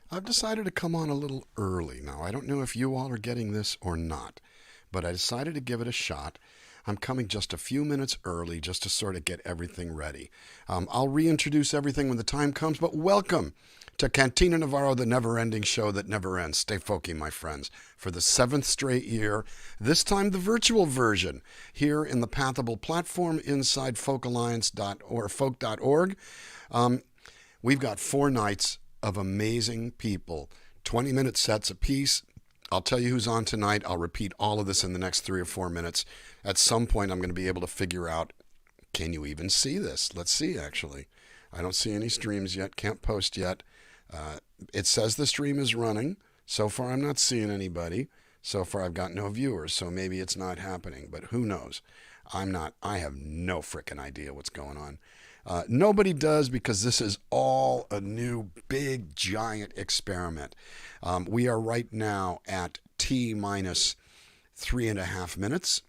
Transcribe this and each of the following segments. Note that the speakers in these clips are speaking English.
I've decided to come on a little early now. I don't know if you all are getting this or not, but I decided to give it a shot. I'm coming just a few minutes early just to sort of get everything ready. I'll reintroduce everything when the time comes, but welcome to Cantina Navarro, the never ending show that never ends. Stay folky, my friends, for the seventh straight year, this time the virtual version, here in the Pathable platform inside folk.org. We've got 4 nights of amazing people, 20-minute sets apiece. I'll tell you who's on tonight. I'll repeat all of this in the next 3 or 4 minutes. At some point, I'm going to be able to figure out, can you even see this? Let's see, actually. I don't see any streams yet. Can't post yet. It says the stream is running. So far, I'm not seeing anybody. So far, I've got no viewers. So maybe it's not happening, but who knows? I have no frickin' idea what's going on. Nobody does, because this is all a new big giant experiment. We are right now at T minus 3.5 minutes,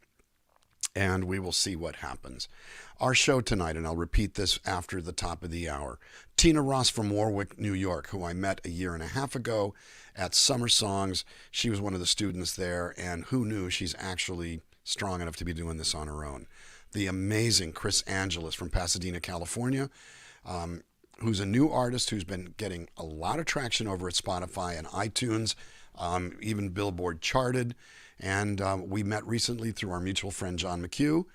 and we will see what happens. Our show tonight, and I'll repeat this after the top of the hour. Tina Ross from Warwick, New York, who I met a year and a half ago at Summer Songs. She was one of the students there, and who knew, she's actually strong enough to be doing this on her own. The amazing Chris Angeles from Pasadena, California, who's a new artist who's been getting a lot of traction over at Spotify and iTunes, even Billboard charted. And we met recently through our mutual friend John McHugh,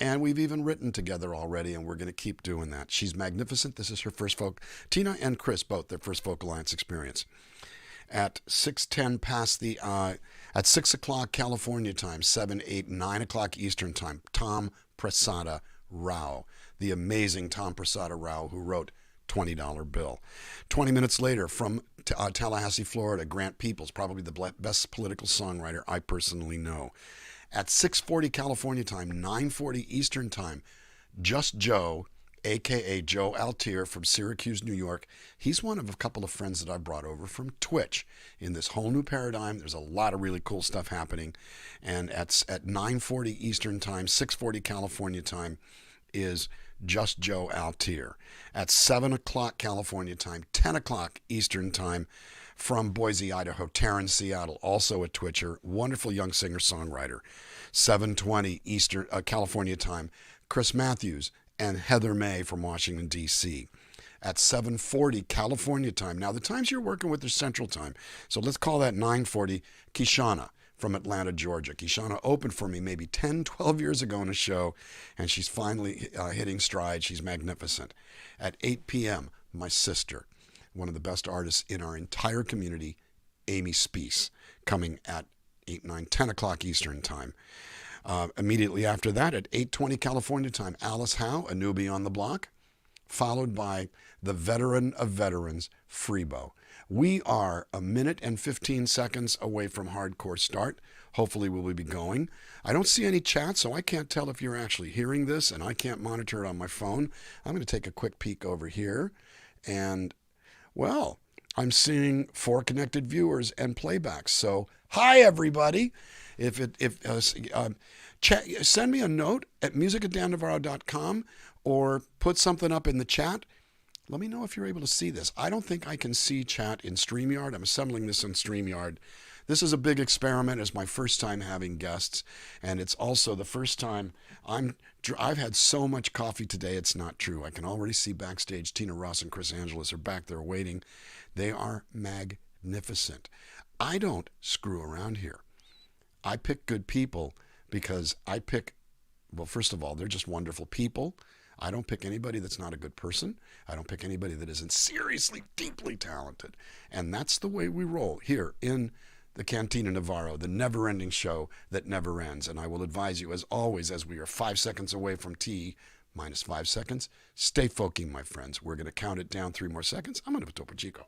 and we've even written together already, and we're going to keep doing that. She's magnificent. This is her first Tina and Chris, both their first Folk Alliance experience. At 6:10 past the at 6 o'clock California time, 7, 8, 9 o'clock Eastern time, Tom Prasada Rao, the amazing Tom Prasada Rao, who wrote $20 Bill. 20 minutes later, from Tallahassee, Florida, Grant Peoples, probably the best political songwriter I personally know. At 6:40 California time, 9:40 Eastern time, Just Joe, a.k.a. Joe Altier from Syracuse, New York. He's one of a couple of friends that I brought over from Twitch in this whole new paradigm. There's a lot of really cool stuff happening. And at 9:40 Eastern time, 6:40 California time is Just Joe Altier. At 7 o'clock California time, 10 o'clock Eastern time, from Boise, Idaho, Taryn, Seattle, also a Twitcher, wonderful young singer-songwriter. 7:20 Eastern California time, Chris Matthews and Heather May from Washington, D.C. At 7:40 California time. Now, the times you're working with are Central Time, so let's call that 9:40. Kishana from Atlanta, Georgia. Kishana opened for me maybe 10, 12 years ago in a show, and she's finally hitting stride. She's magnificent. At 8 p.m., my sister, one of the best artists in our entire community, Amy Speece, coming at 8, 9, 10 o'clock Eastern time. Immediately after that, at 8:20 California time, Alice Howe, a newbie on the block, followed by the veteran of veterans, Freebo. We are a minute and 15 seconds away from hardcore start. Hopefully we'll be going. I don't see any chat, so I can't tell if you're actually hearing this, and I can't monitor it on my phone. I'm going to take a quick peek over here, and, well, I'm seeing 4 connected viewers and playbacks. So, hi, everybody. Send me a note at music@dannavarro.com or put something up in the chat. Let me know if you're able to see this. I don't think I can see chat in StreamYard. I'm assembling this in StreamYard. This is a big experiment. It's my first time having guests, and it's also the first time I've had so much coffee today, it's not true. I can already see backstage Tina Ross and Chris Angeles are back there waiting. They are magnificent. I don't screw around here. I pick good people because well, first of all, they're just wonderful people. I don't pick anybody that's not a good person. I don't pick anybody that isn't seriously, deeply talented. And that's the way we roll here in the Cantina Navarro, the never-ending show that never ends. And I will advise you, as always, as we are 5 seconds away from T minus 5 seconds, stay folky, my friends. We're going to count it down 3 more seconds. I'm going to Topo Chico.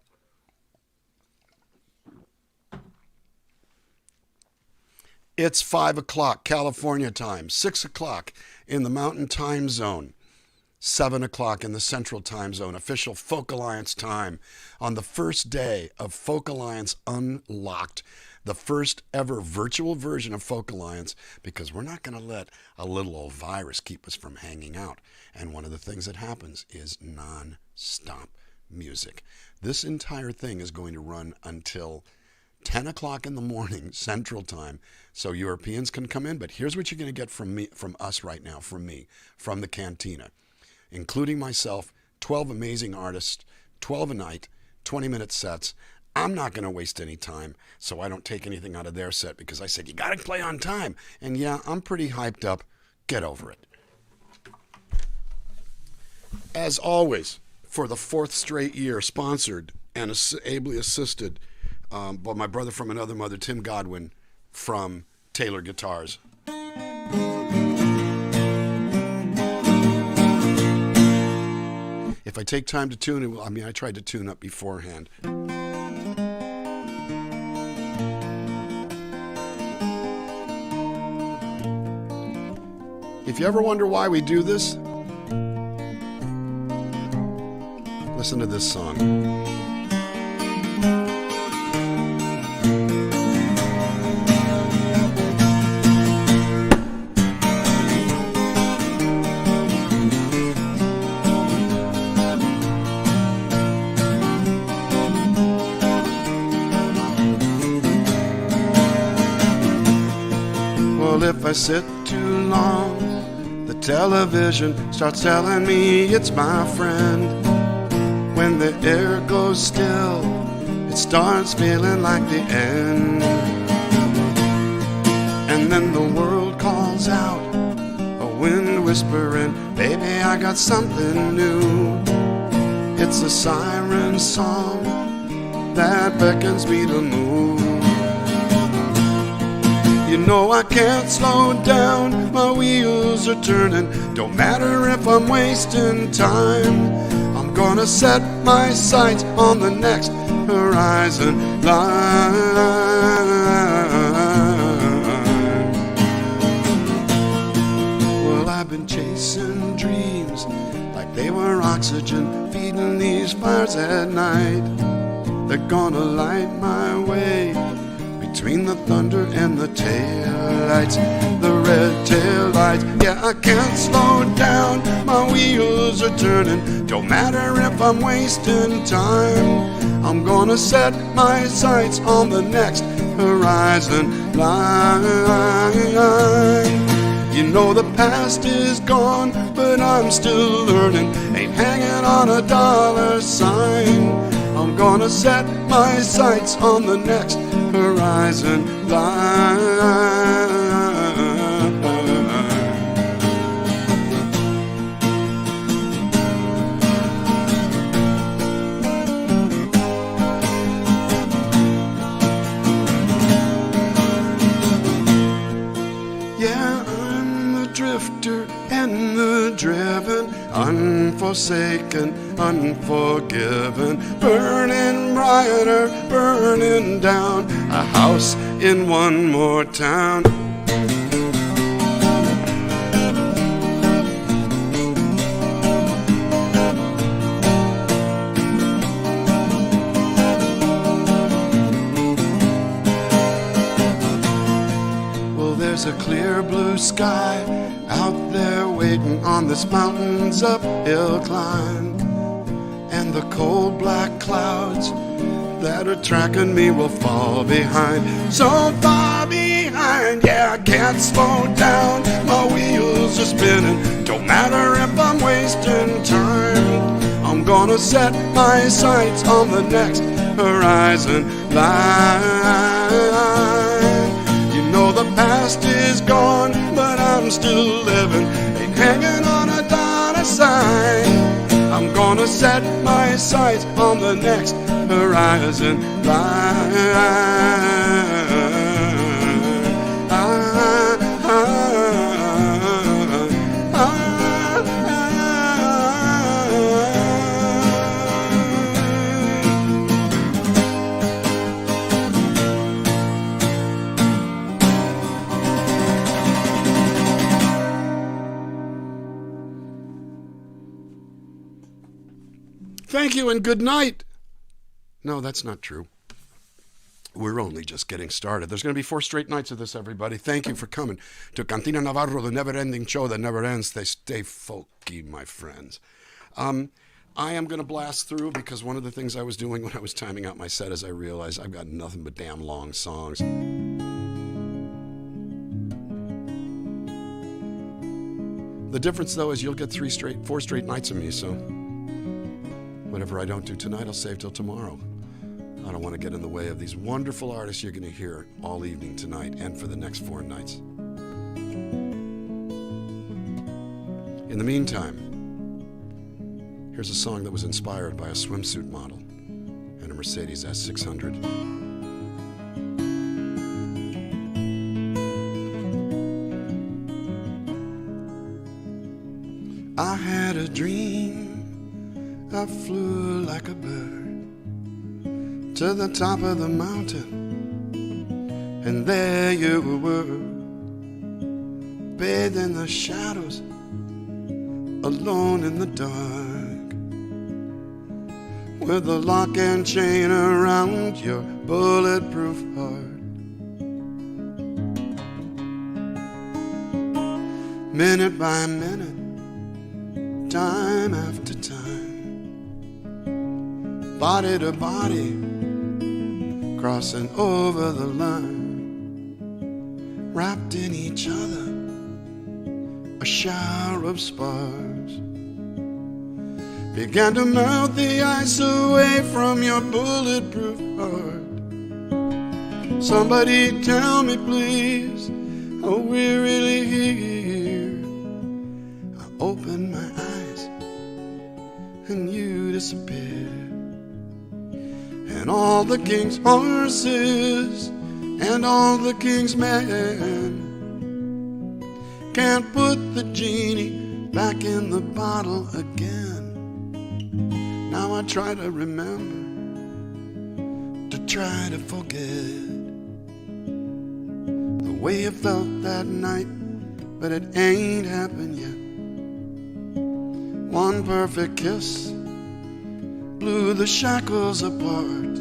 It's 5 o'clock California time, 6 o'clock in the Mountain Time Zone, 7 o'clock in the Central Time Zone, official Folk Alliance time on the first day of Folk Alliance Unlocked, the first ever virtual version of Folk Alliance, because we're not going to let a little old virus keep us from hanging out. And one of the things that happens is non-stop music. This entire thing is going to run until 10 o'clock in the morning Central Time, so Europeans can come in. But here's what you're going to get from me, from us right now, from me, from the Cantina, including myself, 12 amazing artists, 12 a night, 20-minute sets. I'm not going to waste any time, so I don't take anything out of their set, because I said, you got to play on time. And yeah, I'm pretty hyped up. Get over it. As always, for the fourth straight year, sponsored and ably assisted by my brother from another mother, Tim Godwin, from Taylor Guitars. If I take time to tune it, I tried to tune up beforehand. If you ever wonder why we do this, listen to this song. Well, if I sit too long, the television starts telling me it's my friend. When the air goes still, it starts feeling like the end. And then the world calls out, a wind whispering, baby, I got something new. It's a siren song that beckons me to move. You know I can't slow down, my wheels are turning. Don't matter if I'm wasting time, I'm gonna set my sights on the next horizon line. Well, I've been chasing dreams like they were oxygen, feeding these fires at night. They're gonna light my way between the thunder and the taillights, the red taillights. Yeah, I can't slow down, my wheels are turning. Don't matter if I'm wasting time, I'm gonna set my sights on the next horizon line. You know the past is gone, but I'm still learning. Ain't hanging on a dollar sign, I'm gonna set my sights on the next horizon line. Yeah, I'm the drifter and the driven, unforsaken, unforgiven, burning brighter, burning down, a house in one more town. Well, there's a clear blue sky out there waiting on this mountain's uphill climb, and the cold black clouds that are tracking me will fall behind, so far behind. Yeah, I can't slow down, my wheels are spinning. Don't matter if I'm wasting time, I'm gonna set my sights on the next horizon line. You know the past is gone, but I'm still living. Ain't hanging on a dollar sign, I'm gonna set my sights on the next horizon line. Thank you and good night. No, that's not true. We're only just getting started. There's going to be 4 straight nights of this, everybody. Thank you for coming to Cantina Navarro, the never-ending show that never ends. They stay folky, my friends. I am going to blast through because one of the things I was doing when I was timing out my set is I realized I've got nothing but damn long songs. The difference, though, is you'll get 4 straight nights of me, so whatever I don't do tonight, I'll save till tomorrow. I don't want to get in the way of these wonderful artists you're going to hear all evening tonight and for the next 4 nights. In the meantime, here's a song that was inspired by a swimsuit model and a Mercedes S600. I had a dream, I flew like a bird to the top of the mountain, and there you were, bathed in the shadows, alone in the dark, with a lock and chain around your bulletproof heart. Minute by minute, time after time, body to body, crossing over the line, wrapped in each other, a shower of sparks began to melt the ice away from your bulletproof heart. Somebody tell me please, are we really here? I opened my eyes and you disappeared, and all the king's horses and all the king's men can't put the genie back in the bottle again. Now I try to remember, to try to forget the way it felt that night, but it ain't happened yet. One perfect kiss blew the shackles apart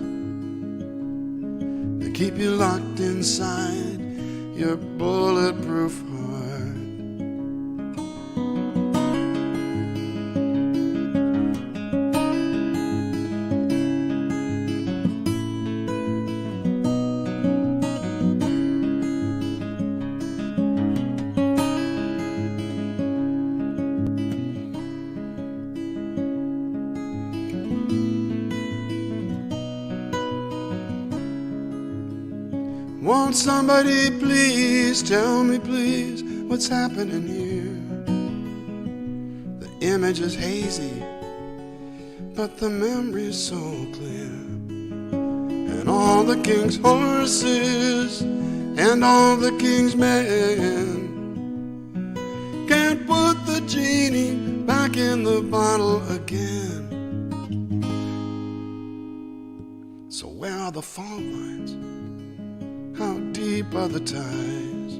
to keep you locked inside your bulletproof heart. Won't somebody please tell me please what's happening here? The image is hazy, but the memory's so clear. And all the king's horses and all the king's men can't put the genie back in the bottle again. So where are the fault lines? How deep are the ties?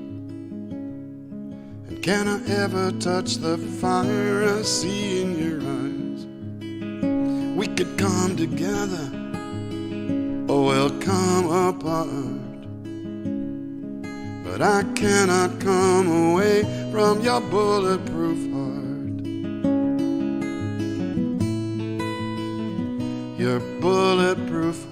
And can I ever touch the fire I see in your eyes? We could come together, or we'll come apart, but I cannot come away from your bulletproof heart. Your bulletproof heart.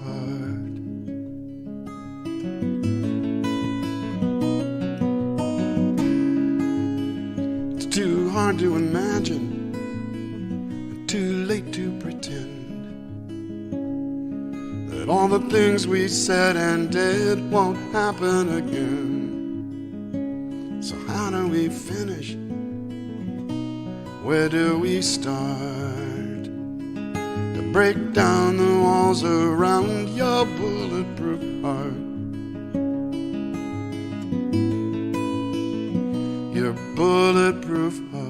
Too hard to imagine, too late to pretend that all the things we said and did won't happen again. So how do we finish? Where do we start? To break down the walls around your bulletproof heart. Your bulletproof heart.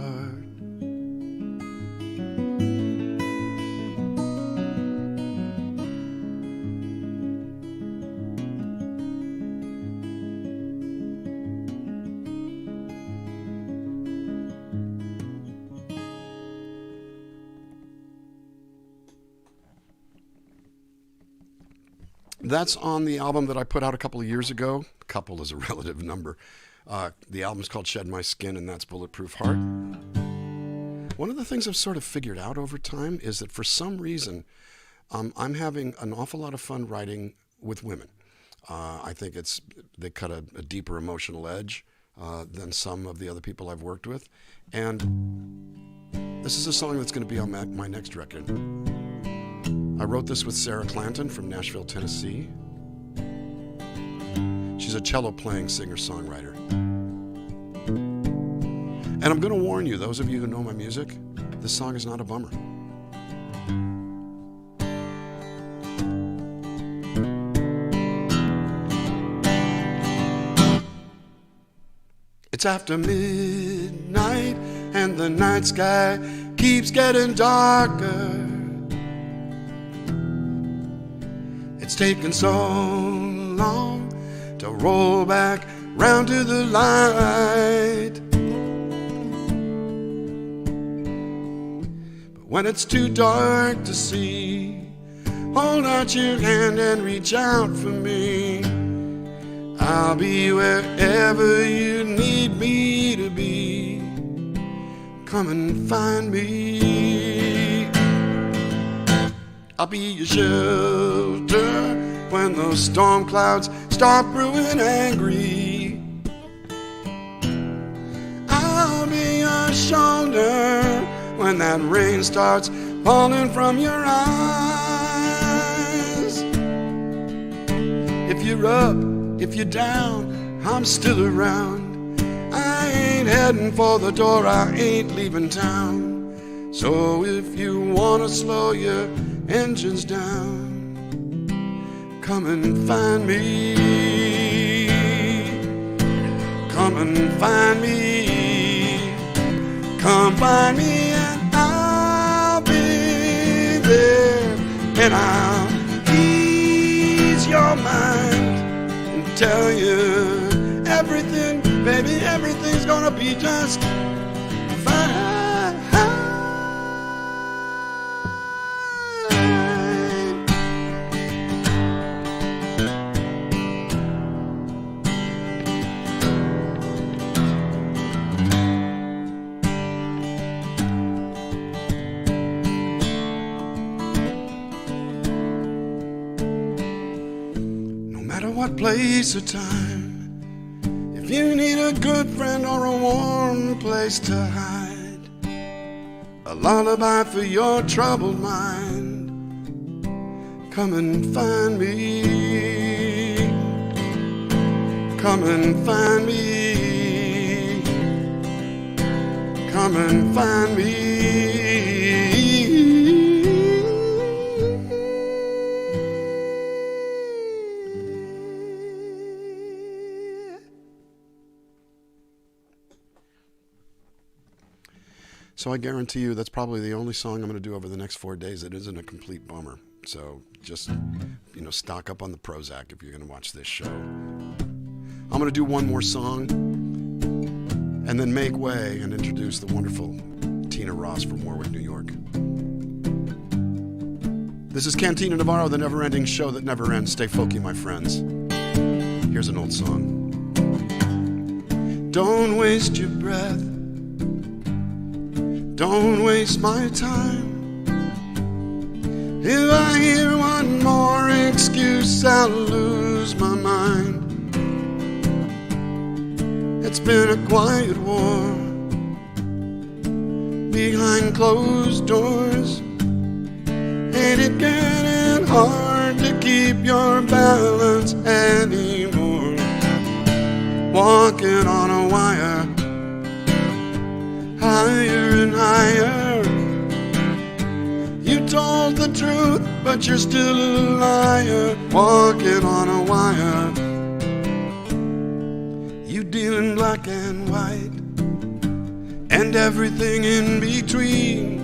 That's on the album that I put out a couple of years ago. Couple is a relative number. The album's called Shed My Skin, and that's Bulletproof Heart. One of the things I've sort of figured out over time is that for some reason, I'm having an awful lot of fun writing with women. I think they cut a deeper emotional edge than some of the other people I've worked with. And this is a song that's going to be on my next record. I wrote this with Sarah Clanton from Nashville, Tennessee. She's a cello-playing singer-songwriter. And I'm going to warn you, those of you who know my music, this song is not a bummer. It's after midnight and the night sky keeps getting darker. It's taken so long to roll back round to the light. But when it's too dark to see, hold out your hand and reach out for me. I'll be wherever you need me to be. Come and find me. I'll be your shelter when those storm clouds start brewing angry. I'll be your shoulder when that rain starts falling from your eyes. If you're up, if you're down, I'm still around. I ain't heading for the door, I ain't leaving town. So if you wanna slow your engines down, come and find me. Come and find me. Come find me and I'll be there. And I'll ease your mind. Tell you everything, baby, everything's gonna be just fine. No matter what place or time, if you need a good friend or a warm place to hide, a lullaby for your troubled mind, come and find me. Come and find me. Come and find me. So I guarantee you that's probably the only song I'm going to do over the next 4 days that isn't a complete bummer. So just, stock up on the Prozac if you're going to watch this show. I'm going to do one more song and then make way and introduce the wonderful Tina Ross from Warwick, New York. This is Cantina Navarro, the never-ending show that never ends. Stay folky, my friends. Here's an old song. Don't waste your breath. Don't waste my time. If I hear one more excuse, I'll lose my mind. It's been a quiet war behind closed doors. Ain't it getting hard to keep your balance anymore? Walking on a wire, higher and higher. You told the truth, but you're still a liar. Walking on a wire. You deal in black and white and everything in between.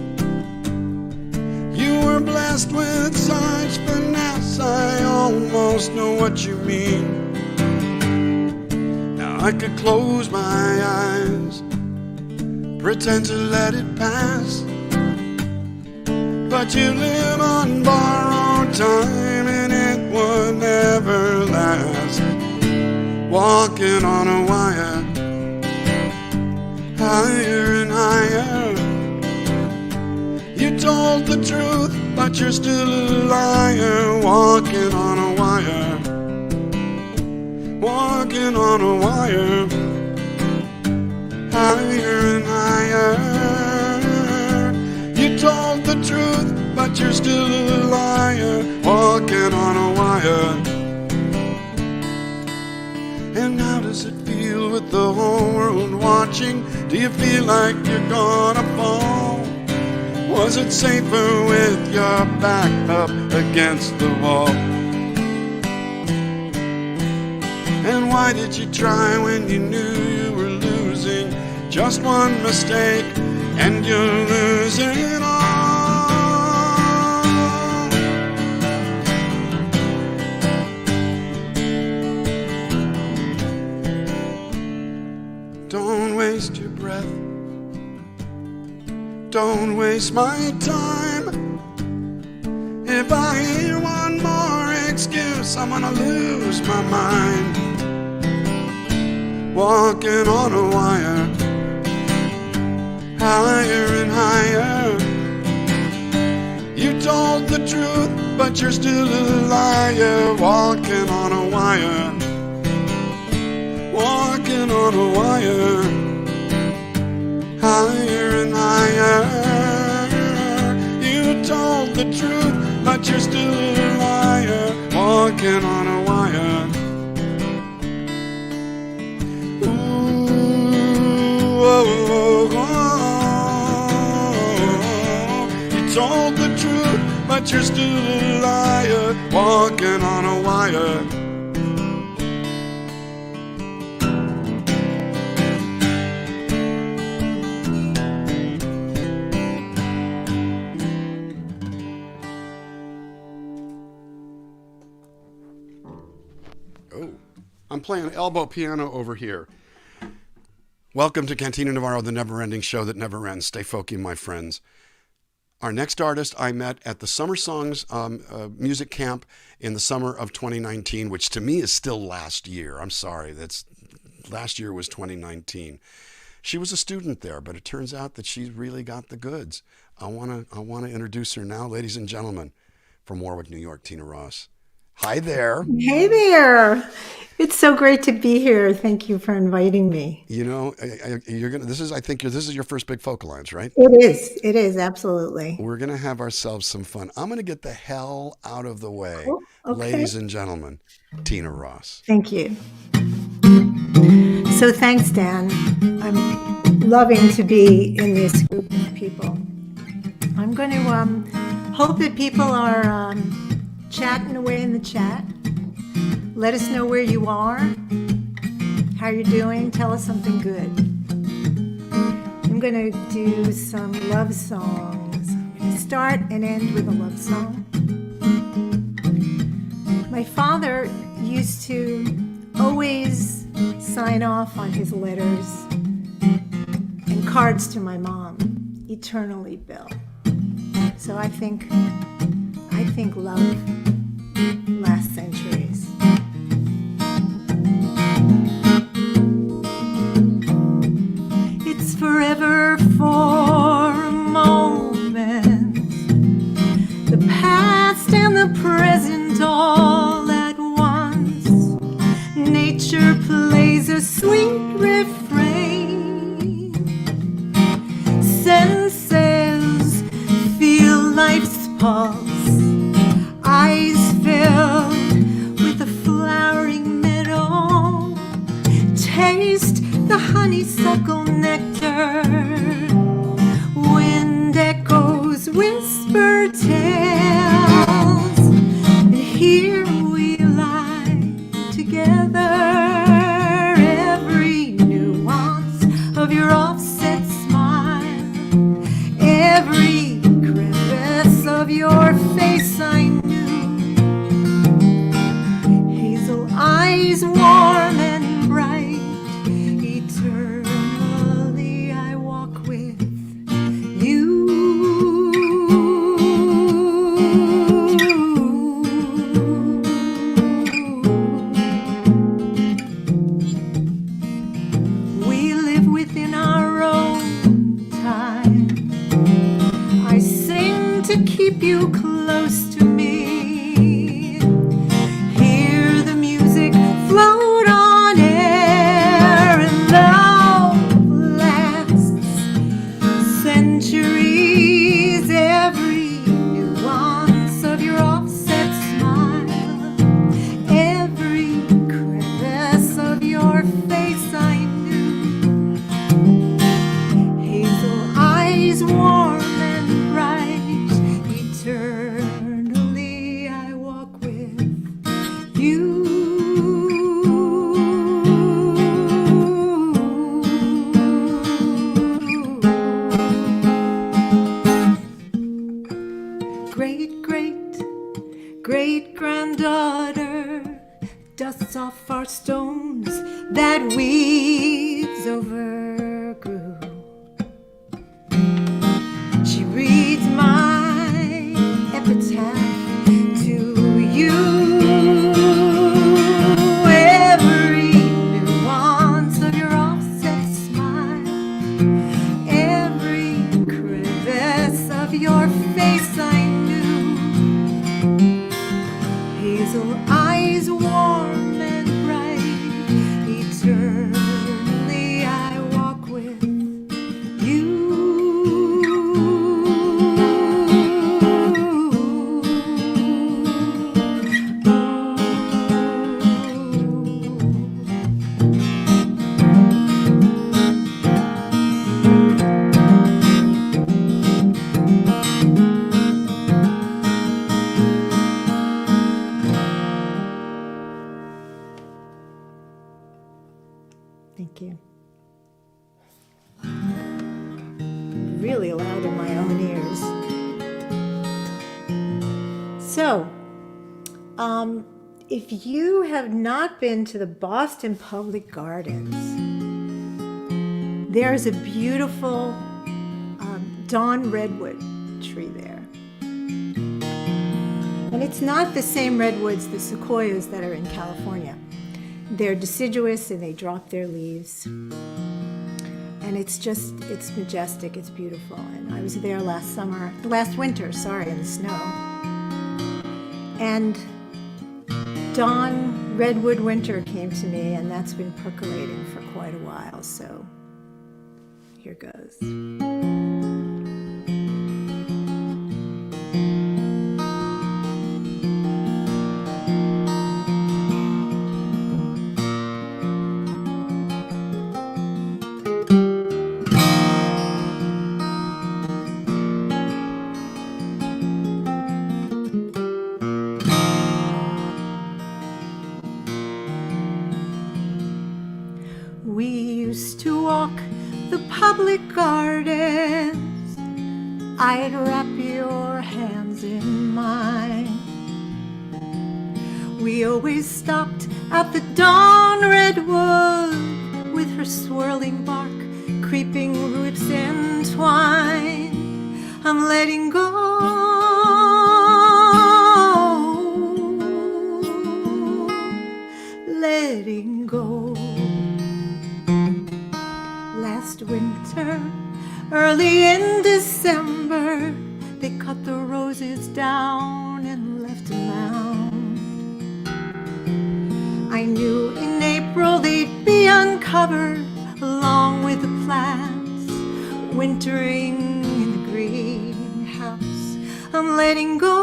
You were blessed with such finesse, I almost know what you mean. Now I could close my eyes, pretend to let it pass, but you live on borrowed time and it would never last. Walking on a wire, higher and higher. You told the truth, but you're still a liar, walking on a wire, walking on a wire, higher and higher. You told the truth, but you're still a liar, walking on a wire. And how does it feel with the whole world watching? Do you feel like you're gonna fall? Was it safer with your back up against the wall? And why did you try when you knew you were losing? Just one mistake and you're losing it all. Don't waste your breath. Don't waste my time. If I hear one more excuse, I'm gonna lose my mind. Walking on a wire, higher and higher. You told the truth, but you're still a liar, walking on a wire, walking on a wire, higher and higher. You told the truth, but you're still a liar, walking on a wire. Ooh, oh, oh, oh. You told the truth, but you're still a liar, walking on a wire. I'm playing elbow piano over here. Welcome to Cantina Navarro, the never-ending show that never ends. Stay folky, my friends. Our next artist I met at the Summer Songs music camp in the summer of 2019, which to me is still last year. I'm sorry, last year was 2019. She was a student there, but it turns out that she's really got the goods. I wanna introduce her now, ladies and gentlemen, from Warwick, New York, Tina Ross. Hi there. Hey there. It's so great to be here. Thank you for inviting me. You know, this is your first big Folk Alliance, right? It is, absolutely. We're gonna have ourselves some fun. I'm gonna get the hell out of the way. Cool. Okay. Ladies and gentlemen, Tina Ross. Thank you. So thanks, Dan. I'm loving to be in this group of people. I'm going to hope that people are chatting away in the chat. Let us know where you are, how you're doing. Tell us something good. I'm going to do some love songs. I'm going to start and end with a love song. My father used to always sign off on his letters and cards to my mom, eternally, Bill. So I think love lasts centuries. It's forever for a moment, the past and the present all at once. Nature plays a sweet refrain. Senses feel life's pulse. Eyes filled with a flowering meadow. Taste the honeysuckle nectar. Wind echoes, whisper tales. And here we lie together. Every nuance of your offset smile, every crevice of your face I knew. Hazel eyes warm and bright, eternally I walk with you. We live within our own time. to keep you close to me. Hear the music float on air, and love lasts centuries. Every nuance of your offset smile, every crevice of your face I knew. Hazel eyes warm and bright, eternally I walk with you. Great, great, great granddaughter dusts off our stones that weeds overgrew. She reads my epitaph to you. Every nuance of your offset smile, every crevice of your face I knew. Hazel eyes warm and bright, eternally I walk with you. Thank you. Really loud in my own ears. So, if you have not been to the Boston Public Gardens, there's a beautiful dawn redwood tree there. And it's not the same redwoods, the sequoias that are in California. They're deciduous and they drop their leaves. And it's majestic, it's beautiful. And I was there last winter, in the snow. And dawn redwood winter came to me, and that's been percolating for quite a while. So here goes. We used to walk the public gardens. I'd wrap your hands in mine. We always stopped at the dawn redwood with her swirling bark, creeping roots entwined. I'm letting go, letting go. Last winter, early in December, they cut the roses down and left a mound. I knew in April they'd be uncovered along with the plants wintering in the greenhouse. I'm letting go,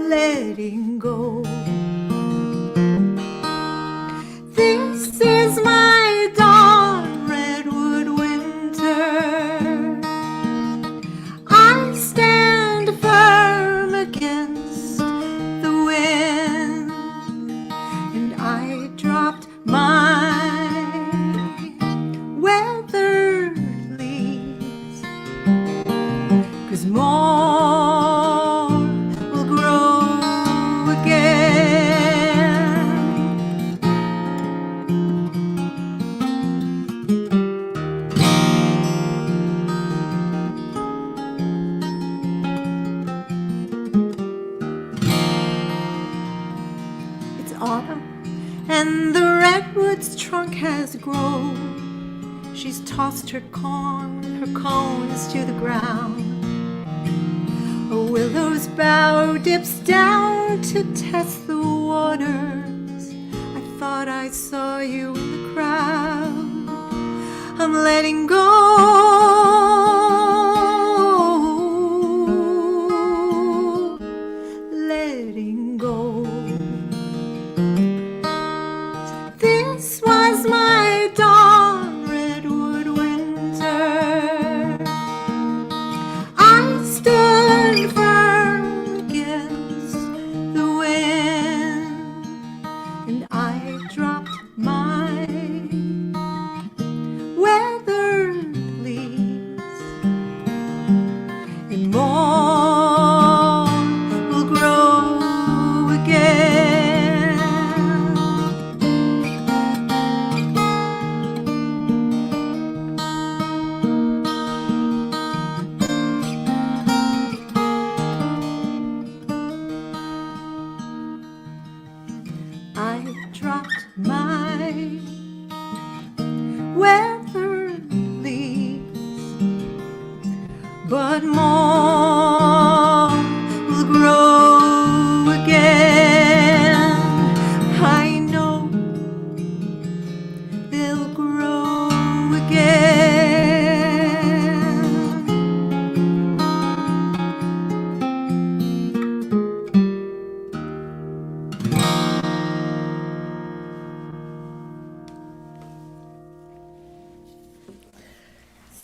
letting go. This is my dawn redwood winter. I stand firm against the wind, and I dropped my weathered leaves, 'cause more will grow again. It's autumn, and the redwood's trunk has grown She's tossed her cones to the ground. A willow's bough dips down to test the waters. I thought I saw you in the crowd. I'm letting go, letting go. This was my dawn, redwood winter. I stood firm against the wind, and I dropped my weathered leaves, and more will grow again. I dropped my weathered leaves, but more will grow again. I know they'll grow again.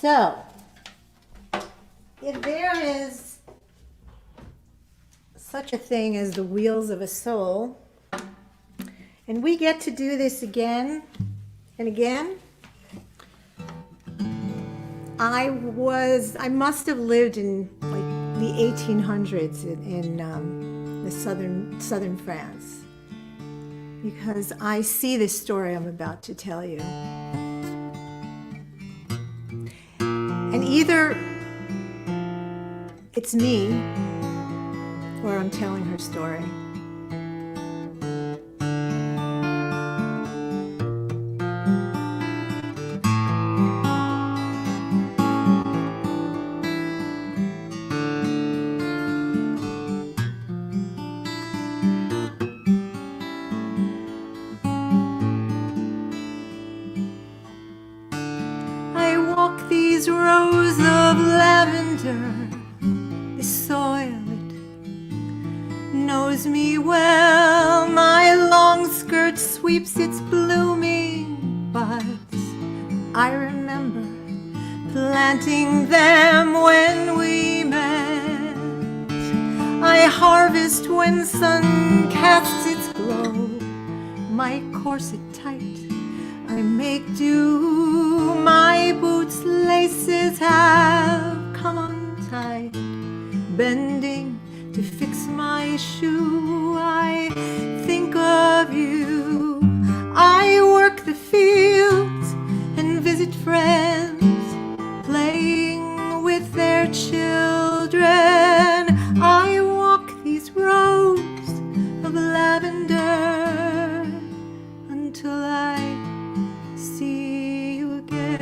So, if there is such a thing as the wheels of a soul, and we get to do this again and again, I must have lived in like the 1800s in the southern France, because I see this story I'm about to tell you. And either it's me or I'm telling her story. I walk these rows of lavender. The soil, it knows me well. My long skirt sweeps its blooming buds. I remember planting them when we met. I harvest when sun casts its glow. My corset tight, I make do. My boots' laces have come untied. Bending to fix my shoe, I think of you. I work the fields and visit friends, playing with their children. I walk these rows of lavender until I see you again.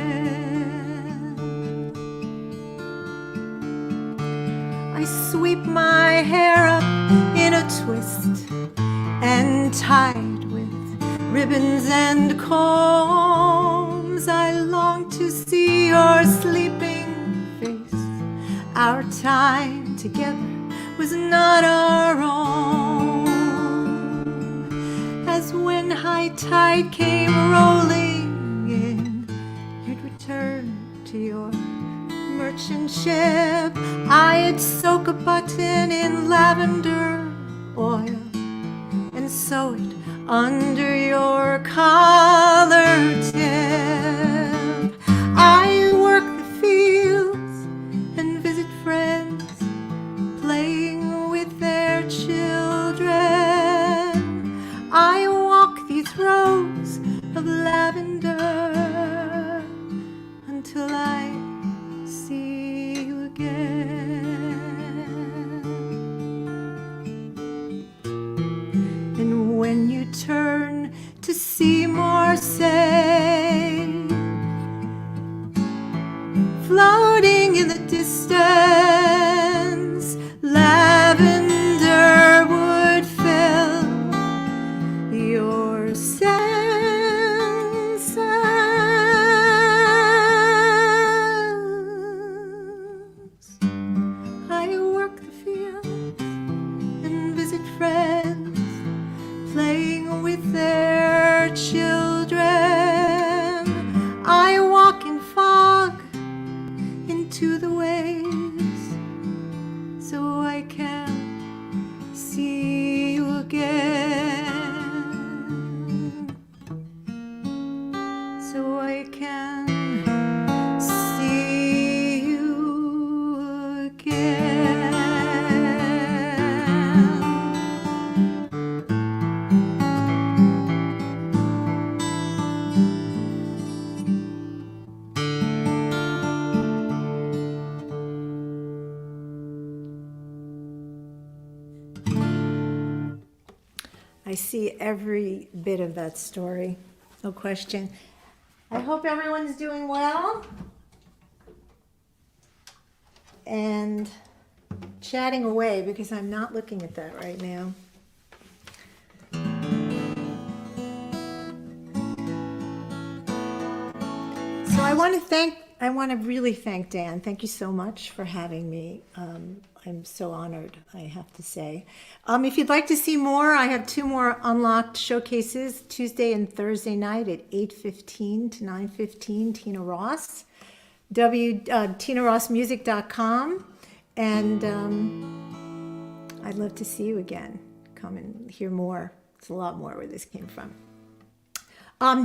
I sweep my hair up in a twist and tied with ribbons and combs. I long to see your sleeping face. Our time together was not our own. As when high tide came rolling in, you'd return to your merchant ship. I'd soak a button in lavender oil and sew it under your collar tip. I work the fields and visit friends, playing with their children. I walk these rows of lavender until I see you again. And when you turn to see more I can see you again. I see every bit of that story, no question. I hope everyone's doing well and chatting away because I'm not looking at that right now. So I want to really thank Dan. Thank you so much for having me. I'm so honored, I have to say. If you'd like to see more, I have 2 more unlocked showcases, Tuesday and Thursday night at 8:15 to 9:15, Tina Ross, tinarossmusic.com. And I'd love to see you again. Come and hear more. It's a lot more where this came from.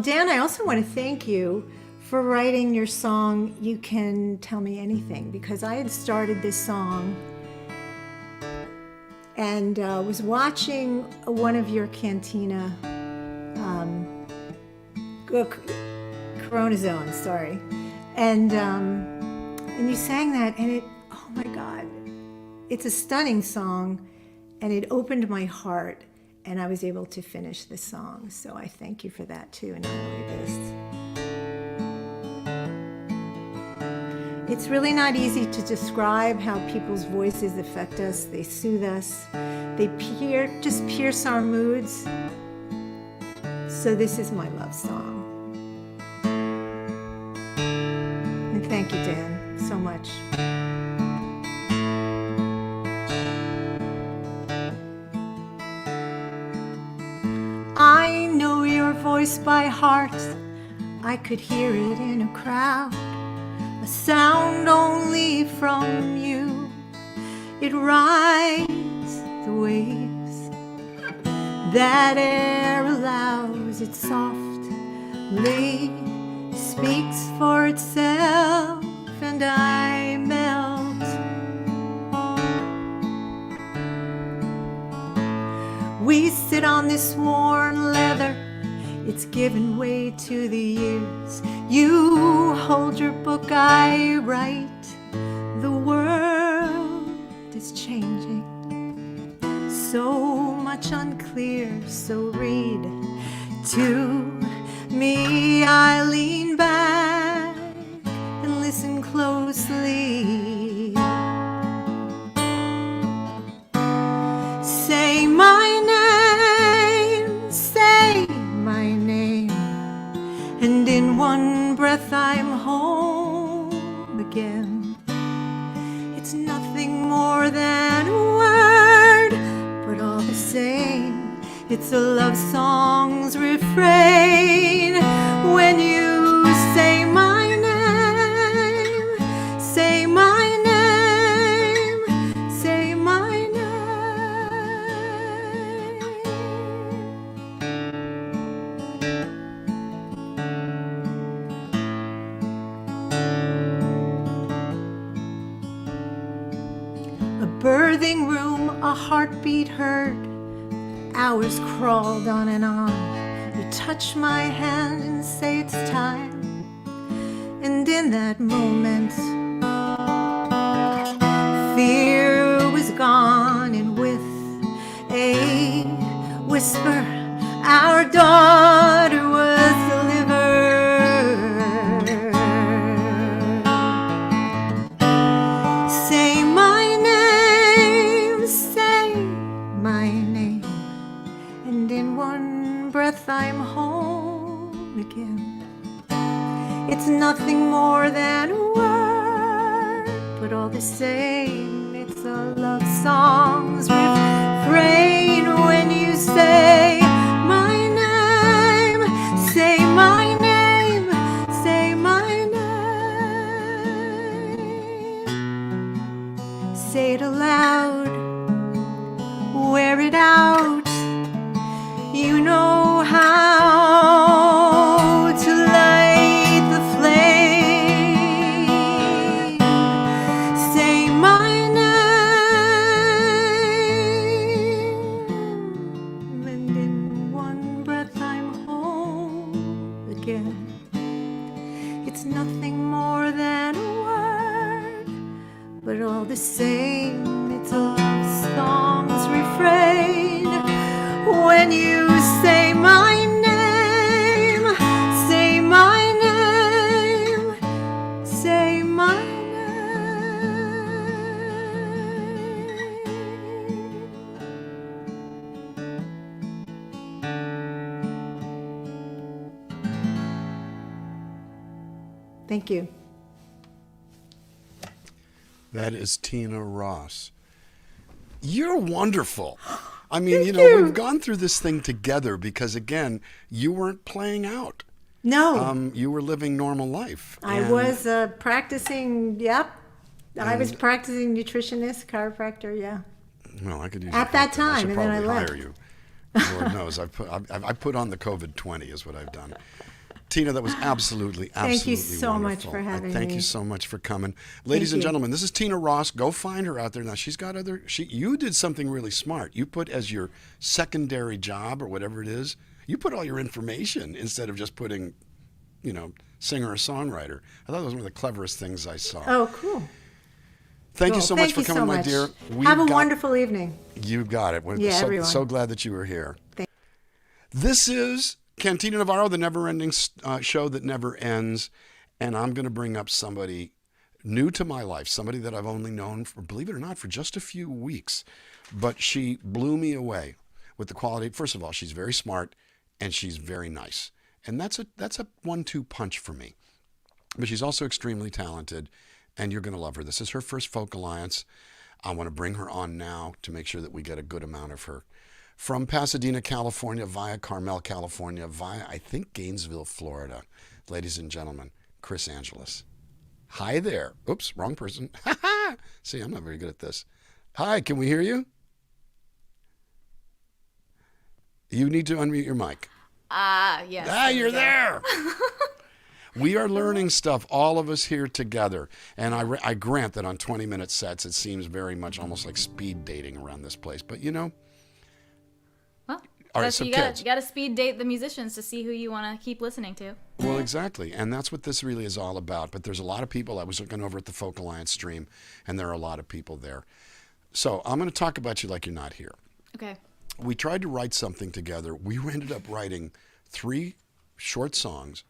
Dan, I also want to thank you for writing your song, You Can Tell Me Anything, because I had started this song and was watching one of your Cantina Corona Zone, sorry, and you sang that, and it, oh my God, it's a stunning song, and it opened my heart, and I was able to finish the song. So I thank you for that too, and not only this. It's really not easy to describe how people's voices affect us. They soothe us. They just pierce our moods. So this is my love song. And thank you, Dan, so much. I know your voice by heart. I could hear it in a crowd. A sound only from you. It rides the waves. That air allows it softly, speaks for itself, and I melt. We sit on this worn leather. It's given way to the years. You hold your book, I write. The world is changing. So much unclear, so read to me. I lean back and listen closely. Say my name, say my name, and in one breath I'm home again. It's nothing more than a word, but all the same, it's a love song's refrain. When you say my name, say my name, say my name. A birthing room, a heartbeat heard. Hours crawled on and on. You touch my hand and say it's time. And in that moment, fear was gone, and with a whisper, our daughter was delivered. Say my name, say my name, and in one breath I'm home again. It's nothing more than a word, but all the same, it's a love song's refrain. When you say my name, say my name, say my name. Say it aloud, wear it out. You know how to light It's nothing more than a word, but all the same, it's a love song's refrain. When you say my name, say my name, say my name. Thank you. That is Tina Ross. You're wonderful. I mean, Thank you know, you. we've gone through this thing together because, again, you weren't playing out. No, You were living normal life. I And- was practicing, yep. I was practicing nutritionist, chiropractor, yeah. Well, I could use At your that help then. I should time, and then I probably left. hire you. Lord knows, I put on the COVID-20 is what I've done. Tina, that was absolutely Thank you wonderful. so much for having Thank me. you so much for coming, ladies Thank and you. gentlemen. This is Tina Ross. Go find her out there now. She's got other. You did something really smart. You put as your secondary job or whatever it is. You put all your information instead of just putting, you know, singer or songwriter. I thought that was one of the cleverest things I saw. Oh, cool. Thank you Cool. so much Thank for you coming, so my much. dear. Have a wonderful evening. You got it. We're Yeah, everyone. so glad that you were here. Thank- This is Cantina Navarro, the never-ending show that never ends. And I'm going to bring up somebody new to my life, somebody that I've only known, for, believe it or not, for just a few weeks. But she blew me away with the quality. First of all, she's very smart and she's very nice. And that's a 1-2 punch for me. But she's also extremely talented, and you're going to love her. This is her first Folk Alliance. I want to bring her on now to make sure that we get a good amount of her. From Pasadena, California, via Carmel, California, via, I think, Gainesville, Florida. Ladies and gentlemen, Chris Angeles. Hi there. Oops, wrong person. See, I'm not very good at this. Hi, can we hear you? You need to unmute your mic. Yes. Ah, there we you're go. there. We are learning stuff, all of us here together. And I grant that on 20-minute sets, it seems very much almost like speed dating around this place. But, you know, Well, All right, that's- so you kids. got to speed date the musicians to see who you want to keep listening to. well, exactly. And that's what this really is all about. But there's a lot of people. I was looking over at the Folk Alliance stream, and there are a lot of people there. So I'm going to talk about you like you're not here. Okay. We tried to write something together. We ended up writing 3 short songs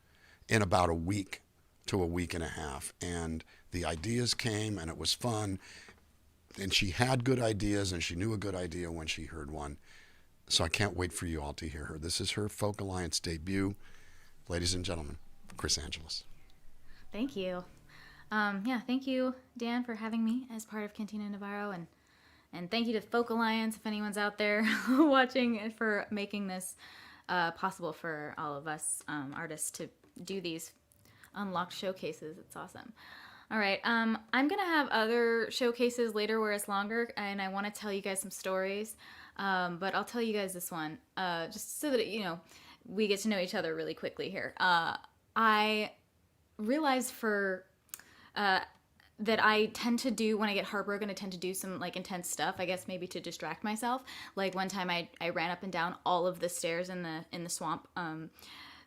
in about a week to a week and a half. And the ideas came, and it was fun. And she had good ideas, and she knew a good idea when she heard one. So I can't wait for you all to hear her. This is her Folk Alliance debut. Ladies and gentlemen, Chris Angeles. Thank you. Thank you, Dan, for having me as part of Cantina Navarro, and thank you to Folk Alliance, if anyone's out there watching, and for making this possible for all of us artists to do these unlocked showcases. It's awesome. All right, I'm gonna have other showcases later where it's longer, and I want to tell you guys some stories. But I'll tell you guys this one, just so that we get to know each other really quickly here. I realized that I tend to do, when I get heartbroken, I tend to do some like intense stuff, I guess maybe to distract myself. Like one time I ran up and down all of the stairs in the Swamp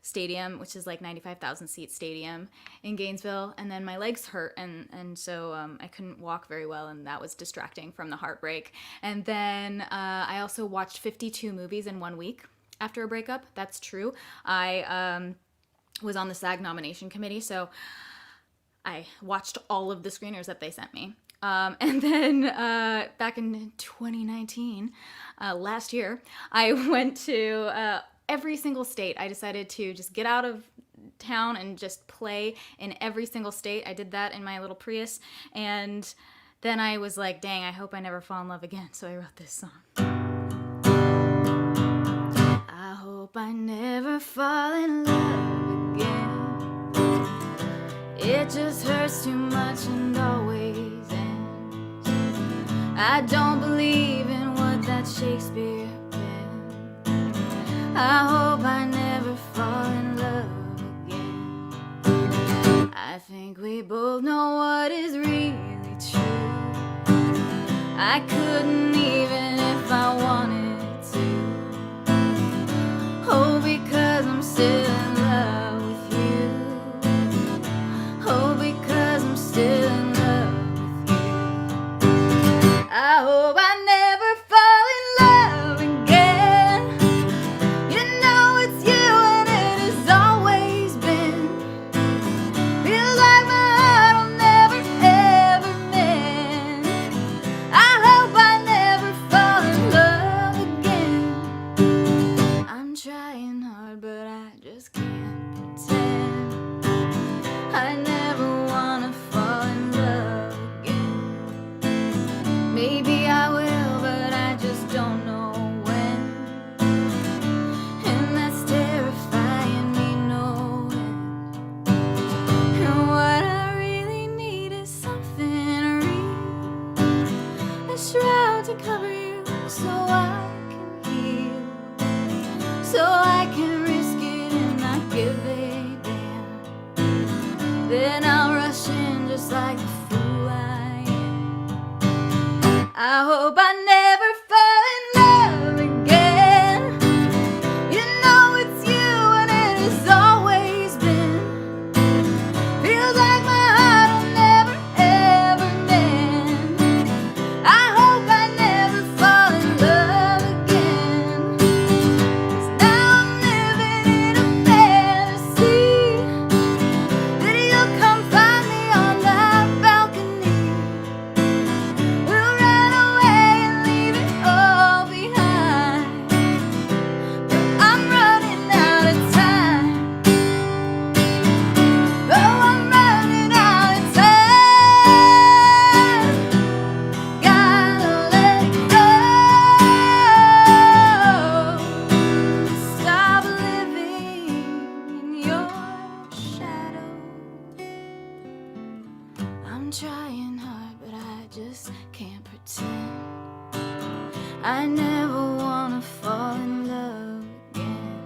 stadium, which is like 95,000 seat stadium in Gainesville, and then my legs hurt, and so I couldn't walk very well, and that was distracting from the heartbreak. And then I also watched 52 movies in 1 week after a breakup. That's true. I was on the SAG nomination committee, so I watched all of the screeners that they sent me. And then back in 2019, last year, I went to every single state. I decided to just get out of town and just play in every single state. I did that in my little Prius. And then I was like, dang, I hope I never fall in love again. So I wrote this song. I hope I never fall in love again. It just hurts too much and always ends. I don't believe in what that Shakespeare penned. I hope I never fall in love again. I think we both know what is really true. I couldn't even if I wanted to. Oh, because I'm still in love with you. then I'll rush in just like the fool I am. I hope I never fall in love again. You know it's you and it has always been. Feels like my heart will never ever mend. I hope I never fall in love again. 'Cause now I'm living in a fantasy that you'll come find me on that balcony. We'll run away and leave it all behind. But I'm running out of time. Oh, I'm running out of time. Gotta let go. Stop living in your shadow. I'm trying hard, but I just can't pretend. I never wanna fall in love again.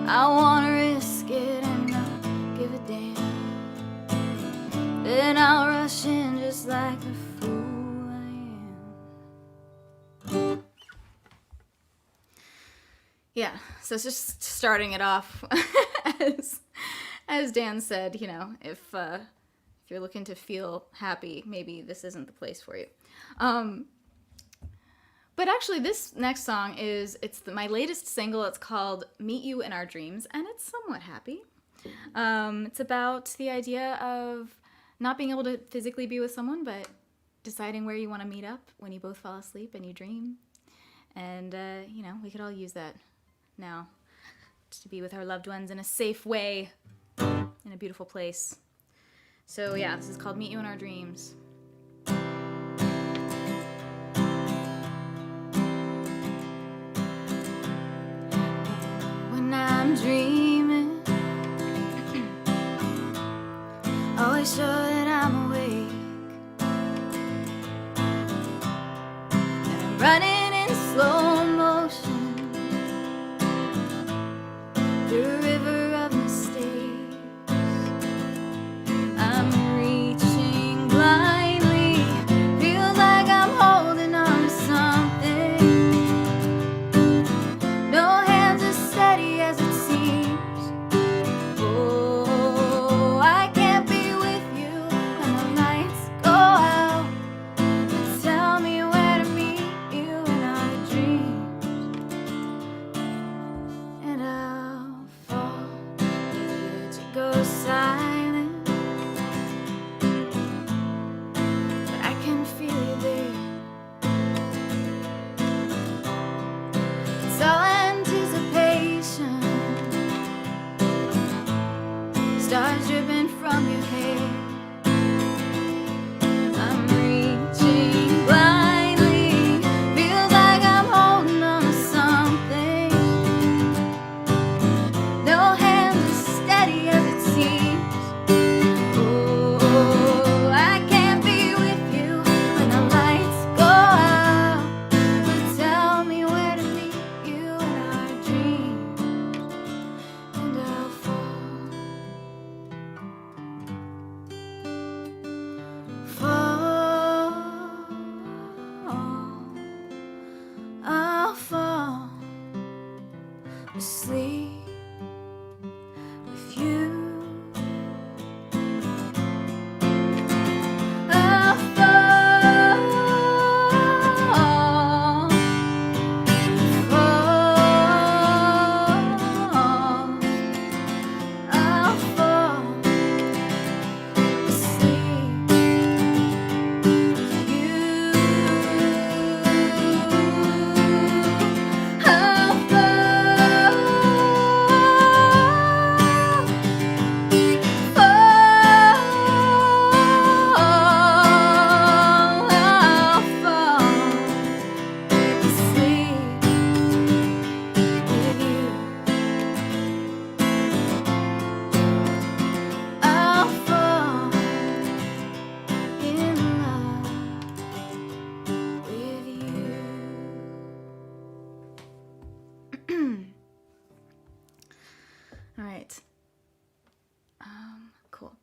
I wanna risk it and not give a damn. Then I'll rush in just like the fool I am. Yeah, so it's just starting it off. as Dan said, you know, if you're looking to feel happy, maybe this isn't the place for you. But actually, this next song it's my latest single. It's called "Meet You in Our Dreams," and it's somewhat happy. It's about the idea of not being able to physically be with someone, but deciding where you want to meet up when you both fall asleep and you dream. And you know, we could all use that now, to be with our loved ones in a safe way, in a beautiful place. So yeah, this is called "Meet You in Our Dreams." When I'm dreaming, always sure that I'm awake, and I'm running in slow motion through a river of mistakes. I'm reaching blindly, feels like I'm holding on to something. No hands as steady as it seems. Oh, I can't be with you when the lights go out. Tell me where to meet you in our dreams, and I'll fall to go silent. But I can feel you there. It's all anticipation. Stars dripping from your hair. I'm reaching blindly, feels like I'm holding on to something. No hands as steady as it seems. Oh, I can't be with you when the lights go out. But tell me where to meet you in our dreams, and I'll fall, fall cool.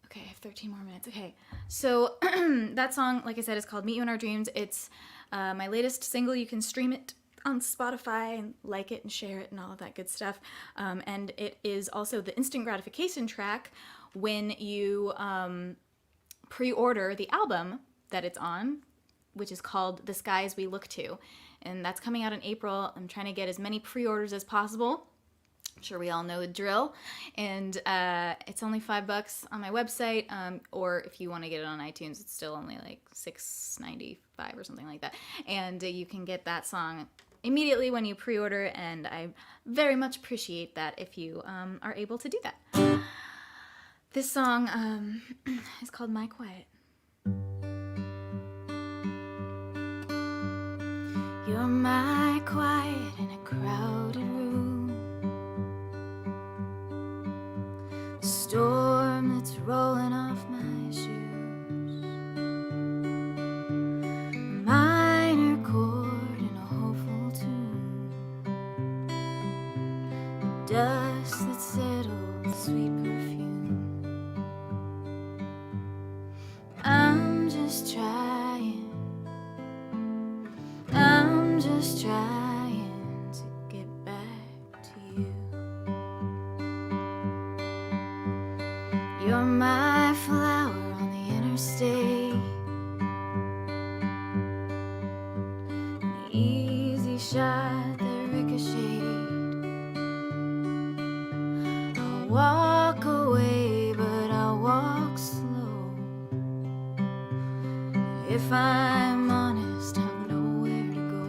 Okay, I have 13 more minutes. Okay, so that song, like I said, is called Meet You in Our Dreams. It's my latest single. You can stream it on Spotify and like it and share it and all of that good stuff. And it is also the instant gratification track when you pre-order the album that it's on, which is called The Skies We Look To. And that's coming out in April. I'm trying to get as many pre-orders as possible. I'm sure we all know the drill. And it's only $5 on my website, or if you want to get it on iTunes, it's still only like $6.95 or something like that. And you can get that song immediately when you pre-order, and I very much appreciate that if you are able to do that. This song is called My Quiet. You're my quiet in a crowded room. Storm that's rolling off my shoes. A minor chord in a hopeful tune. Dust that settles, sweet perfume. I'm just trying to get back to you. You're my flower on the interstate, an easy shot that ricocheted. I'll walk away, but I'll walk slow. If I'm honest, I'm nowhere to go.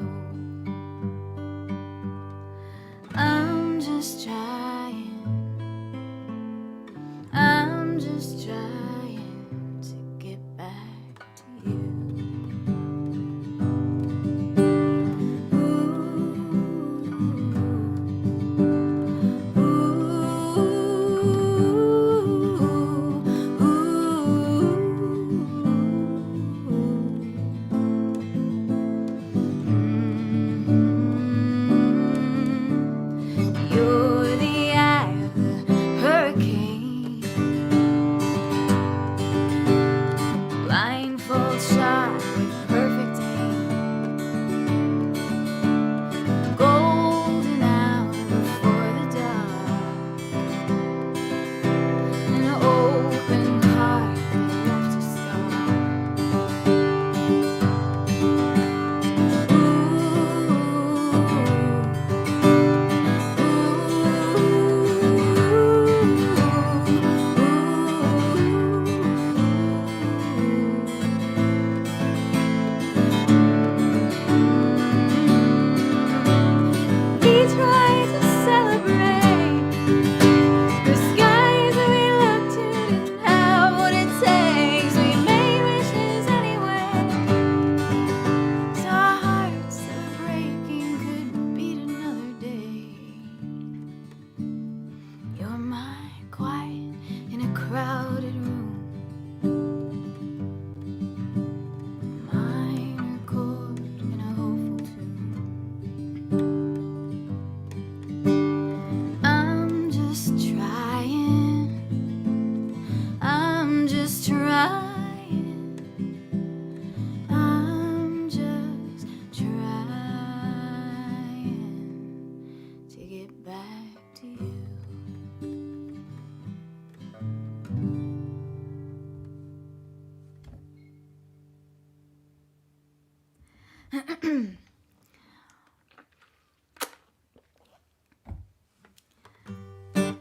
I'm just trying to get back to you. You're the eye of the hurricane, blindfold shot with perfect aim, golden hour before the dark, an open heart that left a scar. We try to celebrate the skies that we looked to didn't have what it takes. We made wishes anyway, so our hearts that are breaking could beat another day. You're my quiet in a crowded room. Minor chord in a hopeful tune. I'm just trying I'm just trying to get back to you.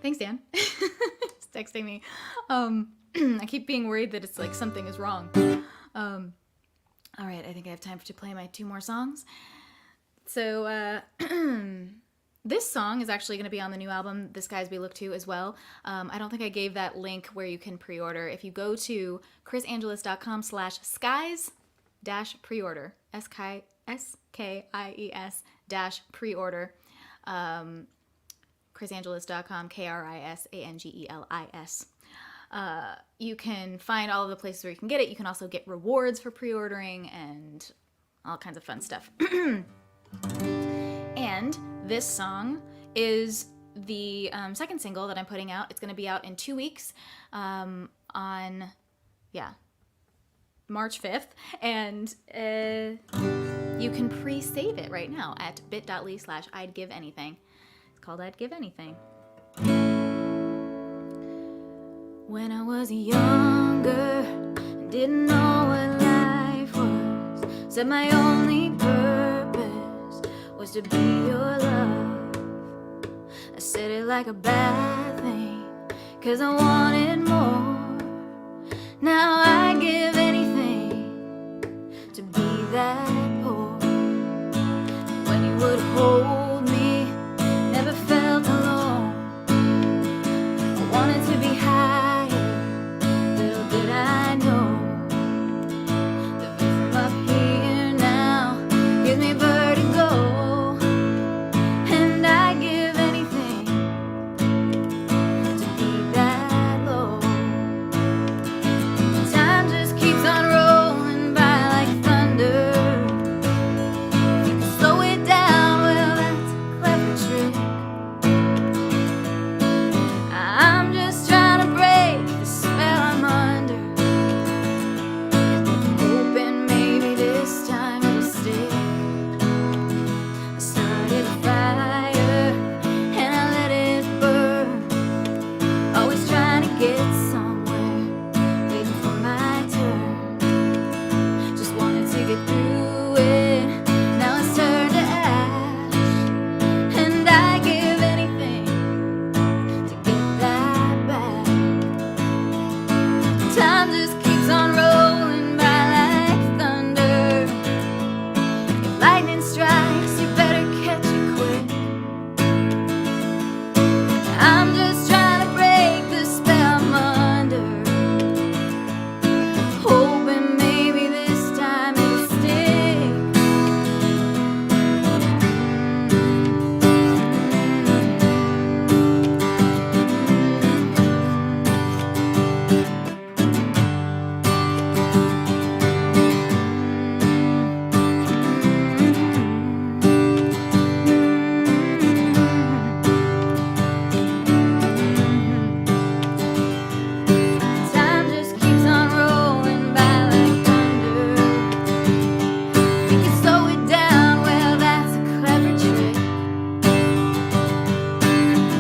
Thanks, Dan. He's texting me. I keep being worried that it's like something is wrong. All right, I think I have time to play my 2 more songs. So this song is actually going to be on the new album, The Skies We Look To, as well. I don't think I gave that link where you can pre-order. If you go to chrisangelis.com/skies-preorder, SKIES-pre-order, chrisangelis.com, KRISANGELIS. You can find all of the places where you can get it. You can also get rewards for pre-ordering and all kinds of fun stuff. And this song is the second single that I'm putting out, it's going to be out in 2 weeks on, March 5th. And you can pre-save it right now at bit.ly/I'd Give Anything. It's called I'd Give Anything. When I was younger, didn't know what life was, said my only purpose was to be your love. I said it like a bad thing, 'cause I wanted more. Now I give anything to be that poor. When you would hold me, never felt alone. I wanted to be higher, little did I know. The view from up here now gives me vertigo. And I give anything to be that low. Time just keeps on rolling by like thunder. If you can slow it down, well, that's a clever trick. I'm just trying to break the spell I'm under, hoping maybe this time it'll stick. I started a fire and I let it burn, always trying to get somewhere, waiting for my turn. Just wanted to get through it, now it's turned to ash. And I give anything to get that back. Time just keeps on rolling by like thunder. If lightning strikes, you better catch it quick. I'm just trying to break the spell I'm under, hoping maybe this time it'll stick. Time just keeps on rolling by like thunder. We can slow it down, well, that's a clever trick.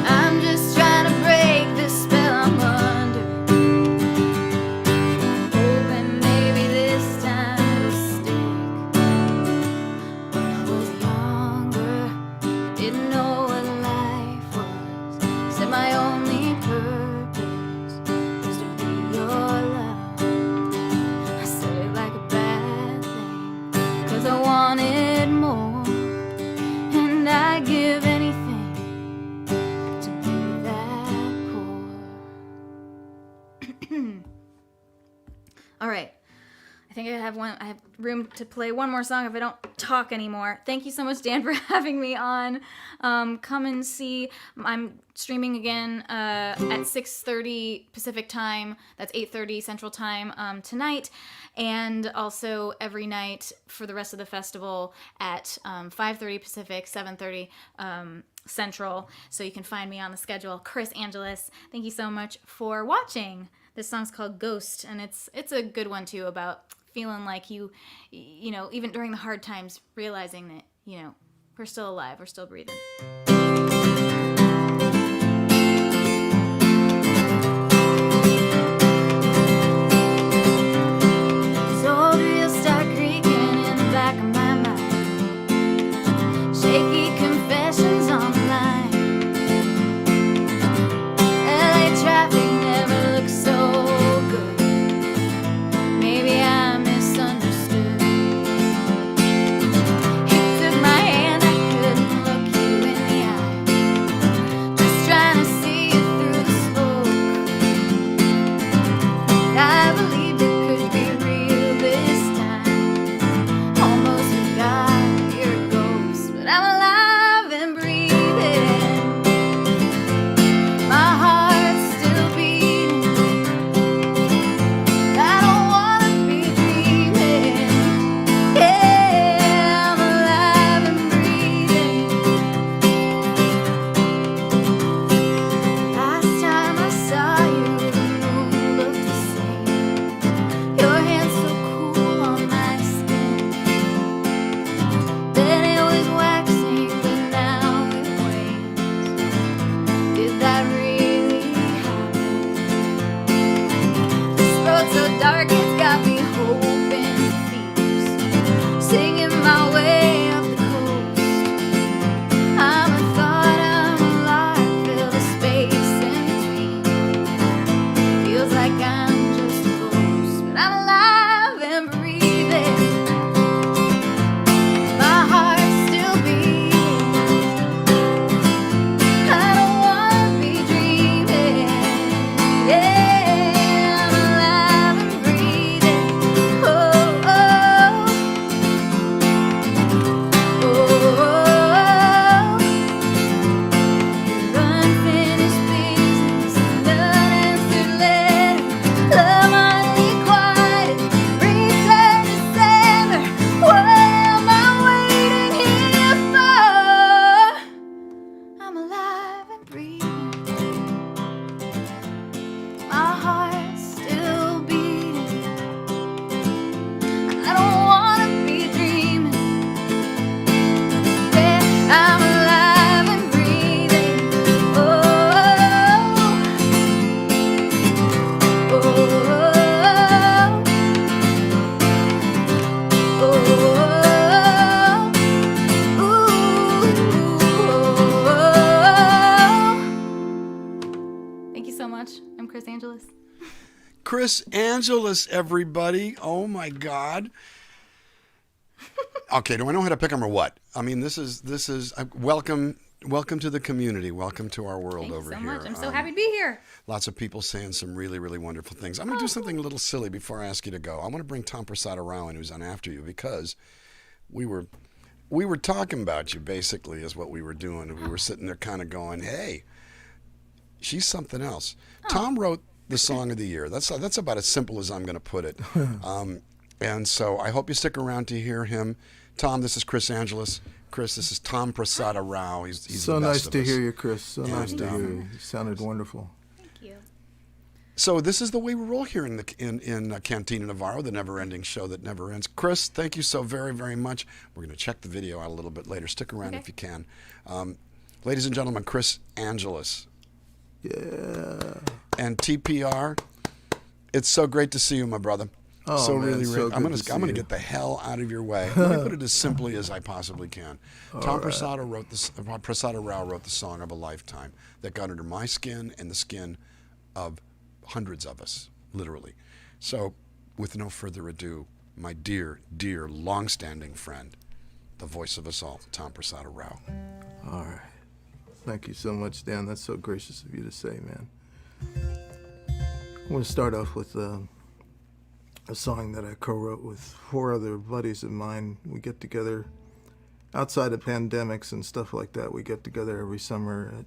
I'm just trying to break the spell I'm under, hoping maybe this time it'll stick. When I was younger, didn't know what life was, said my only purpose was to be your love. I said it like a bad thing, 'cause I wanted more. And I give anything to be that poor. All right. I think I have room to play one more song if I don't talk anymore. Thank you so much, Dan, for having me on. Come and see. I'm streaming again at 6:30 Pacific time. That's 8:30 Central time tonight. And also every night for the rest of the festival at 5:30 Pacific, 7:30 Central. So you can find me on the schedule. Chris Angeles, thank you so much for watching. This song's called Ghost, and it's a good one too, about feeling like you know, even during the hard times, realizing that, you know, we're still alive, we're still breathing. This old wheel start creaking in the back of my mind, shaky confessions on the line. LA traffic never looks so good. Maybe I misunderstood. You took my hand, I couldn't look you in the Thank you so much. I'm Chris Angeles. Chris Angeles, everybody. Oh my God. Okay, do I know how to pick them or what? I mean, this is welcome to the community. Welcome to our world Thank over you so here. much. I'm so happy to be here. Lots of people saying some really, really wonderful things. I'm going to do something a little silly before I ask you to go. I want to bring Tom Prasada Rao in, who's on after you, because we were talking about you, basically, is what we were doing. And we were sitting there kind of going, hey, she's something else. Tom wrote the song of the year. That's about as simple as I'm going to put it. And so I hope you stick around to hear him. Tom, this is Chris Angeles. Chris, this is Tom Prasada Rao. He's so the best nice to of us. hear you, Chris. So nice And, to hear you. You sounded wonderful. Thank you. So this is the way we roll here in Cantina Navarro, the never-ending show that never ends. Chris, thank you so very, very much. We're going to check the video out a little bit later. Stick around if you can. Ladies and gentlemen, Chris Angeles. Yeah. And TPR, it's so great to see you, my brother. Oh, so man, really, so really, I'm good to see gonna you. get the hell out of your way. Let me put it as simply as I possibly can. Tom Prasada Rao wrote the song of a lifetime that got under my skin and the skin of hundreds of us, literally. So, with no further ado, my dear, dear, long-standing friend, the voice of us all, Tom Prasada Rao. All right. Thank you so much, Dan. That's so gracious of you to say, man. I want to start off with a song that I co-wrote with 4 other buddies of mine. We get together outside of pandemics and stuff like that. We get together every summer at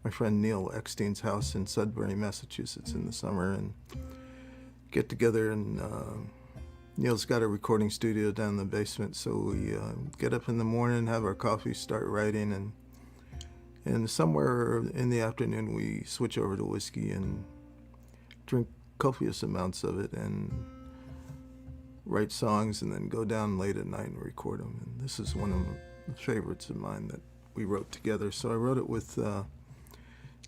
my friend Neil Eckstein's house in Sudbury, Massachusetts in the summer, and get together, and Neil's got a recording studio down in the basement, so we get up in the morning, have our coffee, start writing, and somewhere in the afternoon we switch over to whiskey and drink copious amounts of it and write songs, and then go down late at night and record them. And this is one of the favorites of mine that we wrote together. So I wrote it with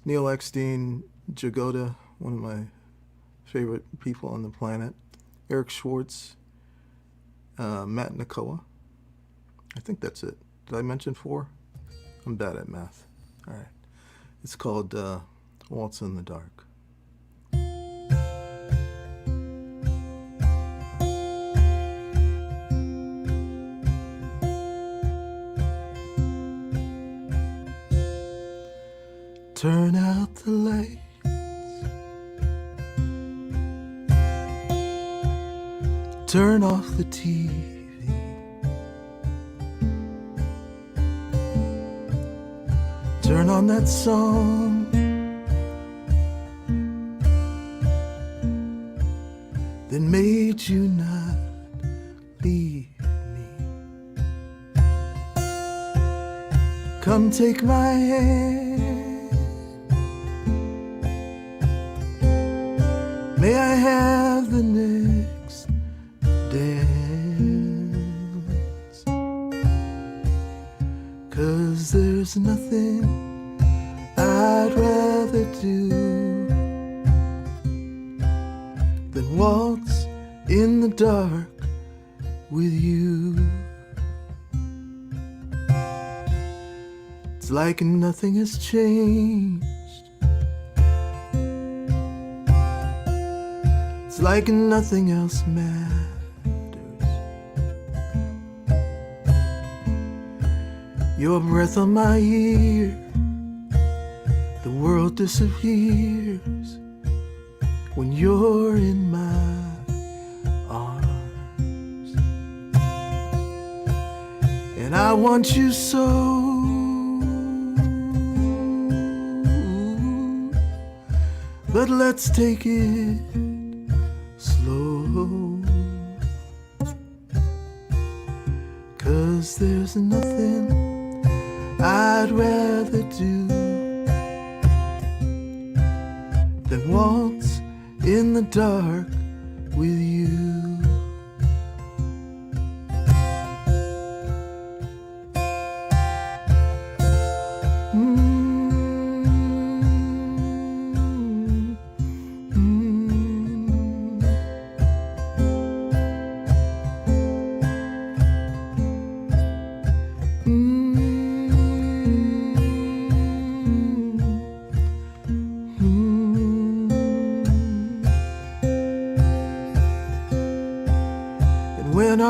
Neil Eckstein, Jagoda, one of my favorite people on the planet, Eric Schwartz, Matt Nakoa. I think that's it. Did I mention 4? I'm bad at math. All right. It's called Waltz in the Dark. Turn out the lights. Turn off the TV. Turn on that song. That made you not leave me. Come take my hand. May I have the next dance? 'Cause there's nothing I'd rather do than waltz in the dark with you. It's like nothing has changed. It's like nothing else matters. Your breath on my ear, the world disappears when you're in my arms. And I want you so, but let's take it slow, 'cause there's nothing I'd rather do than waltz in the dark with you.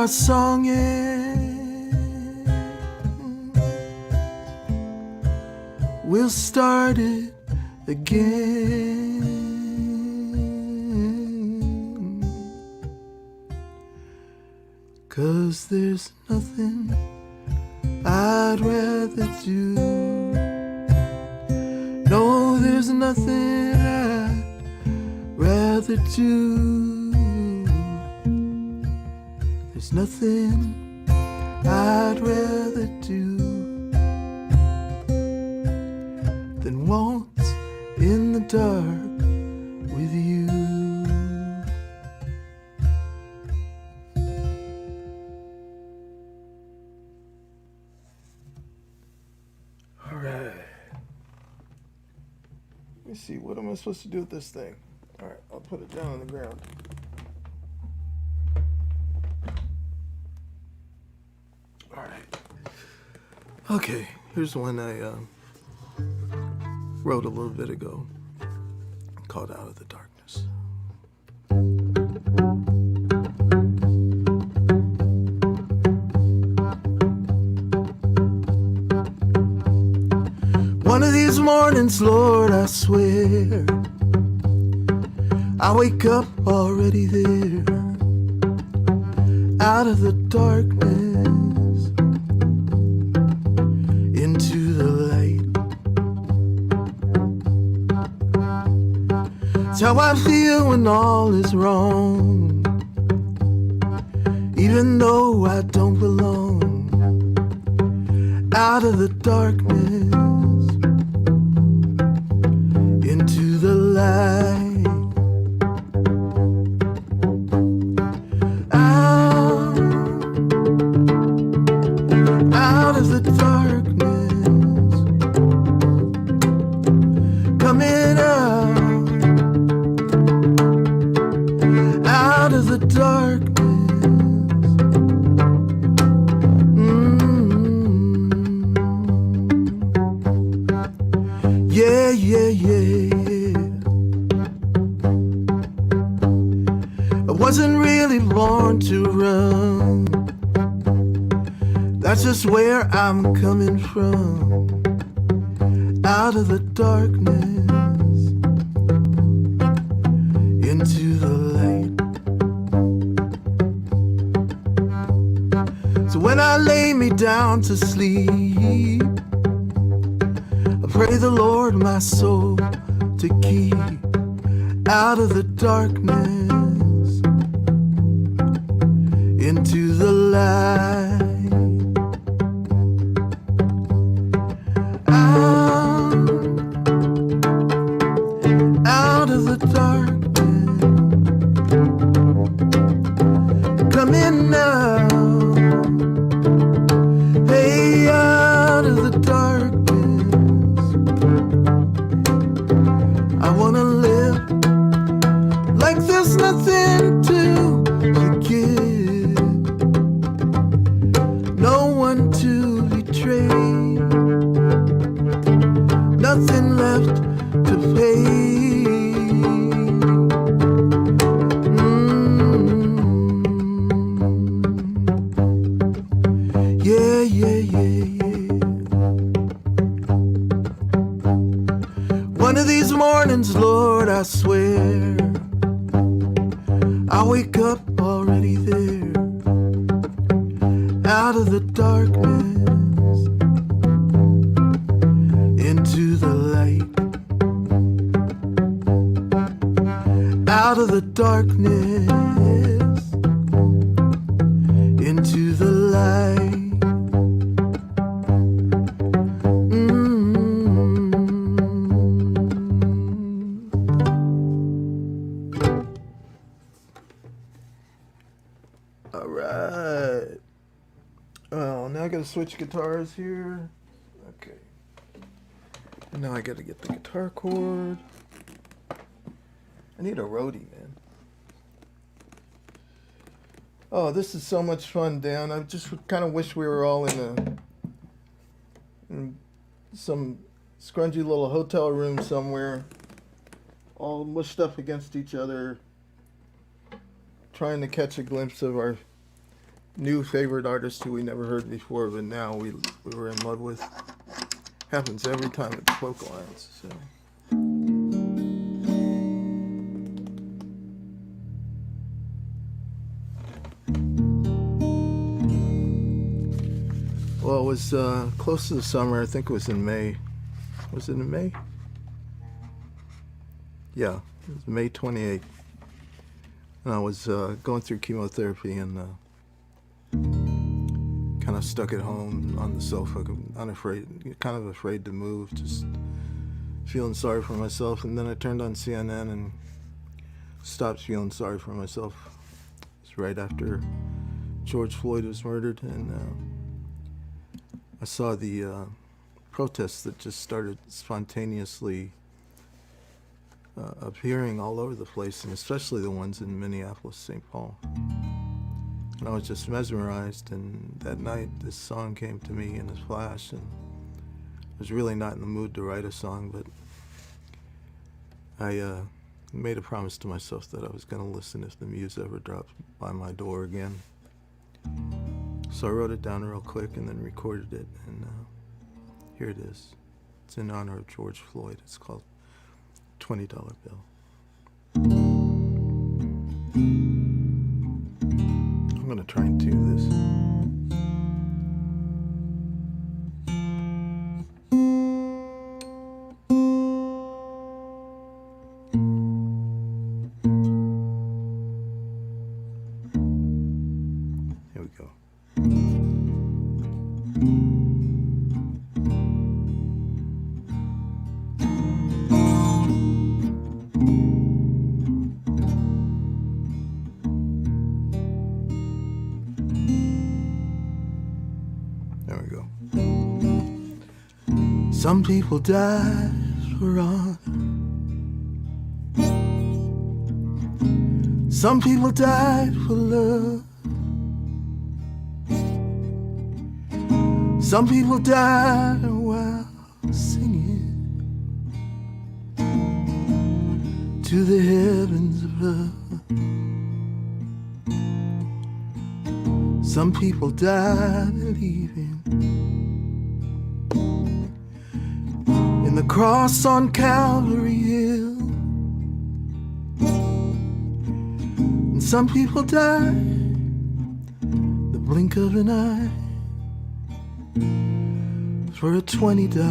our song ends, we'll start it again. 'Cause there's nothing I'd rather do. No, there's nothing I'd rather do. There's nothing I'd rather do than waltz in the dark with you. All right. Let me see, what am I supposed to do with this thing? All right, I'll put it down on the ground. All right. Okay, here's one I wrote a little bit ago, called Out of the Darkness. One of these mornings, Lord, I swear, I wake up already there, out of the darkness, into the light. It's how I feel when all is wrong, even though I don't belong, out of the darkness, into the light. Out of the darkness, coming out of the darkness. Yeah, yeah, yeah. I wasn't really born to run. That's just where I'm coming from, out of the darkness, into the light. So when I lay me down to sleep, I pray the Lord my soul to keep, out of the darkness, into the light. Out of the darkness, coming out. Hey, out of the darkness, I wanna live like there's nothing to forget, no one to betray, nothing left to pay. Yeah, yeah, yeah, yeah. One of these mornings, Lord, I swear, I wake up already there, out of the darkness, into the light. Out of the darkness, into the light. All right. Oh, now I gotta switch guitars here. Okay. And now I gotta get the guitar cord. I need a roadie, man. Oh, this is so much fun, Dan. I just kind of wish we were all in some scrungy little hotel room somewhere, all mushed up against each other, trying to catch a glimpse of our new favorite artist who we never heard before, but now we were in love with. Happens every time at the Folk Alliance. So. Well, it was close to the summer. I think it was in May. Was it in May? Yeah, it was May 28th. And I was going through chemotherapy and kind of stuck at home on the sofa, kind of afraid to move, just feeling sorry for myself. And then I turned on CNN and stopped feeling sorry for myself. It was right after George Floyd was murdered, and I saw the protests that just started spontaneously appearing all over the place, and especially the ones in Minneapolis, St. Paul. And I was just mesmerized, and that night this song came to me in a flash, and I was really not in the mood to write a song, but I made a promise to myself that I was going to listen if the muse ever dropped by my door again. So I wrote it down real quick and then recorded it, and here it is. It's in honor of George Floyd. It's called $20 Bill. I'm gonna try and tune this. Here we go. There we go. Some people died for honor. Some people died for love. Some people died while singing to the heavens above. Some people died believing in the cross on Calvary Hill. And some people died the blink of an eye for a $20 bill.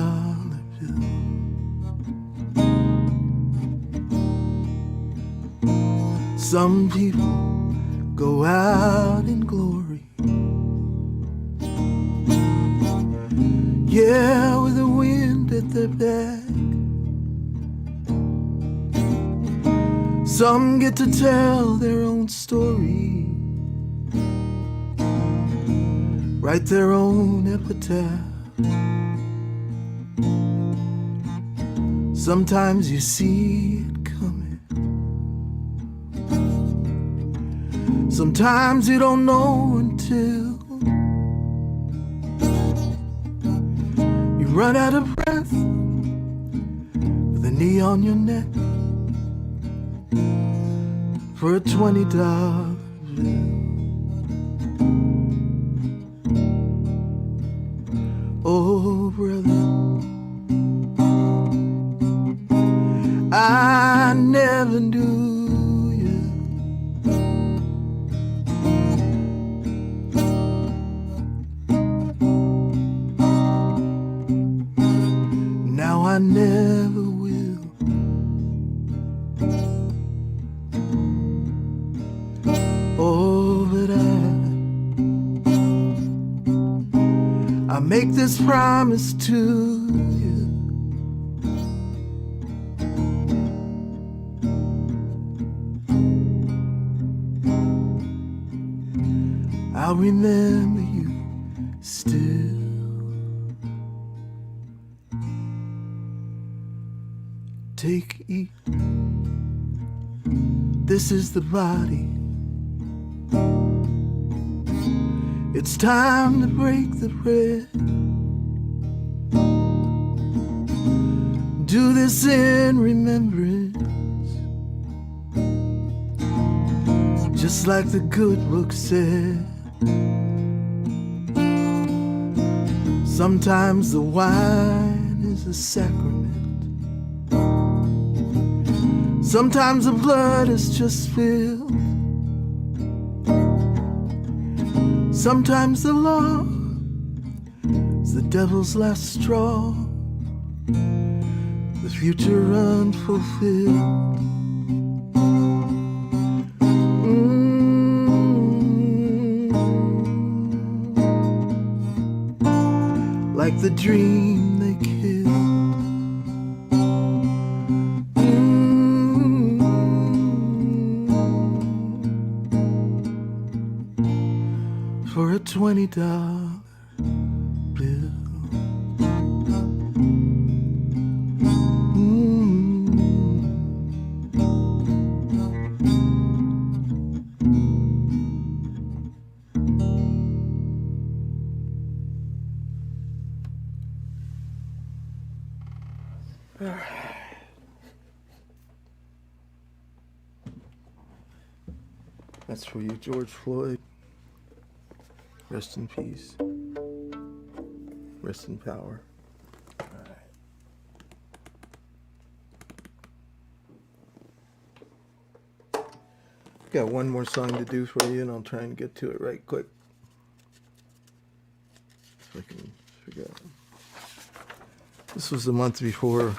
Some people go out in glory, yeah, with the wind at their back. Some get to tell their own story, write their own epitaph. Sometimes you see it coming, sometimes you don't know until you run out of breath with a knee on your neck for a $20 bill. Oh, brother, I never knew you. Now I never will. Oh, but I make this promise to you. I'll remember you still. Take, eat. This is the body. It's time to break the bread. Do this in remembrance, just like the good book said. Sometimes the wine is a sacrament. Sometimes the blood is just spilled. Sometimes the law is the devil's last straw, the future unfulfilled. Like the dream they killed. For a $20 bill. That's for you, George Floyd. Rest in peace. Rest in power. All right. Got one more song to do for you, and I'll try and get to it right quick. If I can figure out. This was the month before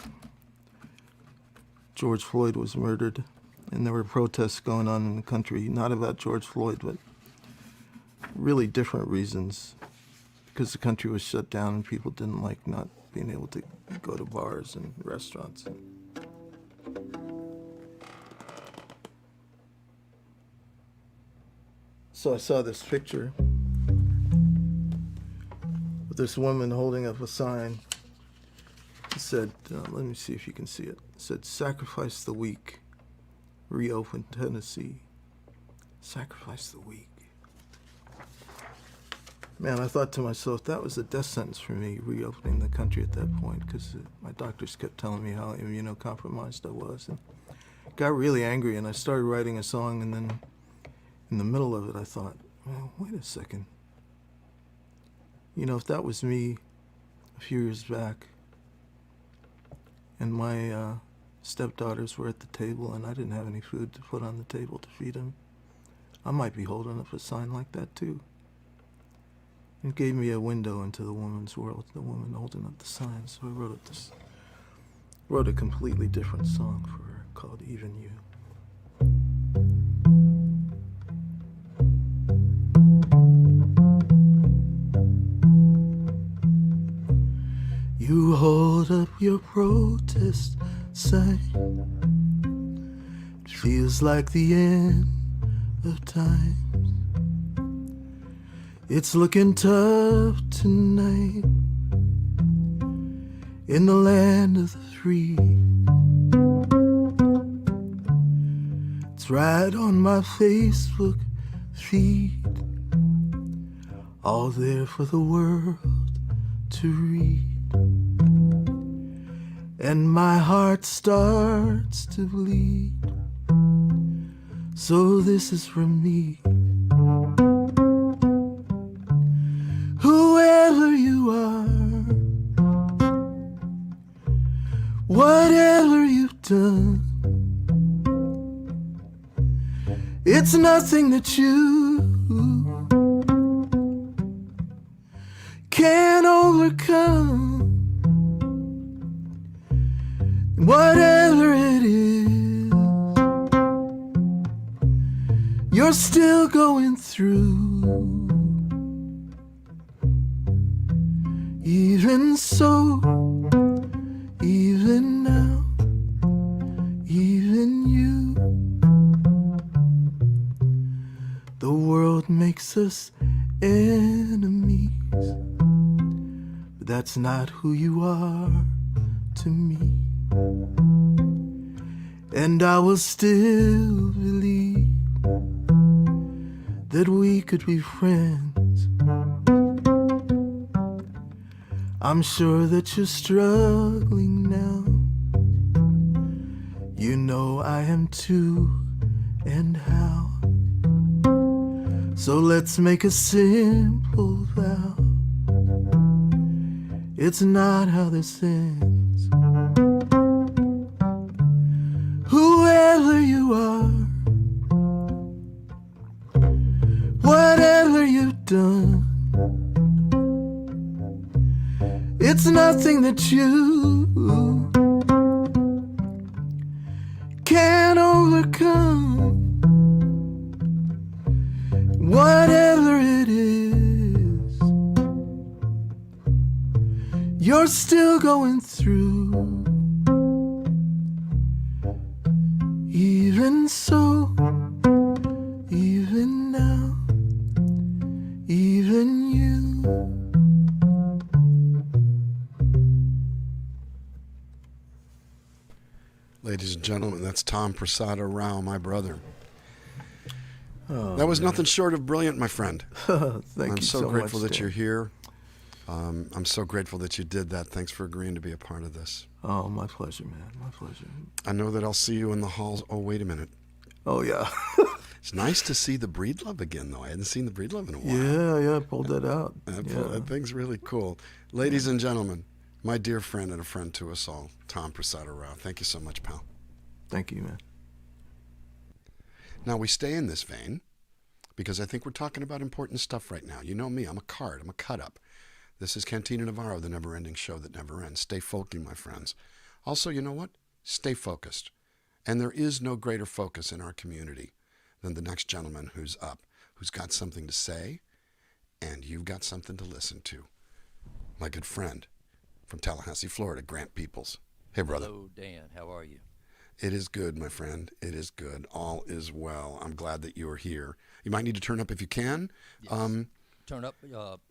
George Floyd was murdered, and there were protests going on in the country, not about George Floyd, but really different reasons, because the country was shut down and people didn't like not being able to go to bars and restaurants. So I saw this picture with this woman holding up a sign. It said, let me see if you can see it. It said, "Sacrifice the weak, reopen Tennessee." Sacrifice the weak. Man, I thought to myself, that was a death sentence for me, reopening the country at that point, because my doctors kept telling me how immunocompromised I was. And got really angry, and I started writing a song, and then in the middle of it, I thought, well, wait a second. You know, if that was me a few years back, and my stepdaughters were at the table, and I didn't have any food to put on the table to feed them, I might be holding up a sign like that, too. It gave me a window into the woman's world, the woman holding up the sign. So I wrote a completely different song for her called "Even You." You hold up your protest sign. It feels like the end of time. It's looking tough tonight in the land of the free. It's right on my Facebook feed, all there for the world to read. And my heart starts to bleed. So this is from me. Whoever you are, whatever you've done, it's nothing that you can't overcome. Whatever it is you're still going through, even so, even now, even you, the world makes us enemies, but that's not who you are to me. And I will still believe that we could be friends. I'm sure that you're struggling now. You know I am too, and how. So let's make a simple vow. It's not how this ends. Whoever you are, whatever you've done, it's nothing that you can overcome. Whatever it is you're still going through, even so, even now, even you. Ladies and gentlemen, that's Tom Prasada Rao, my brother. That was nothing short of brilliant, my friend. Thank I'm you so so grateful much, that Dan. you're here. I'm so grateful that you did that. Thanks for agreeing to be a part of this. Oh, my pleasure, man. My pleasure. I know that I'll see you in the halls. Oh, wait a minute. Oh, yeah. It's nice to see the Breedlove again, though. I hadn't seen the Breedlove in a while. Yeah, I pulled that out. That thing's really cool. Ladies and gentlemen, my dear friend and a friend to us all, Tom Prasada Rao. Thank you so much, pal. Thank you, man. Now, we stay in this vein because I think we're talking about important stuff right now. You know me, I'm a card, I'm a cut-up. This is Cantina Navarro, the never-ending show that never ends. Stay folky, my friends. Also, you know what? Stay focused. And there is no greater focus in our community than the next gentleman who's up, who's got something to say, and you've got something to listen to. My good friend from Tallahassee, Florida, Grant Peoples. Hey, brother. Hello, Dan. How are you? It is good, my friend. It is good. All is well. I'm glad that you are here. You might need to turn up if you can. Yes. Turn up,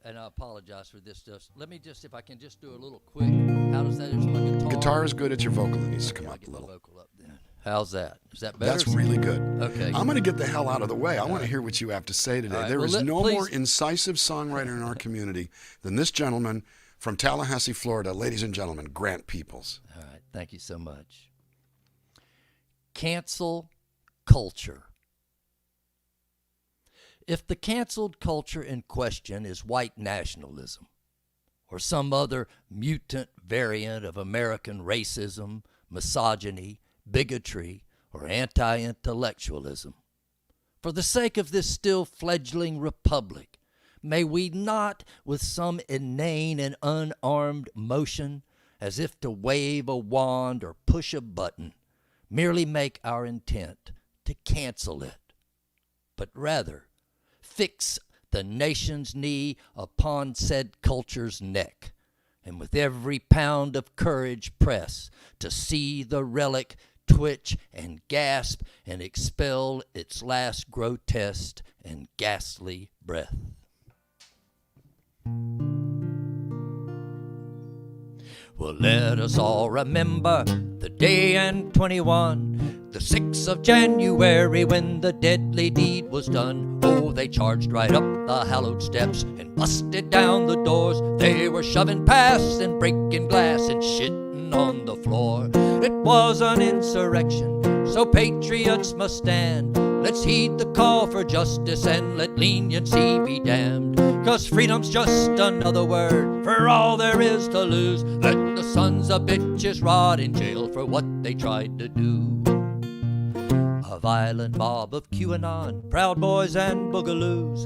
and I apologize for this. Let me just, if I can just do a little quick. How does that? Is my guitar? Guitar is good. It's your vocal that needs to come I'll up get a my little. vocal up then. How's that? Is that better? That's really good. Okay. I'm going to get the hell out of the way. I want to hear what you have to say today. All right. There Well, is no please. more incisive songwriter in our community than this gentleman from Tallahassee, Florida. Ladies and gentlemen, Grant Peoples. All right. Thank you so much. Cancel culture. If the canceled culture in question is white nationalism or some other mutant variant of American racism, misogyny, bigotry, or anti-intellectualism, for the sake of this still fledgling republic, may we not, with some inane and unarmed motion, as if to wave a wand or push a button, merely make our intent to cancel it, but rather fix the nation's knee upon said culture's neck, and with every pound of courage press to see the relic twitch and gasp and expel its last grotesque and ghastly breath. Well, let us all remember the day in 21, the 6th of January, when the deadly deed was done. Oh, they charged right up the hallowed steps and busted down the doors. They were shoving past and breaking glass and shitting on the floor. It was an insurrection, so patriots must stand. Let's heed the call for justice and let leniency be damned. 'Cause freedom's just another word for all there is to lose. Let the sons of bitches rot in jail for what they tried to do. A violent mob of QAnon, Proud Boys and Boogaloos,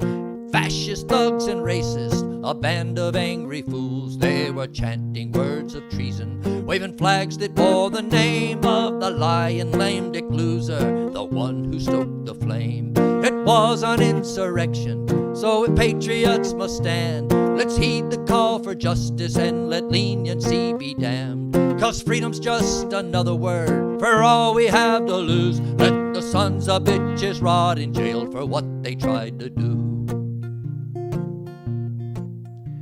fascist thugs and racists, a band of angry fools. They were chanting words of treason, waving flags that bore the name of the lying lame Dick Loser, the one who stoked the flame. It was an insurrection, so patriots must stand. Let's heed the call for justice and let leniency be damned. 'Cause freedom's just another word for all we have to lose. Let the sons of bitches rot in jail for what they tried to do.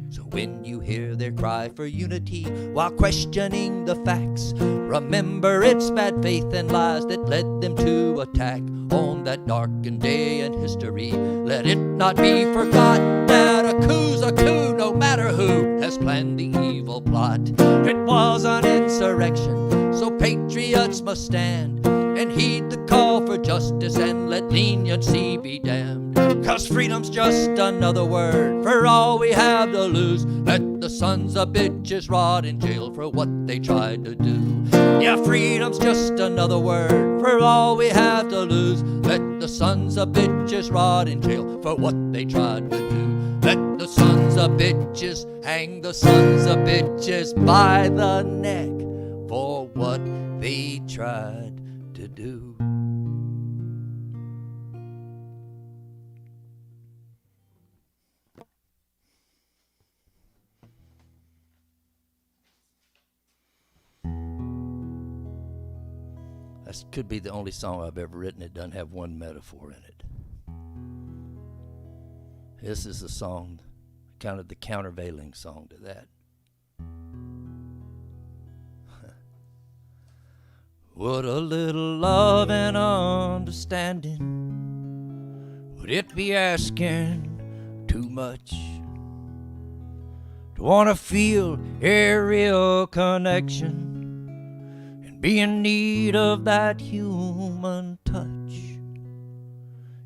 So when you hear their cry for unity while questioning the facts, remember it's bad faith and lies that led them to attack on that darkened day in history. Let it not be forgot that a coup's a coup, no matter who has planned the evil plot. It was an insurrection, so patriots must stand and heed the call for justice and let leniency be damned. 'Cause freedom's just another word for all we have to lose. Let the sons of bitches rot in jail for what they tried to do. Yeah, freedom's just another word for all we have to lose. Let the sons of bitches rot in jail for what they tried to do. Let the sons of bitches hang the sons of bitches by the neck for what they tried to do. This could be the only song I've ever written that doesn't have one metaphor in it. This is the song, kind of the countervailing song to that. Would a little love and understanding, would it be asking too much to want to feel a real connection? Be in need of that human touch.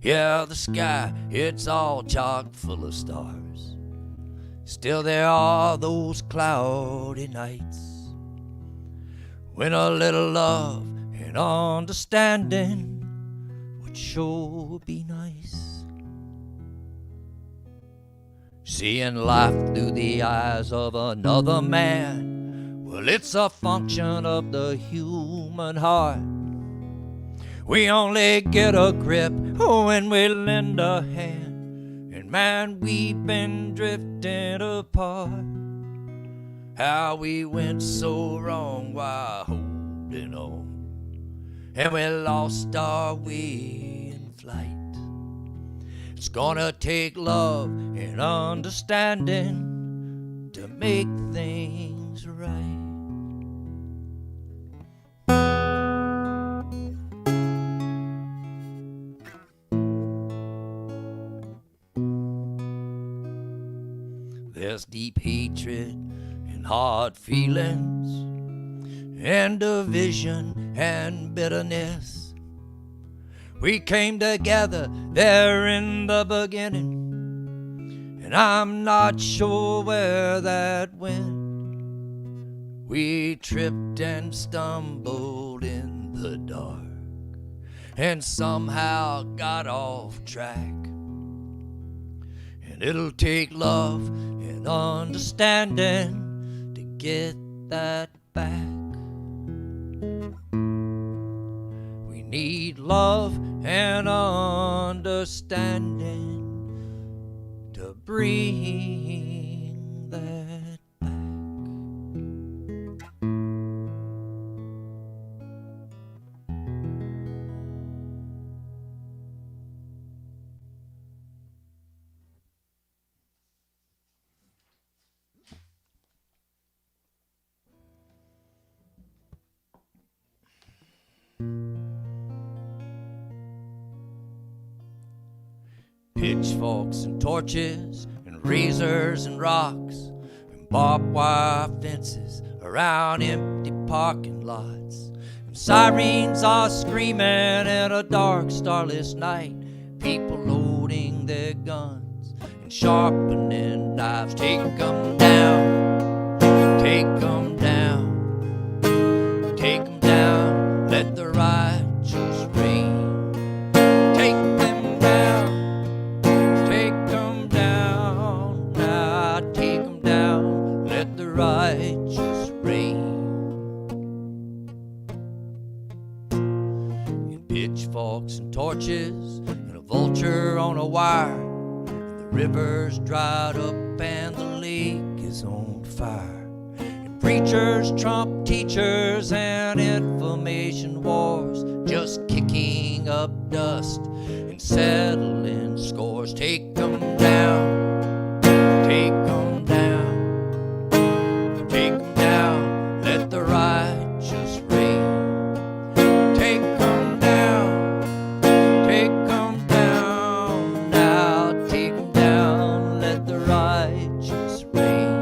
Yeah, the sky, it's all chock full of stars. Still there are those cloudy nights when a little love and understanding would sure be nice. Seeing life through the eyes of another man, well, it's a function of the human heart. We only get a grip when we lend a hand, and man, we've been drifting apart. How we went so wrong while holding on, and we lost our way in flight. It's gonna take love and understanding to make things right. There's deep hatred and hard feelings and division and bitterness. We came together there in the beginning, and I'm not sure where that went. We tripped and stumbled in the dark and somehow got off track. And it'll take love and understanding to get that back. We need love and understanding to bring that back. Pitchforks and torches and razors and rocks and barbed wire fences around empty parking lots. And sirens are screaming in a dark, starless night. People loading their guns and sharpening knives. Take 'em down, take 'em down, take 'em down, let the righteous reign. Righteous reign. In pitchforks and torches and a vulture on a wire, and the river's dried up and the lake is on fire. And preachers trump teachers and information wars, just kicking up dust and settling scores. Take 'em down, take 'em down, take 'em down, let the righteous reign. Take 'em down, take 'em down, now take 'em down, let the righteous reign.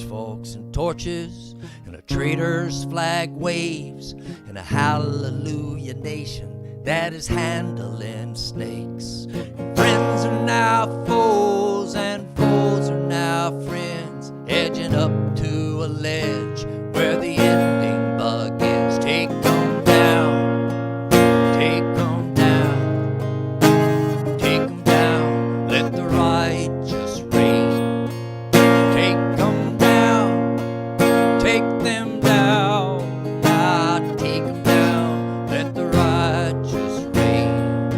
pitchforks and torches, and a trader's flag waves, and a hallelujah nation that is handling snakes. Friends are now foes, and foes are now friends, edging up to a ledge where the ending begins. Take 'em down, take 'em down, take 'em down, let the righteous reign. Take 'em down, take them down, now take 'em down, let the righteous reign.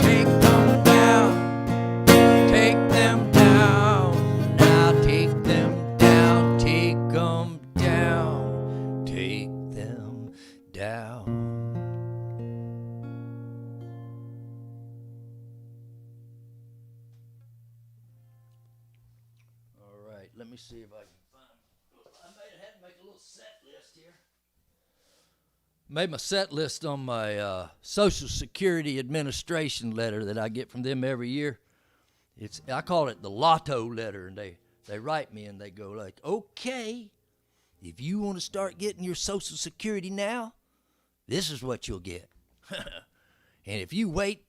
Take 'em down, take them down, now take them down, take 'em down, take them down. All right, let me see if I can find. I had to make a little set list here. Made my set list on my Social Security Administration letter that I get from them every year. I call it the Lotto letter, and they write me and they go like, okay, if you want to start getting your Social Security now, this is what you'll get. And if you wait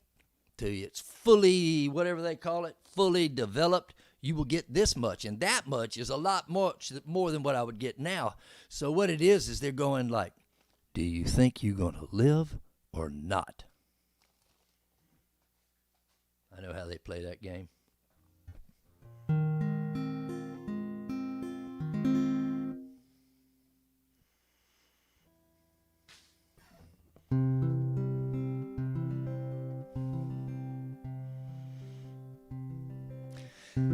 till it's fully, whatever they call it, fully developed, you will get this much. And that much is a lot more than what I would get now. So what it is they're going like, do you think you're going to live or not? I know how they play that game.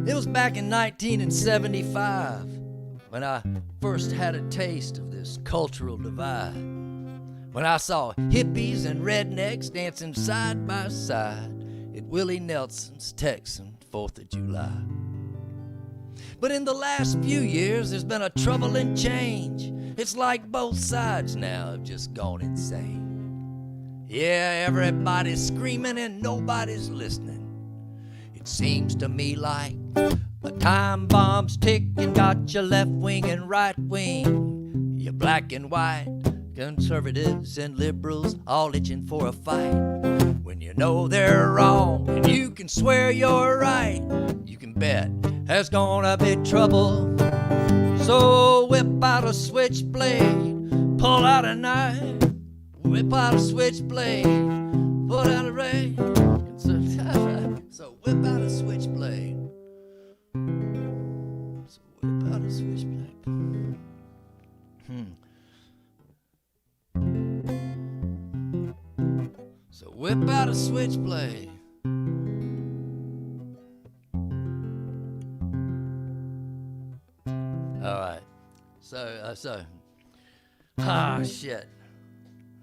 It was back in 1975 when I first had a taste of this cultural divide. When I saw hippies and rednecks dancing side by side at Willie Nelson's Texan 4th of July. But in the last few years, there's been a troubling change. It's like both sides now have just gone insane. Yeah, everybody's screaming and nobody's listening. It seems to me like a time bomb's ticking, got your left wing and right wing, your black and white, conservatives and liberals all itching for a fight. When you know they're wrong and you can swear you're right, you can bet there's gonna be trouble. So whip out a switchblade, pull out a knife, whip out a switchblade, pull out a ray. So whip out a switchblade. So whip out a switchblade. So whip out a switchblade. All right. Shit.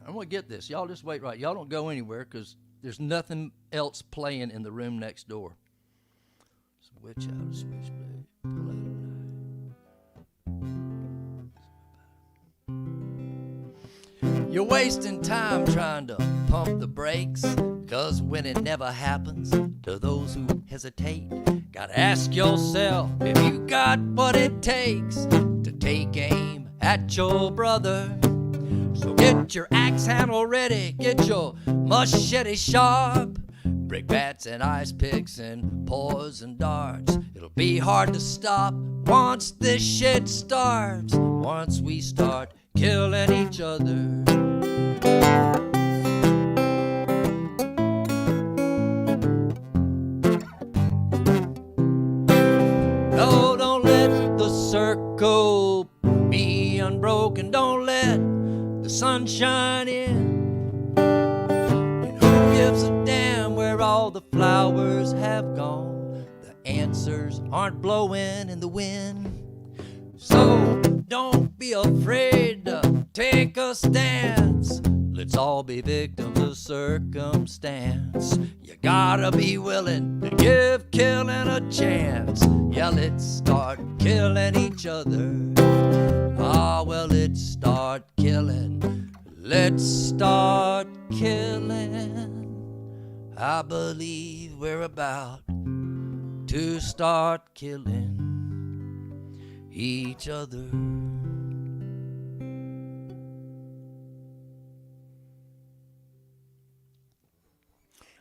I'm gonna get this. Y'all just wait right. Y'all don't go anywhere because there's nothing else playing in the room next door. So which out a switchblade, pull out a knife. You're wasting time trying to pump the brakes, cause when it never happens to those who hesitate, gotta ask yourself if you got what it takes to take aim at your brother. So get your axe handle ready, get your machete sharp, brick bats and ice picks and poison darts. It'll be hard to stop once this shit starts, once we start killing each other. No, don't let the circle be unbroken. Don't let the sunshine in. And who gives a damn where all the flowers have gone? The answers aren't blowing in the wind. So don't be afraid to take a stance. Let's all be victims of circumstance. You gotta be willing to give killing a chance. Yeah, let's start killing each other. Ah, well, let's start killing. Let's start killing. I believe we're about to start killing. each other.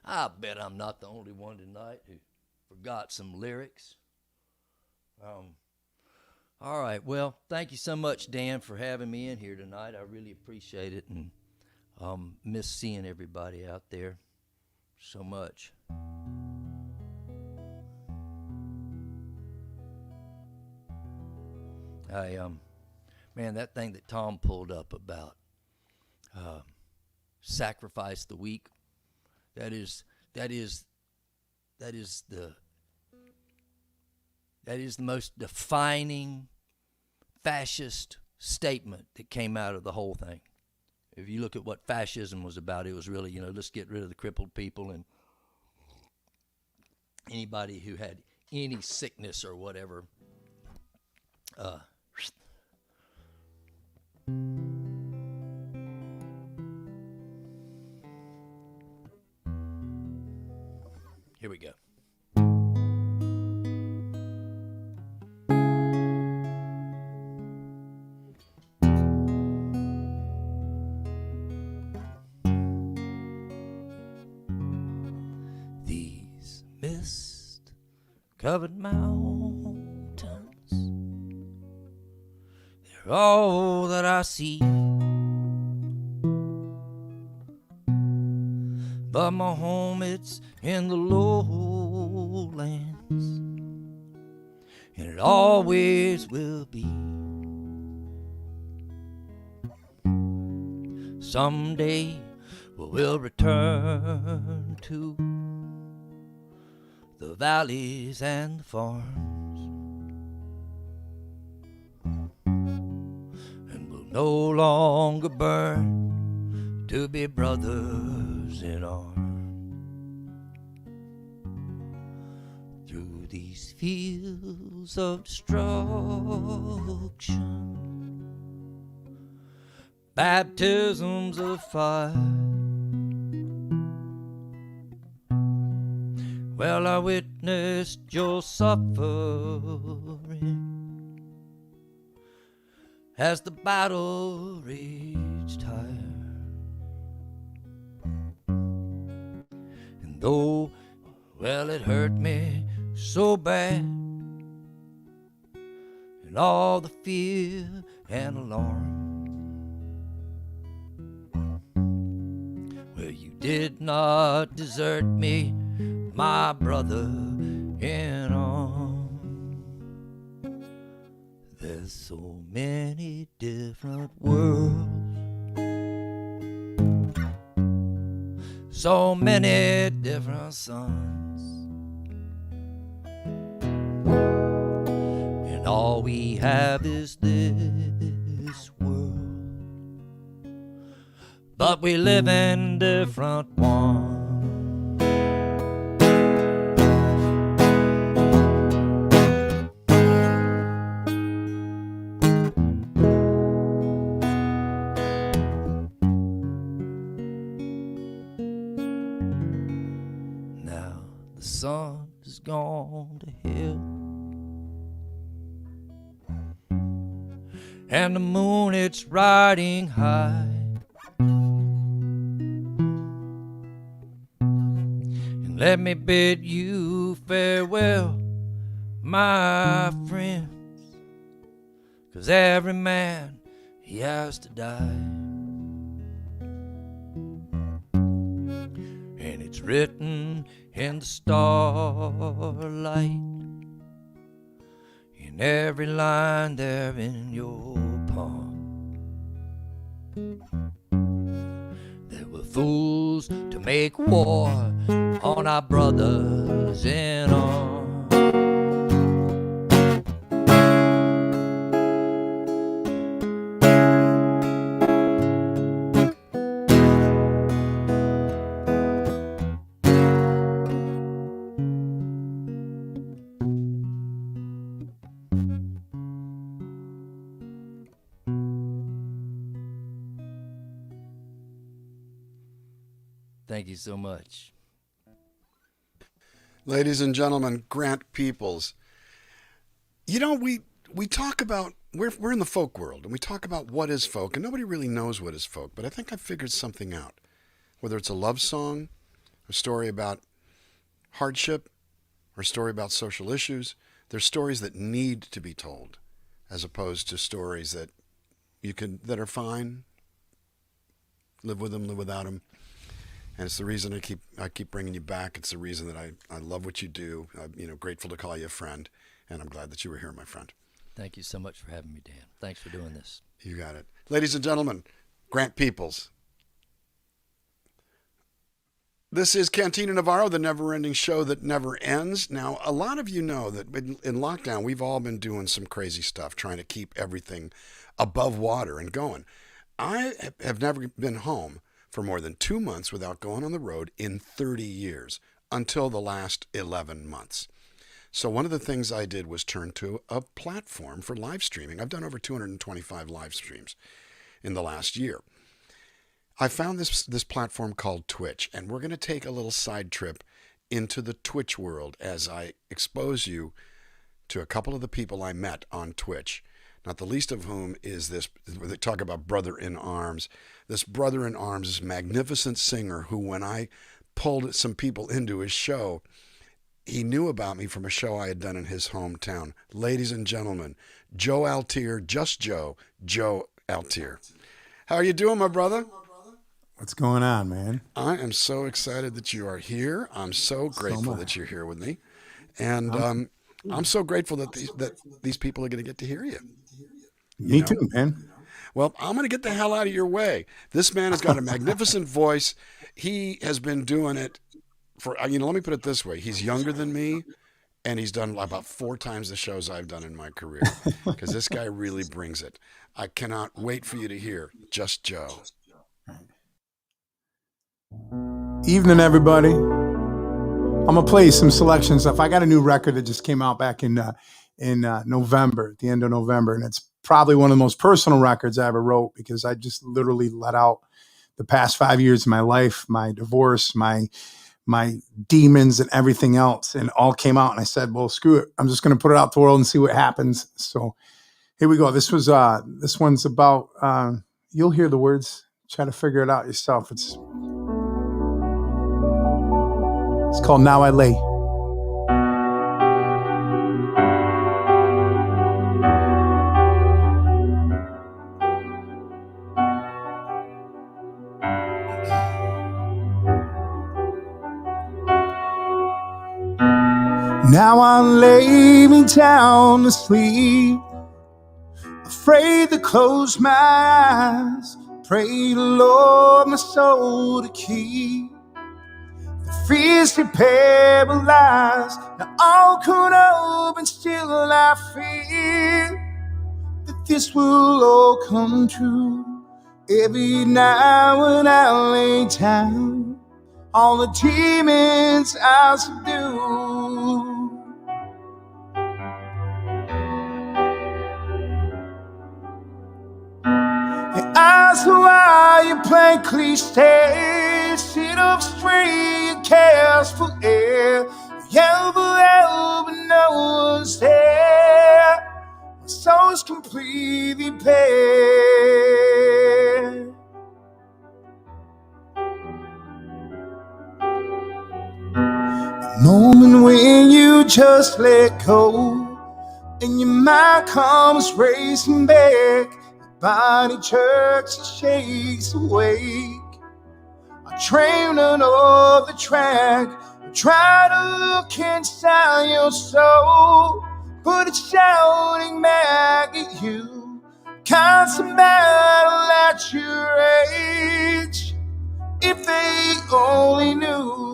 I bet I'm not the only one tonight who forgot some lyrics. All right, well, thank you so much, Dan, for having me in here tonight. I really appreciate it, and miss seeing everybody out there so much. Man, that thing that Tom pulled up about sacrifice the weak, that is the most defining fascist statement that came out of the whole thing. If you look at what fascism was about, it was really, let's get rid of the crippled people and anybody who had any sickness or whatever. Here we go. These mist-covered mountains, they're all that I see. But my home, it's in the lowlands, and it always will be. Someday we'll return to the valleys and the farms, and we'll no longer burn to be brothers in arms. Through these fields of destruction, baptisms of fire, well, I witnessed your suffering as the battle raged higher. Though, well, it hurt me so bad, and all the fear and alarm, well, you did not desert me, my brother in arms. There's so many different worlds, so many different suns, and all we have is this world, but we live in different ones. The sun has gone to hell, and the moon, it's riding high, and let me bid you farewell, my friends, 'cause every man, he has to die. And it's written in the starlight, in every line there in your palm. There were fools to make war on our brothers in arms. Thank you so much. Ladies and gentlemen, Grant Peoples. You know, we talk about, we're in the folk world, and we talk about what is folk, and nobody really knows what is folk, but I think I figured something out. Whether it's a love song, a story about hardship, or a story about social issues, there's stories that need to be told, as opposed to stories that that are fine, live with them, live without them. And it's the reason I keep bringing you back. It's the reason that I love what you do. I'm grateful to call you a friend, and I'm glad that you were here, my friend. Thank you so much for having me, Dan. Thanks for doing this. You got it. Ladies and gentlemen, Grant Peoples. This is Cantina Navarro, the never-ending show that never ends. Now, a lot of you know that in lockdown, we've all been doing some crazy stuff, trying to keep everything above water and going. I have never been home for more than 2 months without going on the road in 30 years, until the last 11 months. So one of the things I did was turn to a platform for live streaming. I've done over 225 live streams in the last year. I found this platform called Twitch, and we're going to take a little side trip into the Twitch world as I expose you to a couple of the people I met on Twitch, not the least of whom is this, they talk about brother in arms. This brother in arms, this magnificent singer who, when I pulled some people into his show, he knew about me from a show I had done in his hometown. Ladies and gentlemen, Joe Altier, just Joe Altier. How are you doing, my brother? What's going on, man? I am so excited that you are here. I'm so grateful that you're here with me. And I'm so grateful that these people are going to get to hear you. Me too, man. Well, I'm going to get the hell out of your way. This man has got a magnificent voice. He has been doing it for, let me put it this way. He's younger than me, and he's done about 4 times the shows I've done in my career, because this guy really brings it. I cannot wait for you to hear Just Joe. Evening, everybody. I'm gonna play some selection stuff. I got a new record that just came out back in November, at the end of November, and it's probably one of the most personal records I ever wrote, because I just literally let out the past 5 years of my life, my divorce, my demons, and everything else, and all came out. And I said, well, screw it. I'm just gonna put it out to the world and see what happens. So here we go. This one's about. You'll hear the words. Try to figure it out yourself. It's called Now I Lay. Now I lay me down to sleep, afraid to close my eyes, pray the Lord my soul to keep. Fears to paralyze, now all could open, still I fear that this will all come true. Every night when I lay down, all the demons I subdue. Your eyes are wide, you blankly stare, sit up straight, you cast for air, yell for help but no one's there. My soul's completely bare. The moment when you just let go, and your mind comes racing back, body jerks and shakes awake. I train on off the track, try to look inside your soul, but it's shouting back at you. Constant battle at your age, if they only knew.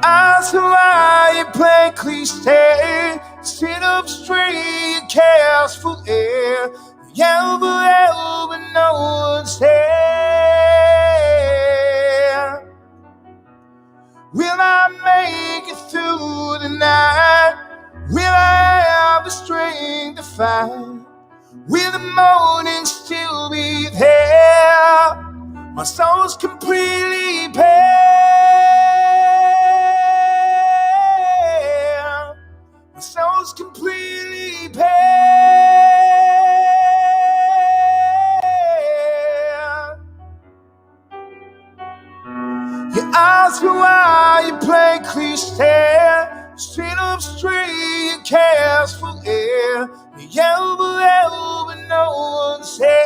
Eyes are wide, you blankly stare, sit up straight, you cast for air, yell for help but no one's there. Will I make it through the night? Will I have the strength to fight? Will the morning still be there? My soul's completely bare. darkly stare straight up straight and cast for air. The yell but no one's there.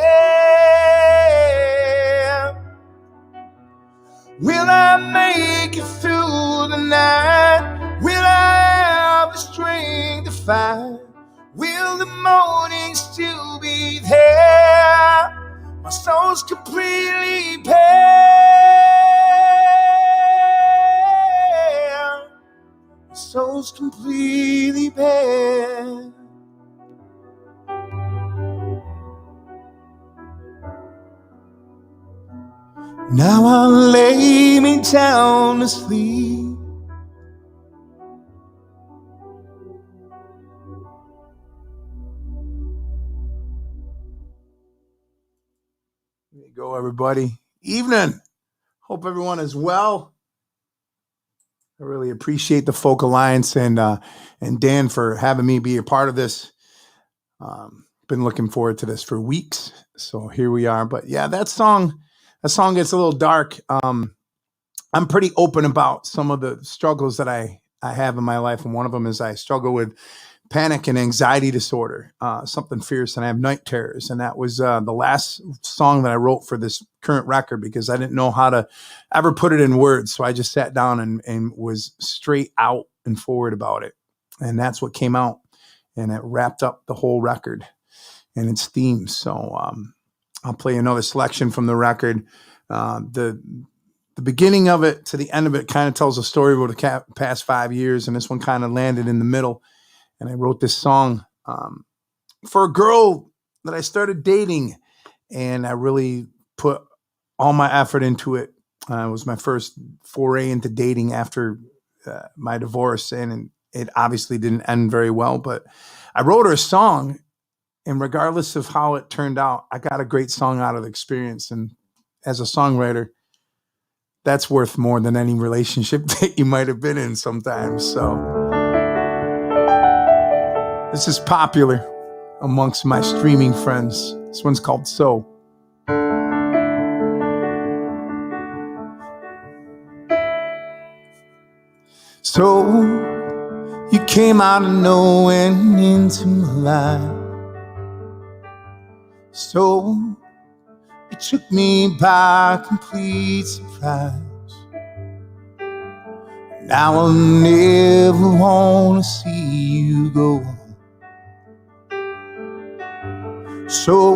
Will I make it through the night? Will I have the strength to fight? Will the morning still be there? My soul's completely bare. My soul's completely bare. Now I'll lay me down to sleep. There you go, everybody. Evening. Hope everyone is well. I really appreciate the Folk Alliance and Dan for having me be a part of this. Been looking forward to this for weeks, so here we are. But yeah, that song gets a little dark. I'm pretty open about some of the struggles that I have in my life, and one of them is I struggle with panic and anxiety disorder, something fierce, and I have night terrors. And that was the last song that I wrote for this current record because I didn't know how to ever put it in words. So I just sat down and was straight out and forward about it. And that's what came out. And it wrapped up the whole record and its themes. So I'll play another selection from the record. The beginning of it to the end of it kind of tells a story over the past 5 years. And this one kind of landed in the middle. And I wrote this song for a girl that I started dating, and I really put all my effort into it. It was my first foray into dating after my divorce, and it obviously didn't end very well. But I wrote her a song, and regardless of how it turned out, I got a great song out of the experience. And as a songwriter, that's worth more than any relationship that you might have been in sometimes. So this is popular amongst my streaming friends. This one's called So. So you came out of nowhere into my life. So it took me by complete surprise. Now I'll never want to see you go. So,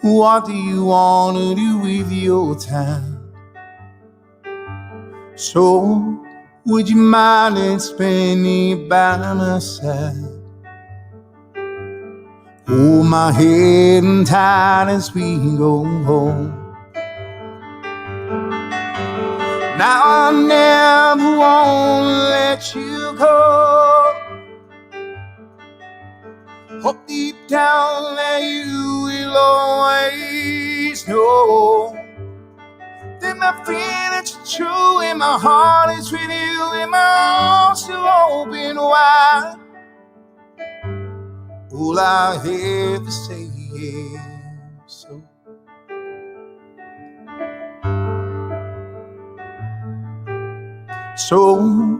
what do you want to do with your time? So, would you mind spending it by my side? Hold my head and tight as we go home. Now I never want to let you go. Hope deep down that you will always know that my feelings are true and my heart is with you and my arms still open wide. All I have to say is so. So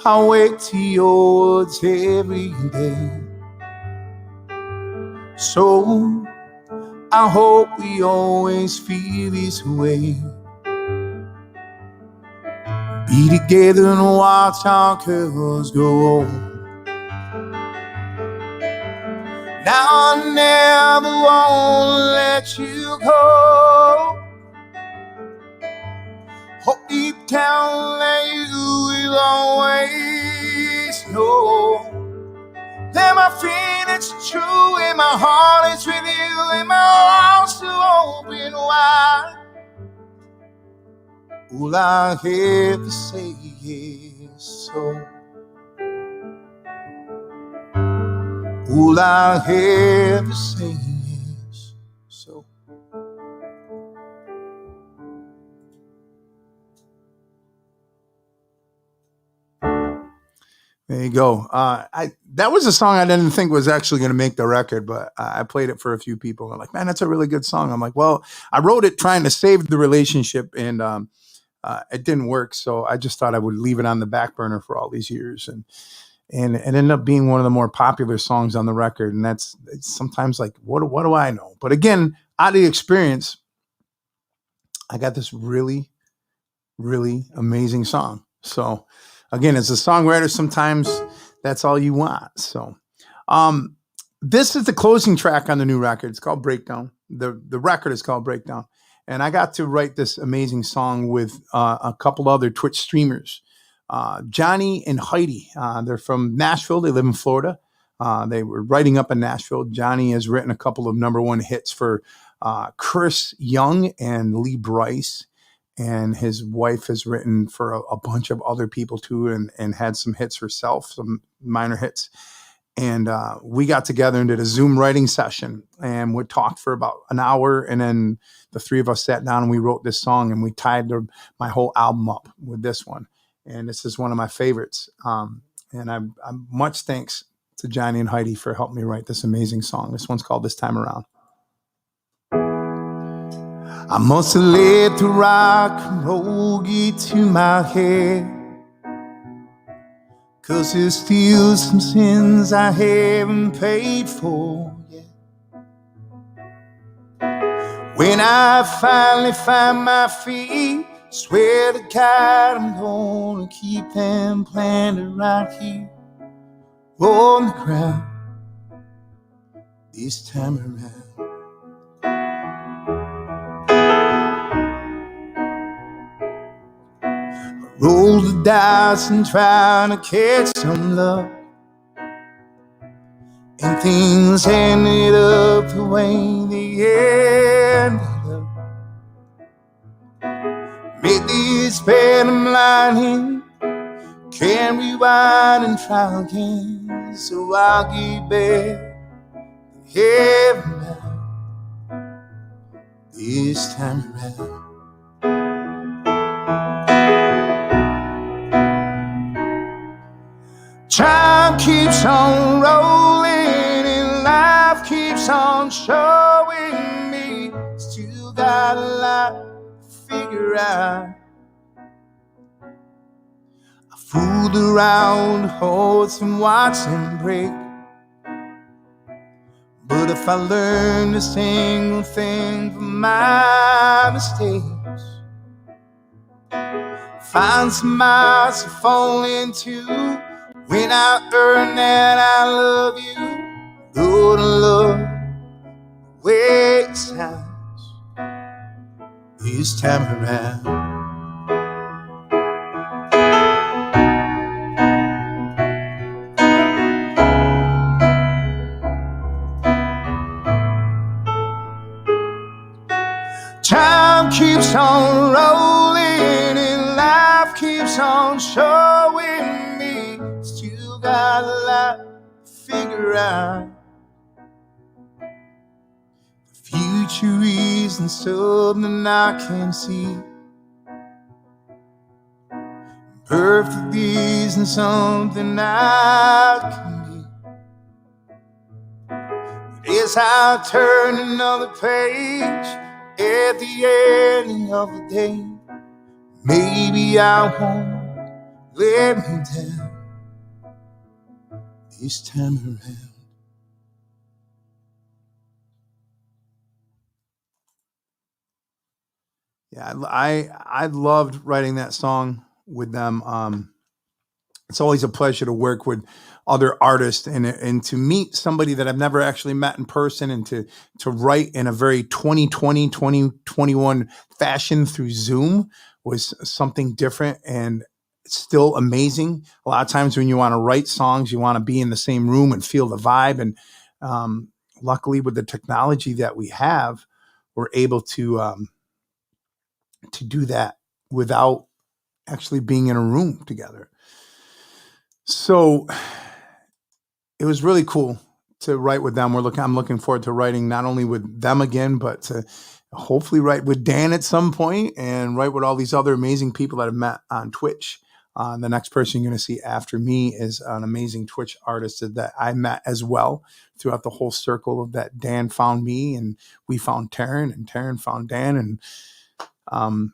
I wait to your words every day. So I hope we always feel this way. Be together and watch our curls go on. Now I never want to let you go. Hope deep down that you will always know that my feelings are true and my heart is with you and my arms still open wide. All I have to say is so. All I have to say is so. There you go. That was a song I didn't think was actually going to make the record, but I played it for a few people. They're like, man, that's a really good song. I'm like, well, I wrote it trying to save the relationship, and it didn't work. So I just thought I would leave it on the back burner for all these years. And it ended up being one of the more popular songs on the record. And it's sometimes like, what do I know? But again, out of the experience, I got this really, really amazing song. So again, as a songwriter, sometimes that's all you want. So this is the closing track on the new record. It's called Breakdown. The record is called Breakdown. And I got to write this amazing song with a couple other Twitch streamers, Johnny and Heidi. They're from Nashville. They live in Florida. They were writing up in Nashville. Johnny has written a couple of #1 hits for Chris Young and Lee Bryce. And his wife has written for a bunch of other people too, and had some hits herself, some minor hits. And we got together and did a Zoom writing session, and we talked for about an hour. And then the three of us sat down and we wrote this song, and we tied my whole album up with this one. And this is one of my favorites. And I'm much thanks to Johnny and Heidi for helping me write this amazing song. This one's called This Time Around. I must have let the rock and roll get to my head, 'cause there's still some sins I haven't paid for yet. When I finally find my feet, swear to God I'm gonna keep them planted right here on the ground this time around. Roll the dice and try to catch some luck, and things ended up the way they ended up. Made this bottom line here, can't rewind and try again. So I'll get back to heaven now this time around. Time keeps on rolling and life keeps on showing me still got a lot to figure out. I fooled around the horse and watched him break, but if I learned a single thing from my mistakes, find some miles to fall into. When I earn that I love you, Lord, I love the way it sounds this time around. Time keeps on rolling and life keeps on showing me still got a lot to figure out. The future isn't something I can see. Perfect isn't something I can be. As I turn another page at the ending of the day, maybe I won't let me down this time around. Yeah, I loved writing that song with them. It's always a pleasure to work with other artists and to meet somebody that I've never actually met in person, and to write in a very 2020, 2021 fashion through Zoom was something different and still amazing. A lot of times when you want to write songs, you want to be in the same room and feel the vibe. And luckily with the technology that we have, we're able to do that without actually being in a room together. So it was really cool to write with them. I'm looking forward to writing not only with them again, but to hopefully write with Dan at some point and write with all these other amazing people that I've met on Twitch. The next person you're going to see after me is an amazing Twitch artist that I met as well throughout the whole circle of that. Dan found me and we found Taryn, and Taryn found Dan. And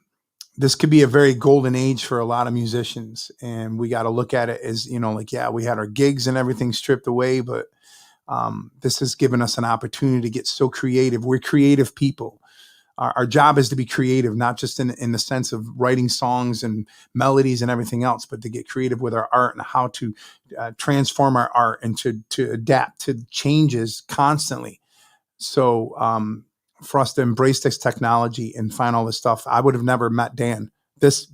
this could be a very golden age for a lot of musicians. And we got to look at it as, like, yeah, we had our gigs and everything stripped away, but this has given us an opportunity to get so creative. We're creative people. Our job is to be creative, not just in the sense of writing songs and melodies and everything else, but to get creative with our art and how to transform our art and to adapt to changes constantly. So for us to embrace this technology and find all this stuff, I would have never met Dan. This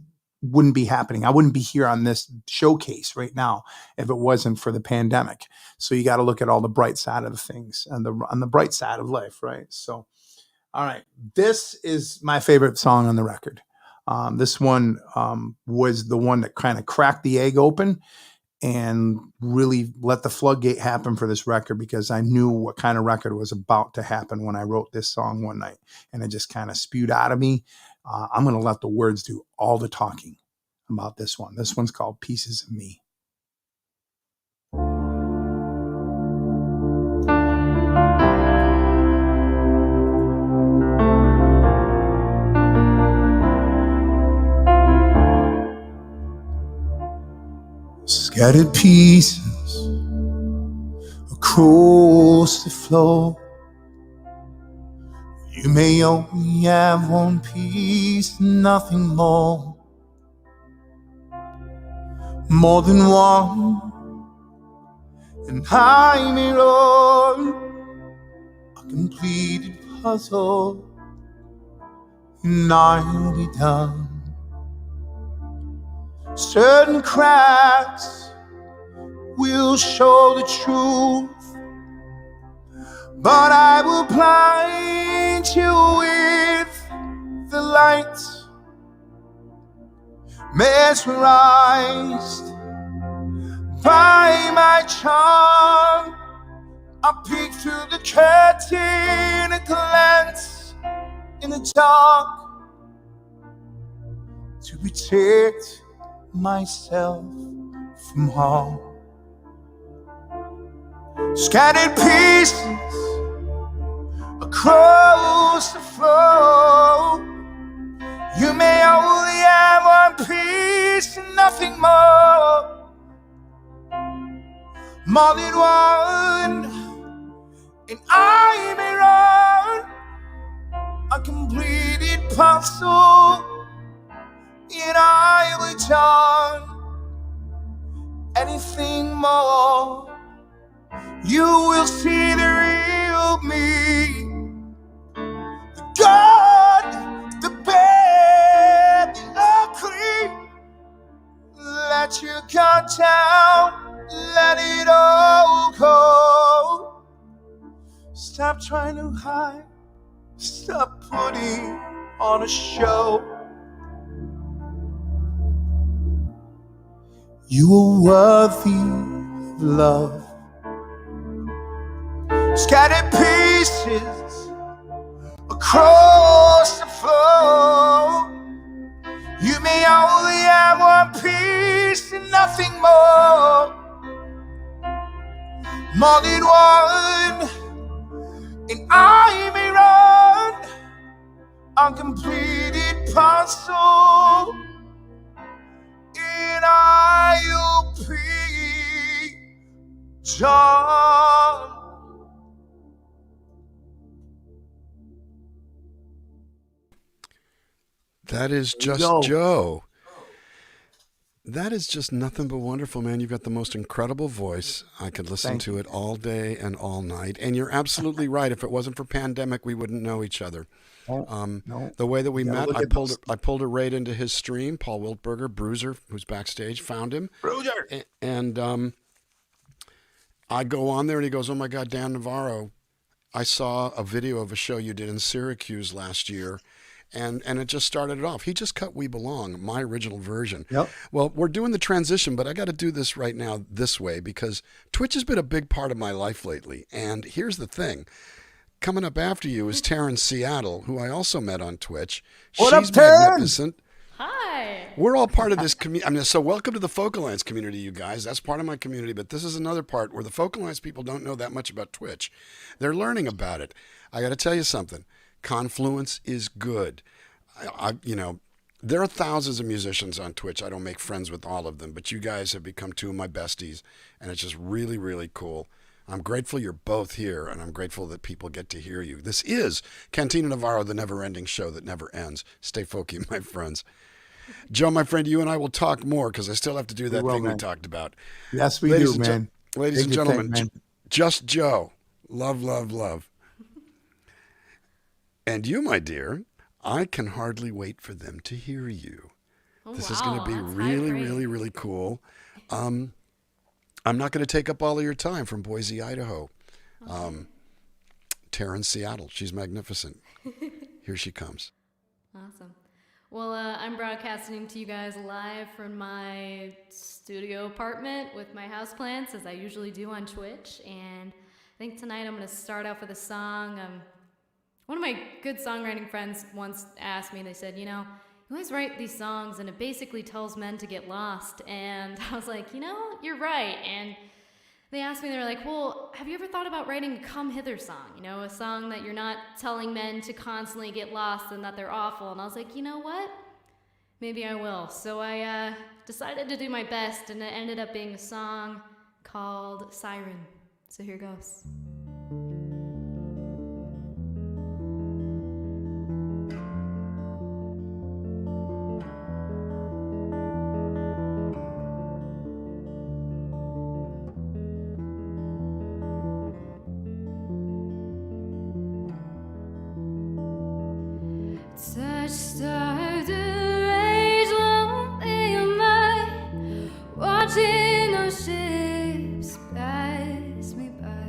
wouldn't be happening. I wouldn't be here on this showcase right now if it wasn't for the pandemic. So you got to look at all the bright side of the things and on the bright side of life, right? So, all right, this is my favorite song on the record. This one was the one that kind of cracked the egg open and really let the floodgate happen for this record, because I knew what kind of record was about to happen when I wrote this song one night, and it just kind of spewed out of me. I'm going to let the words do all the talking about this one. This one's called Pieces of Me. Scattered pieces across the floor. You may only have one piece, nothing more. More than one, and I may learn a completed puzzle, and I'll be done. Certain cracks will show the truth, but I will blind you with the light. Mesmerized by my charm, I peek through the curtain, a glance in the dark to protect myself from harm. Scattered pieces across the floor. You may only have one piece and nothing more. More than one, and I may run a completed puzzle, and I will done anything more. You will see the real me, the good, the bad, the ugly. Let your guard down, let it all go. Stop trying to hide, stop putting on a show. You are worthy of love. Scattered pieces across the floor. You may only have one piece and nothing more. More than one, and I may run a completed puzzle, and I'll be done. That is just Joe. That is just nothing but wonderful, man. You've got the most incredible voice. I could listen to it all day and all night. And you're absolutely right. If it wasn't for pandemic, we wouldn't know each other. No. The way that we met, I pulled it right into his stream. Paul Wiltberger, Bruiser, who's backstage, found him. Bruiser. And I go on there and he goes, "Oh my God, Dan Navarro, I saw a video of a show you did in Syracuse last year." And it just started it off. He just cut We Belong, my original version. Yep. Well, we're doing the transition, but I got to do this right now this way because Twitch has been a big part of my life lately. And here's the thing. Coming up after you is Taryn Seattle, who I also met on Twitch. What She's up, Taryn? magnificent. Hi. We're all part of this community. I mean, so welcome to the Folk Alliance community, you guys. That's part of my community, but this is another part where the Folk Alliance people don't know that much about Twitch. They're learning about it. I got to tell you something. Confluence is good. There are thousands of musicians on Twitch. I don't make friends with all of them, but you guys have become two of my besties, and it's just really, really cool. I'm grateful you're both here, and I'm grateful that people get to hear you. This is Cantina Navarro, the never-ending show that never ends. Stay folky, my friends. Joe, my friend, you and I will talk more because I still have to do that thing we talked about. Yes, we Ladies do, man. Ladies and gentlemen, just Joe. Love, love, love. And you, my dear, I can hardly wait for them to hear you. This is going to be really, really, really cool. I'm not going to take up all of your time from Boise, Idaho. Tara in Seattle. She's magnificent. Here she comes. Awesome. Well, I'm broadcasting to you guys live from my studio apartment with my houseplants, as I usually do on Twitch. And I think tonight I'm going to start off with a song. One of my good songwriting friends once asked me, they said, you always write these songs and it basically tells men to get lost. And I was like, you're right. And they asked me, they were like, well, have you ever thought about writing a Come Hither song? A song that you're not telling men to constantly get lost and that they're awful. And I was like, you know what? Maybe I will. So I decided to do my best, and it ended up being a song called Siren. So here goes. Such stars of rage, lonely am I, watching those ships pass me by.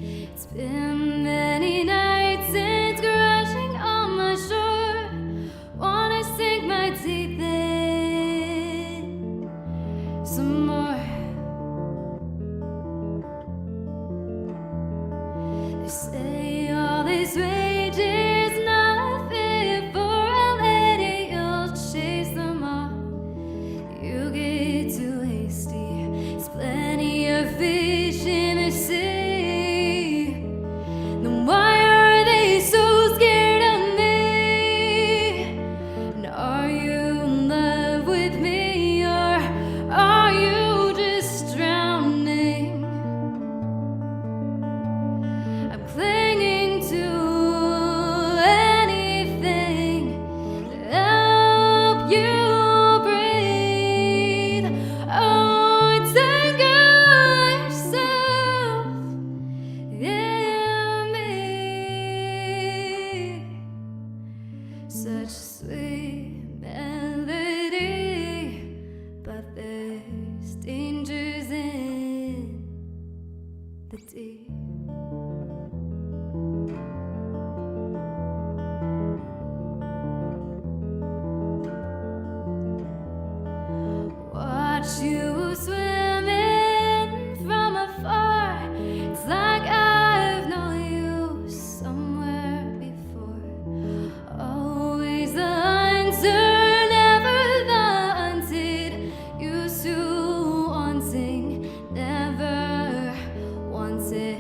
It's been many nights since crashing on my shore. Wanna sink my teeth in some more. They say all this rage is not fit for a lady. You'll chase them off. You get too hasty. There's plenty of fish in the sea. Then why are they so scared of me? And are you in love with me, or are you just drowning? I'm clinging to anything to help you breathe. Oh, tangle yourself in me. Such sweet melody, but there's dangers in the deep. Watch you swimming from afar. It's like I've known you somewhere before. Always the hunter, never the hunted. Used to wanting, never wanted.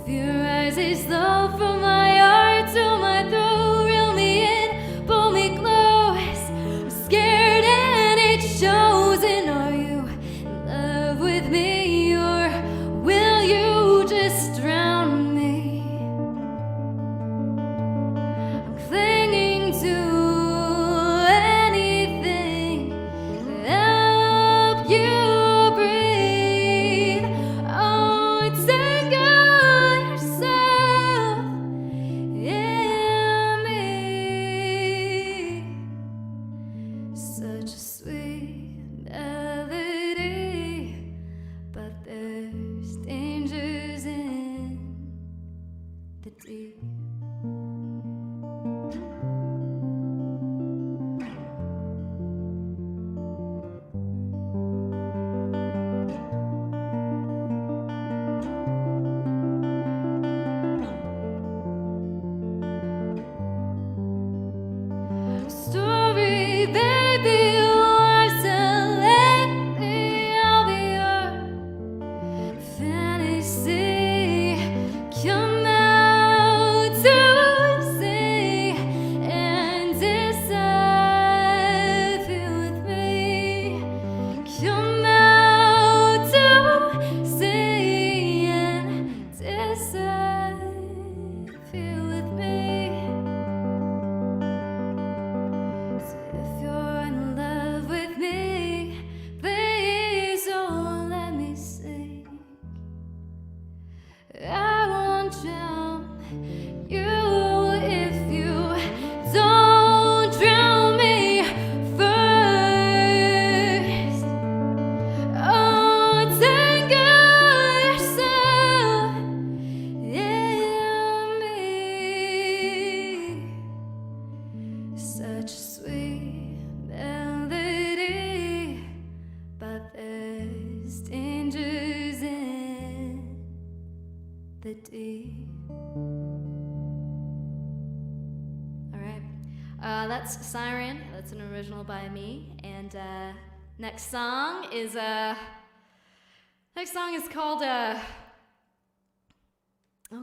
Fear rises slow from my heart to my throat. Reel me in, pull me close. I'm scared and it shows. And are you in love with me, or will you just drown me? I'm clinging to anything to help you breathe. Oh, tangle yourself in me. Such a sweet melody, but there's dangers in the deep. Story, baby, you are select. I'll be your fantasy. Come out I won't jump you if you don't drown me first. Oh, tangle yourself in me. Such sweet melody, but there's dangers in the deep. All right, that's Siren. That's an original by me. And next song is called oh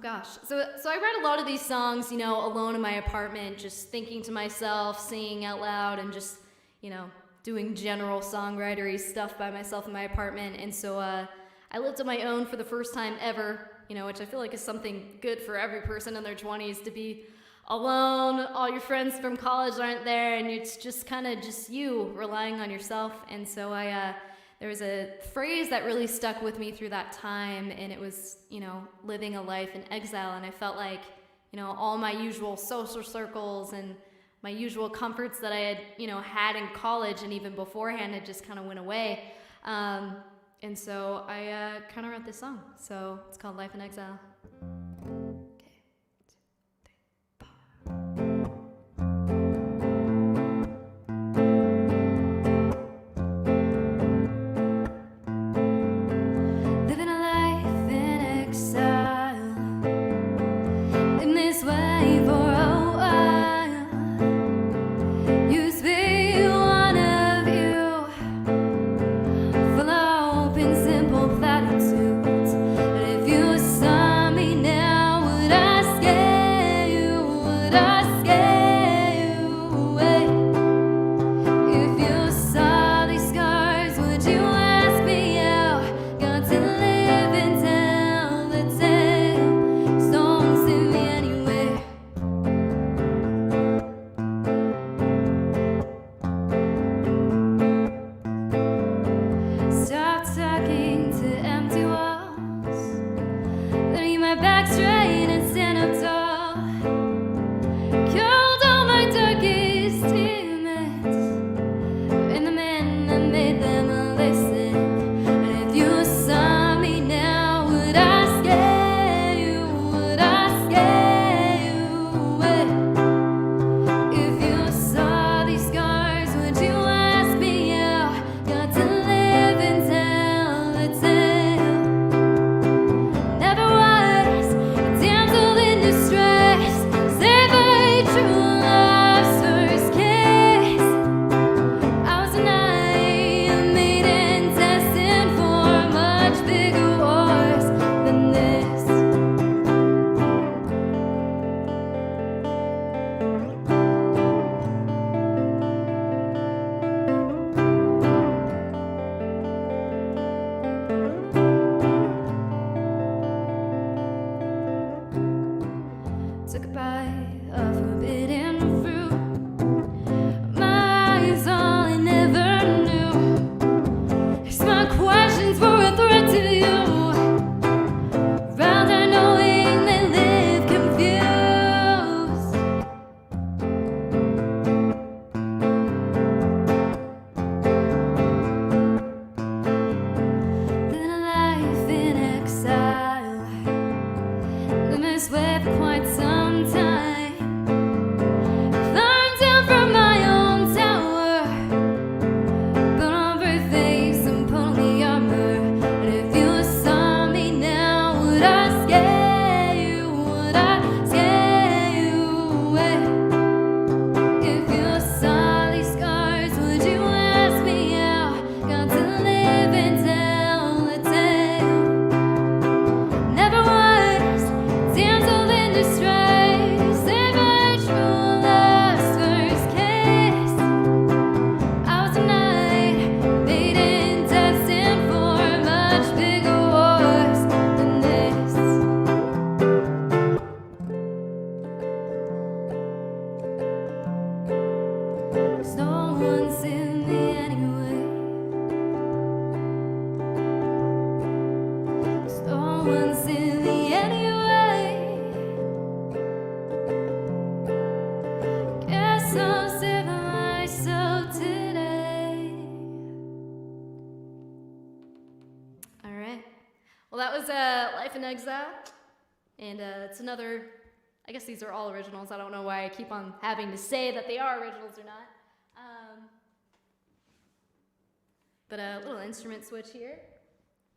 gosh. So I write a lot of these songs, you know, alone in my apartment, just thinking to myself, singing out loud, and just, you know, doing general songwritery stuff by myself in my apartment. And so I lived on my own for the first time ever, you know, which I feel like is something good for every person in their 20s, to be alone. All your friends from college aren't there, and it's just kind of just you relying on yourself. And so there was a phrase that really stuck with me through that time, and it was, you know, living a life in exile. And I felt like, you know, all my usual social circles and my usual comforts that I had, you know, had in college and even beforehand had just kind of went away. And so I kind of wrote this song. So it's called Life in Exile. Living a life in exile, in this way for a while. Used to be one of you, full of hope and simple platitudes. But if you saw me now, would I scare you? Would I scare you away? If you saw these scars, would you ask me out? Got to live and tell the tale. Don't see me anywhere. Stop talking to empty walls. Then keep my back straight and stand up tall. Killed all my darkest teammates and the men that made them listen. And if you saw me now, would I scare you? Would I scare you away? If you saw these scars, would you ask me out? Got to live and tell the tale. Never was a damsel in distress, save by true love's first kiss. I was a knight, a maiden destined for much bigger wars than this. Took a bite of forbidden fruit. My eyes all I never knew. It's my questions were a threat to you. Rather knowing they live confused. Living a life in exile, living this way for quite some time. Climbed down from my own tower, put on brave face and put on the armor. And if you saw me now, would I scare you? Would I scare you away? If you saw these scars, would you ask me out? Got to live and tell the tale. Never was damsel in distress, save by true love's first kiss. I was a knight, maiden destined for much bigger wars than this. Cause no one's in me anyway. Cause no one's in me anyway. in Exile. And it's another, I guess these are all originals. I don't know why I keep on having to say that they are originals or not. But a little instrument switch here.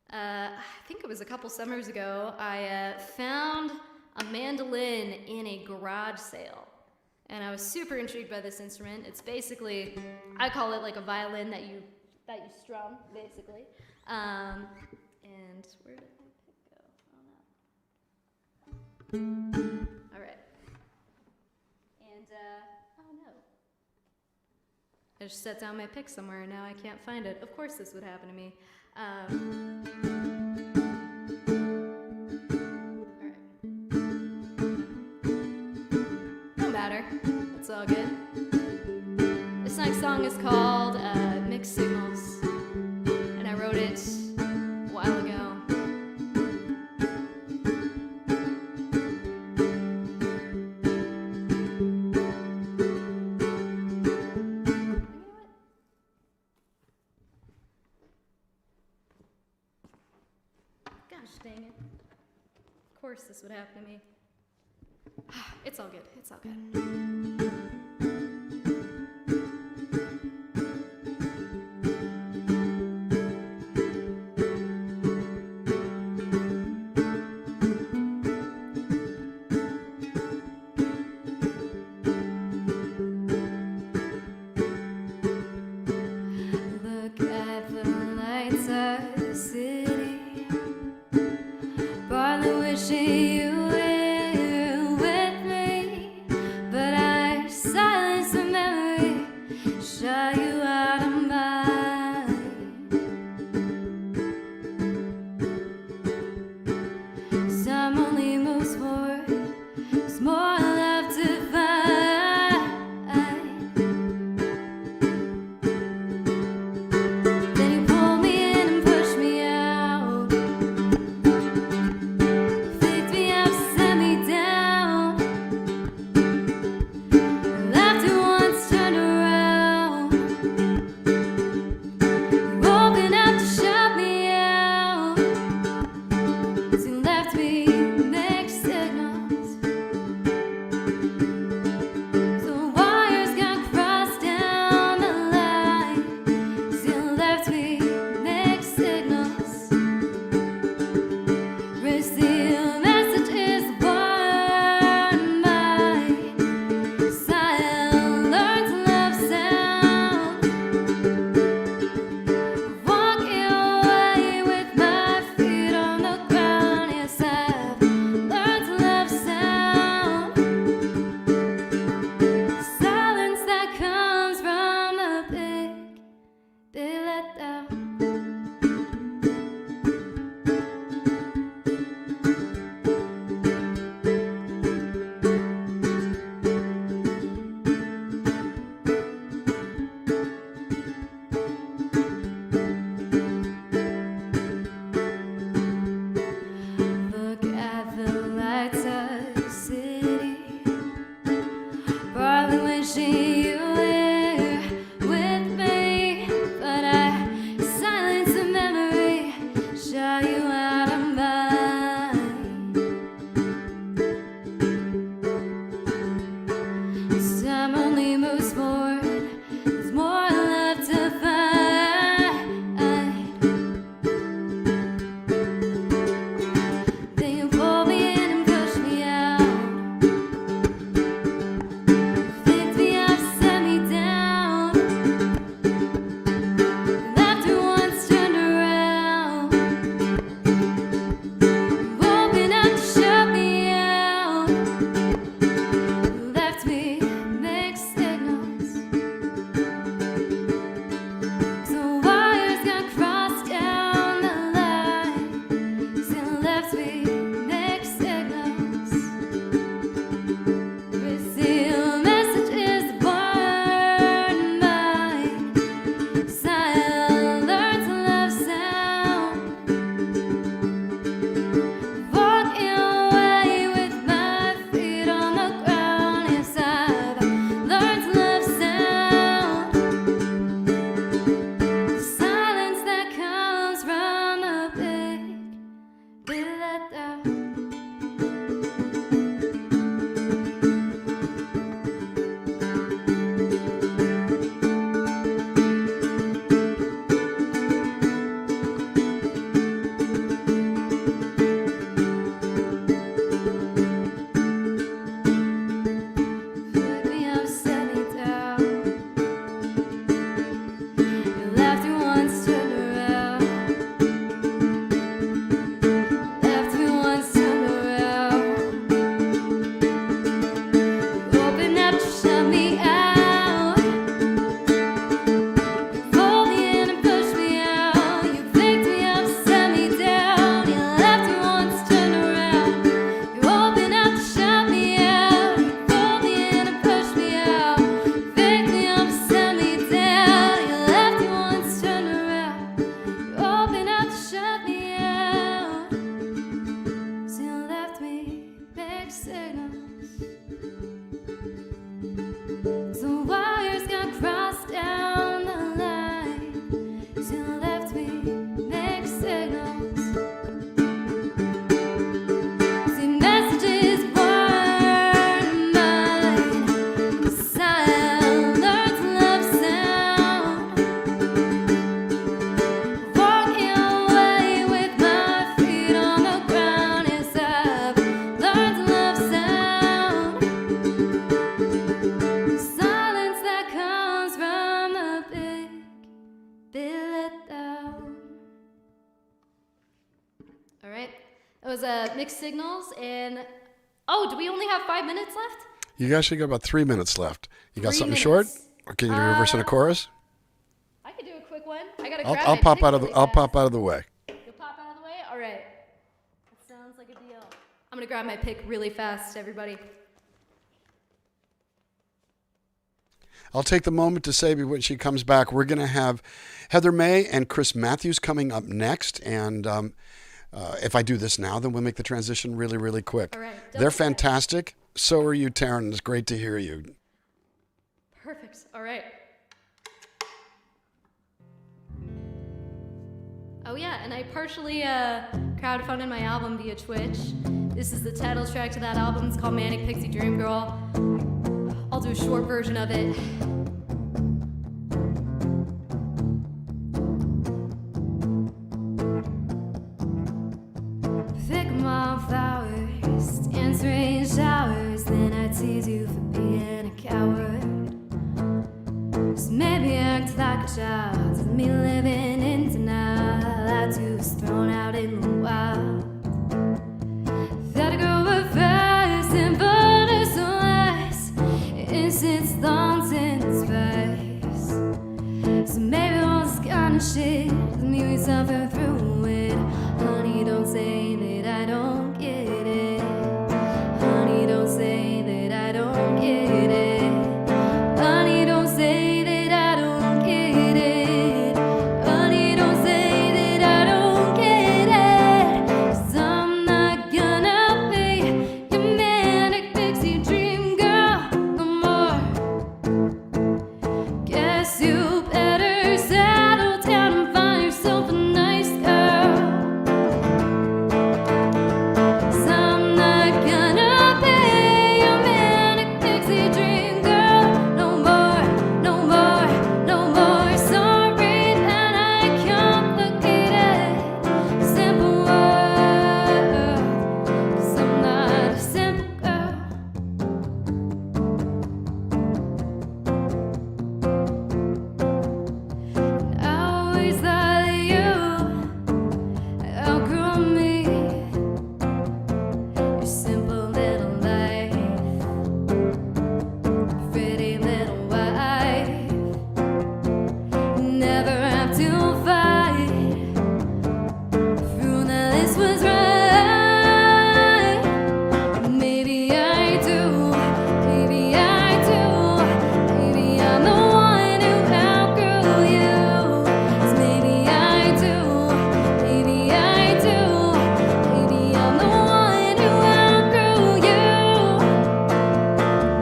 I think it was a couple summers ago, I found a mandolin in a garage sale. And I was super intrigued by this instrument. It's basically, I call it like a violin that you strum, basically. And where did my pick go? Oh no. All right. And oh no. I just set down my pick somewhere and now I can't find it. Of course this would happen to me. All right. No matter. It's all good. This next song is called Mixed Signals. And I wrote it a while ago. Gosh dang it. Of course this would happen to me. It's all good. It's all good. Look at the lights of the city. Partly wishing you were with me, but I silence the memory, shut you out of mind. Time only moves forward, there's more love to find. Then you pull me in and push me out. Picked me up, set me down. Left you once, turned around. You opened up to shut me out. So you left me mixed signals. So wires got crossed down the line. So you left me mixed signals. Receive messages born by silent, learn to love sound. Walking away with my feet on the ground. Yes, I've learned to love sound. Silence that comes from the big letdown. was Mixed Signals, and oh, do we only have 5 minutes left? You actually got about 3 minutes left. You got 3 something minutes. short? Or can you do a verse and a chorus? I could do a quick one. I gotta I'll grab my pop pick out of the really I'll fast. pop out of the way. You'll pop out of the way? All right. That sounds like a deal. I'm gonna grab my pick really fast, everybody. I'll take the moment to say when she comes back, we're going to have Heather May and Chris Matthews coming up next. And if I do this now, then we'll make the transition really, really quick. All right. They're fantastic. So are you, Taryn. It's great to hear you. Perfect. All right. Oh yeah, and I partially crowdfunded my album via Twitch. This is the title track to that album. It's called Manic Pixie Dream Girl. I'll do a short version of it. Thick mom flowers and strange showers, then I tease you for being a coward. So maybe act like a child with me living in denial. That too was thrown out in the wild. That girl with fast and butterflies since thorns in his face. So maybe all this kind of shit is me we suffer through it. Honey, don't say that I don't get it. Honey, don't say that I don't get it. Honey, don't say that I don't get it. Honey, don't say that I don't get it. 'Cause I'm not gonna be your manic pixie dream girl no more. Guess you better settle down and find yourself a nice girl. 'Cause I'm not gonna be your manic pixie dream girl no more, no more, no more. Sorry that I complicated simple world. 'Cause I'm not a simple girl. I always thought that you outgrew me. Your simple little life, pretty little wife. Never have to fight. Through that this was right. Maybe I do, maybe I do. Maybe I'm the one who outgrew you. 'Cause maybe I do, maybe I do. Maybe I'm the one who outgrew you.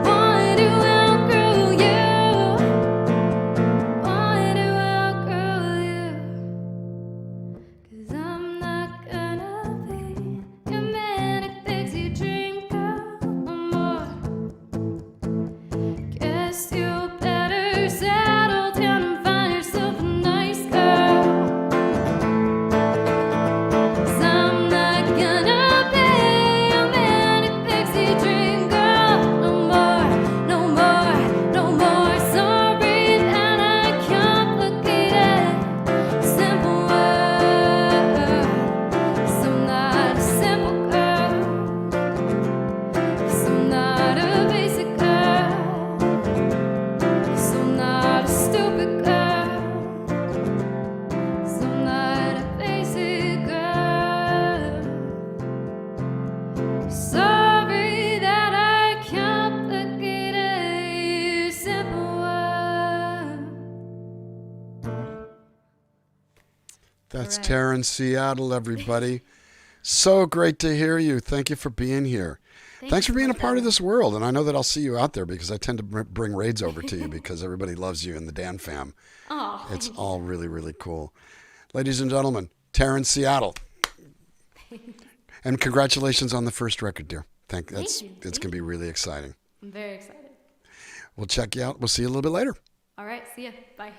One who outgrew you. One who outgrew you. 'Cause I'm not gonna be your manic pixie dream girl no more. Guess you better settle down and find yourself a nice girl. 'Cause I'm not gonna be your manic pixie dream girl no more, no more, no more. Sorry that I complicated simple world. 'Cause I'm not a simple girl. 'Cause I'm not a basic girl. 'Cause I'm not a stupid girl. 'Cause I'm not a basic girl. Sorry that I complicated simple world. That's Right. Taryn, Seattle, everybody. So great to hear you. Thank you for being here. Thanks for being a part of this world. And I know that I'll see you out there because I tend to bring raids over to you because everybody loves you in the Dan fam. Oh, It's all really, really cool. Ladies and gentlemen, Taryn, Seattle. And congratulations on the first record, dear. It's going to be really exciting. I'm very excited. We'll check you out. We'll see you a little bit later. All right, see ya. Bye.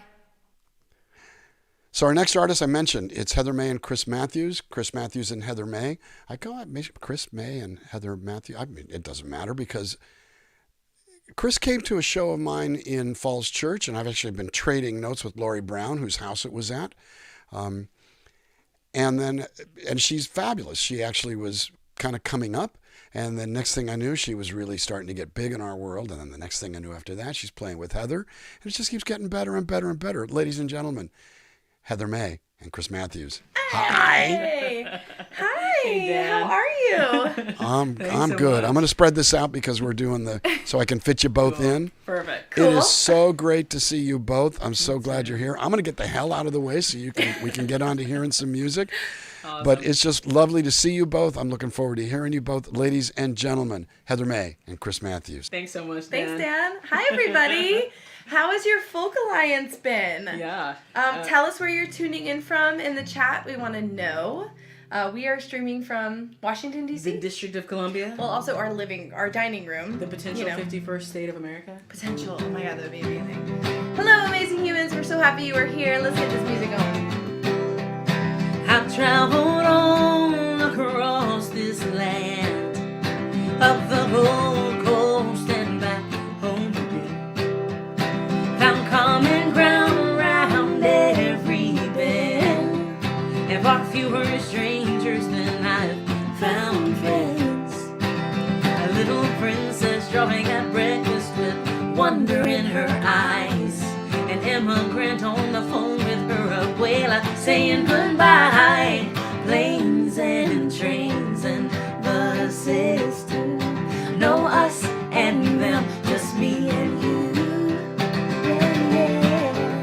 So our next artist I mentioned, it's Heather May and Chris Matthews. Chris Matthews and Heather May. I call it maybe Chris May and Heather Matthews. I mean, it doesn't matter because Chris came to a show of mine in Falls Church, and I've actually been trading notes with Lori Brown, whose house it was at. and she's fabulous. She actually was kind of coming up. And the next thing I knew, she was really starting to get big in our world. And then the next thing I knew after that, she's playing with Heather. And it just keeps getting better and better and better. Ladies and gentlemen, Heather May and Chris Matthews. Hey. Hi. Dan. How are you? I'm so good. much. I'm going to spread this out because we're doing so I can fit you both in. Perfect. Cool. It is so great to see you both. I'm so glad you're here. I'm going to get the hell out of the way so we can get on to hearing some music. Awesome. But it's just lovely to see you both. I'm looking forward to hearing you both. Ladies and gentlemen, Heather May and Chris Matthews. Thanks so much, Dan. Thanks, Dan. Hi, everybody. How has your Folk Alliance been? Yeah. Tell us where you're tuning in from in the chat. We want to know. We are streaming from Washington, D.C. The District of Columbia. Well, also our dining room. The potential you know. 51st state of America. Potential. Oh my God, that would be amazing. Hello, amazing humans. We're so happy you are here. Let's get this music going. I've traveled on across this land, up the Gold Coast and back home again. Found common ground around every bend, and far fewer strangers than I've found friends. A little princess drawing at breakfast with wonder in her eyes, an immigrant on the phone with her abuela saying goodbye. Planes and trains and buses too. No us and them, just me and you. Yeah, yeah.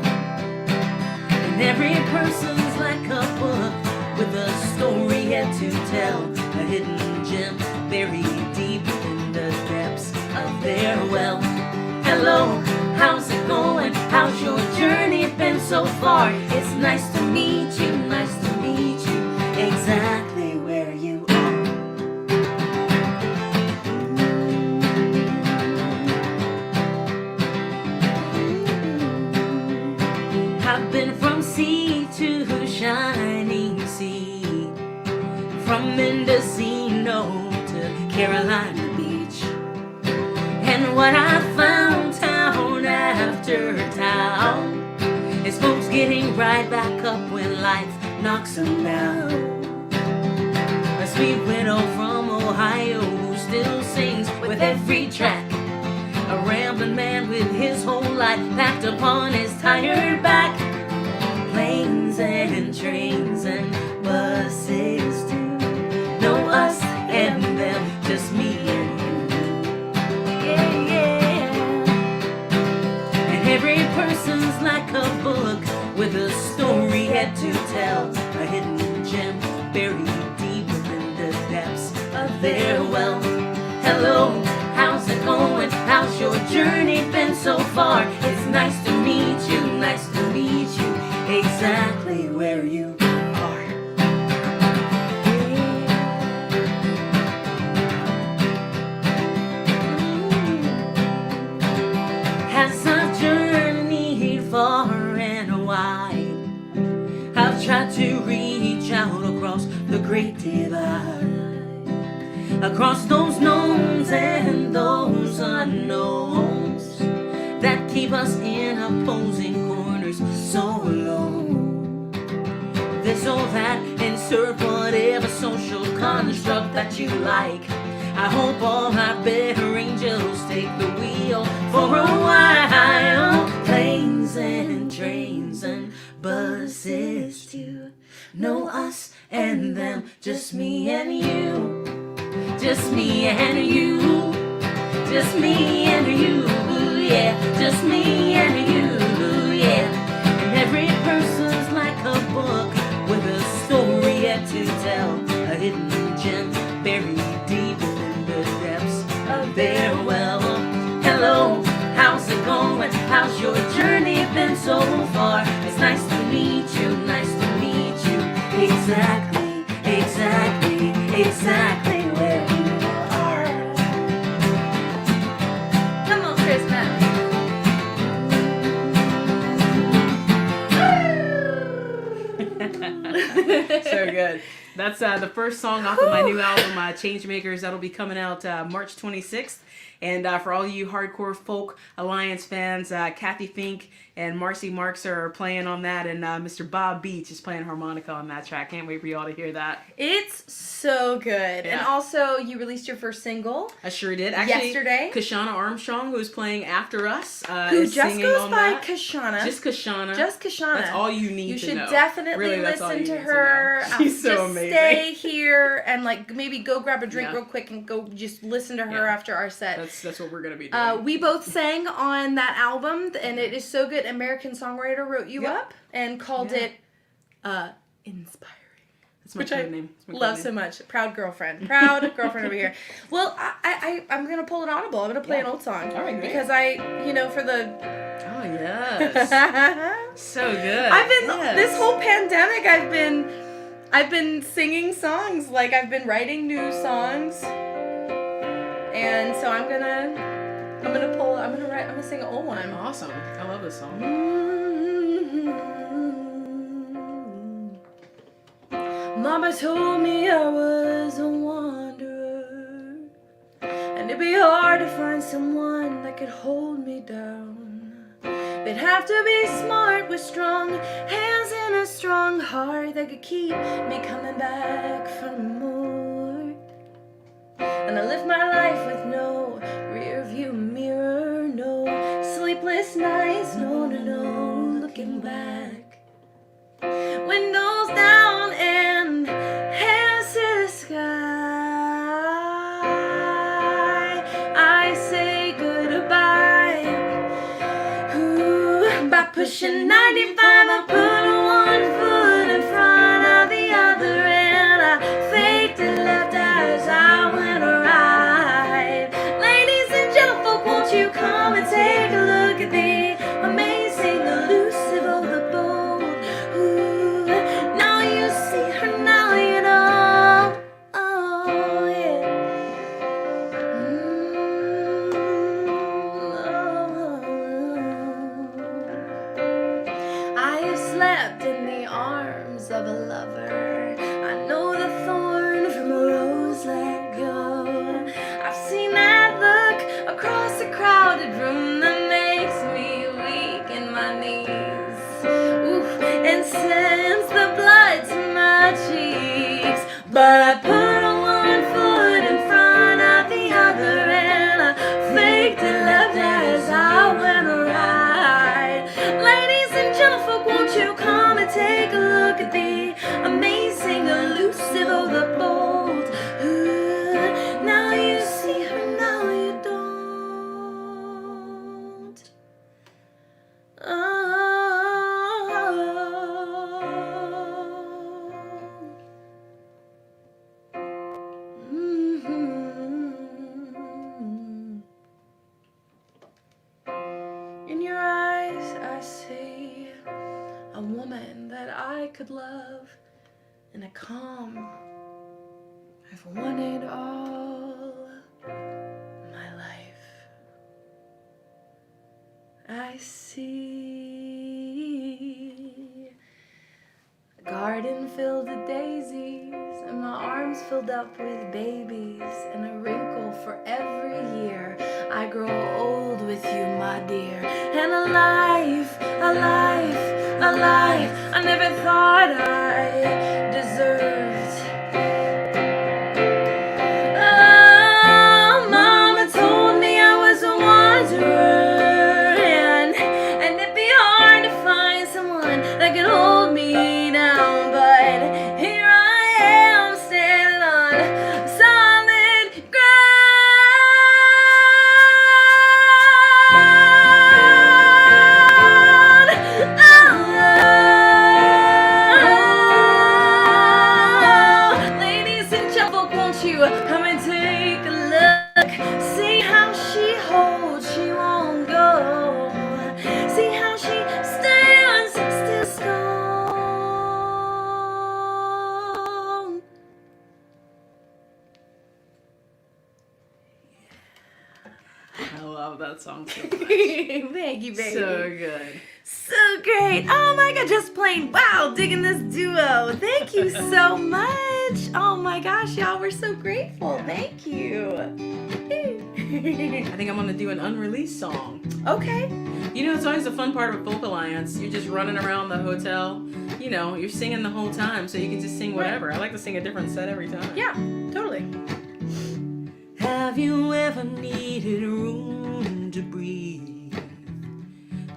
And every person's like a book with a story yet to tell, a hidden gem buried deep in the depths of their well. Hello, how's it going? How's your journey been so far? It's nice to meet you, nice to meet you, exactly where you are. I've been from sea to shining sea, from Mendocino to Carolina Beach. And what I found town after town is folks getting right back up when life knocks them down. A sweet widow from Ohio who still sings with every track. A rambling man with his whole life packed upon his tired back. Planes and trains and buses too. No us and them, just me and you. Yeah, yeah. And every person's like a book with a story yet to tell, a hidden gem buried deep within the depths of their well. Hello, how's it going? How's your journey been so far? It's nice to meet you, nice to meet you, exactly where you are. As I've journeyed far and wide, I've tried to reach out across the great divide, across those knowns and those unknowns that keep us in opposing corners so alone. This or that, insert whatever social construct that you like. I hope all our better angels take the wheel for a while. Planes and trains and buses too. No us and them, just me and you. Just me and you. Just me and you, yeah. Just me and you, yeah. And every person's like a book with a story yet to tell, a hidden gem buried deep within the depths of their well. Hello, how's it going? How's your journey been so far? It's nice to meet you, nice to meet you, exactly, exactly, exactly where you are. Come on, Chris So good. That's the first song off of my new album, Changemakers. That'll be coming out March 26th. And for all you hardcore Folk Alliance fans, Kathy Fink and Marcy Marks are playing on that, and Mr. Bob Beach is playing harmonica on that track. Can't wait for y'all to hear that. It's so good. Yeah. And also, you released your first single. I sure did. Actually, yesterday. Kashana Armstrong, who's playing after us, who is just singing goes on by that. Know. Just Kashana. Just Kashana. That's all you need to know. You should definitely Really, that's all you listen to need her. To know. She's so just amazing. Stay here and like maybe go grab a drink Yeah. real quick and go just listen to her Yeah. after our set. That's what we're gonna be doing. We both sang on that album, and it is so good. American Songwriter wrote you Yep. up and called Yeah. it Inspiring. That's my Which code I name. That's my code love name. so much. Proud girlfriend. Proud girlfriend over here. Well, I'm going to pull an audible. I'm going to play an old song. All right, great. Because for the... Oh, yes. So good. Yes. This whole pandemic, I've been singing songs. Like, I've been writing new songs. And so I'm going to sing an old one. Awesome. I love this song. Mama told me I was a wanderer, and it'd be hard to find someone that could hold me down. They'd have to be smart with strong hands and a strong heart that could keep me coming back for more. And I live my life with no rear view mirror, no sleepless nights, no looking back. Windows down and hands to the sky. I say goodbye. Ooh, by pushing 95, I put one foot in front of the other, and I faked it left as I went right. Ladies and gentlefolk, won't you come and take a look at the amazing, elusive, oh the bold. Ooh, now you see her, now you know. Oh yeah. I have slept in the arms of a lover. I know the thorn from a rose let go. I've seen that look across a crowded room that makes me weak in my knees. Oof, and sends the blood to my cheeks. But I put one foot in front of the other, and I faked it left as I went right. Ladies and gentlefolk, won't you come and take a look at the amazing, elusive, oh the bold. Ooh, now you see her, now you don't. Oh. In your eyes, I see a woman that I could love in a calm I've wanted all my life. I see a garden filled with daisies, and my arms filled up with babies, and a wrinkle for every year. I grow old with you, my dear, and a life I never thought I deserved. Oh, Mama told me I was a wanderer, and it'd be hard to find someone that could hold me down, but here I am standing on solid ground. Oh, ladies and gentlemen, won't you come and take a look? See how she holds, she won't go. See how she stands still stone. I love that song so much. Thank you, baby. So good. So great. Oh my god, just plain wow, digging this duo. Thank you so much. Oh my gosh, y'all, we're so grateful. Thank you. I think I'm gonna do an unreleased song. Okay. You know, it's always the fun part of a Folk Alliance. You're just running around the hotel. You know, you're singing the whole time, so you can just sing whatever. I like to sing a different set every time. Yeah, totally. Have you ever needed room to breathe?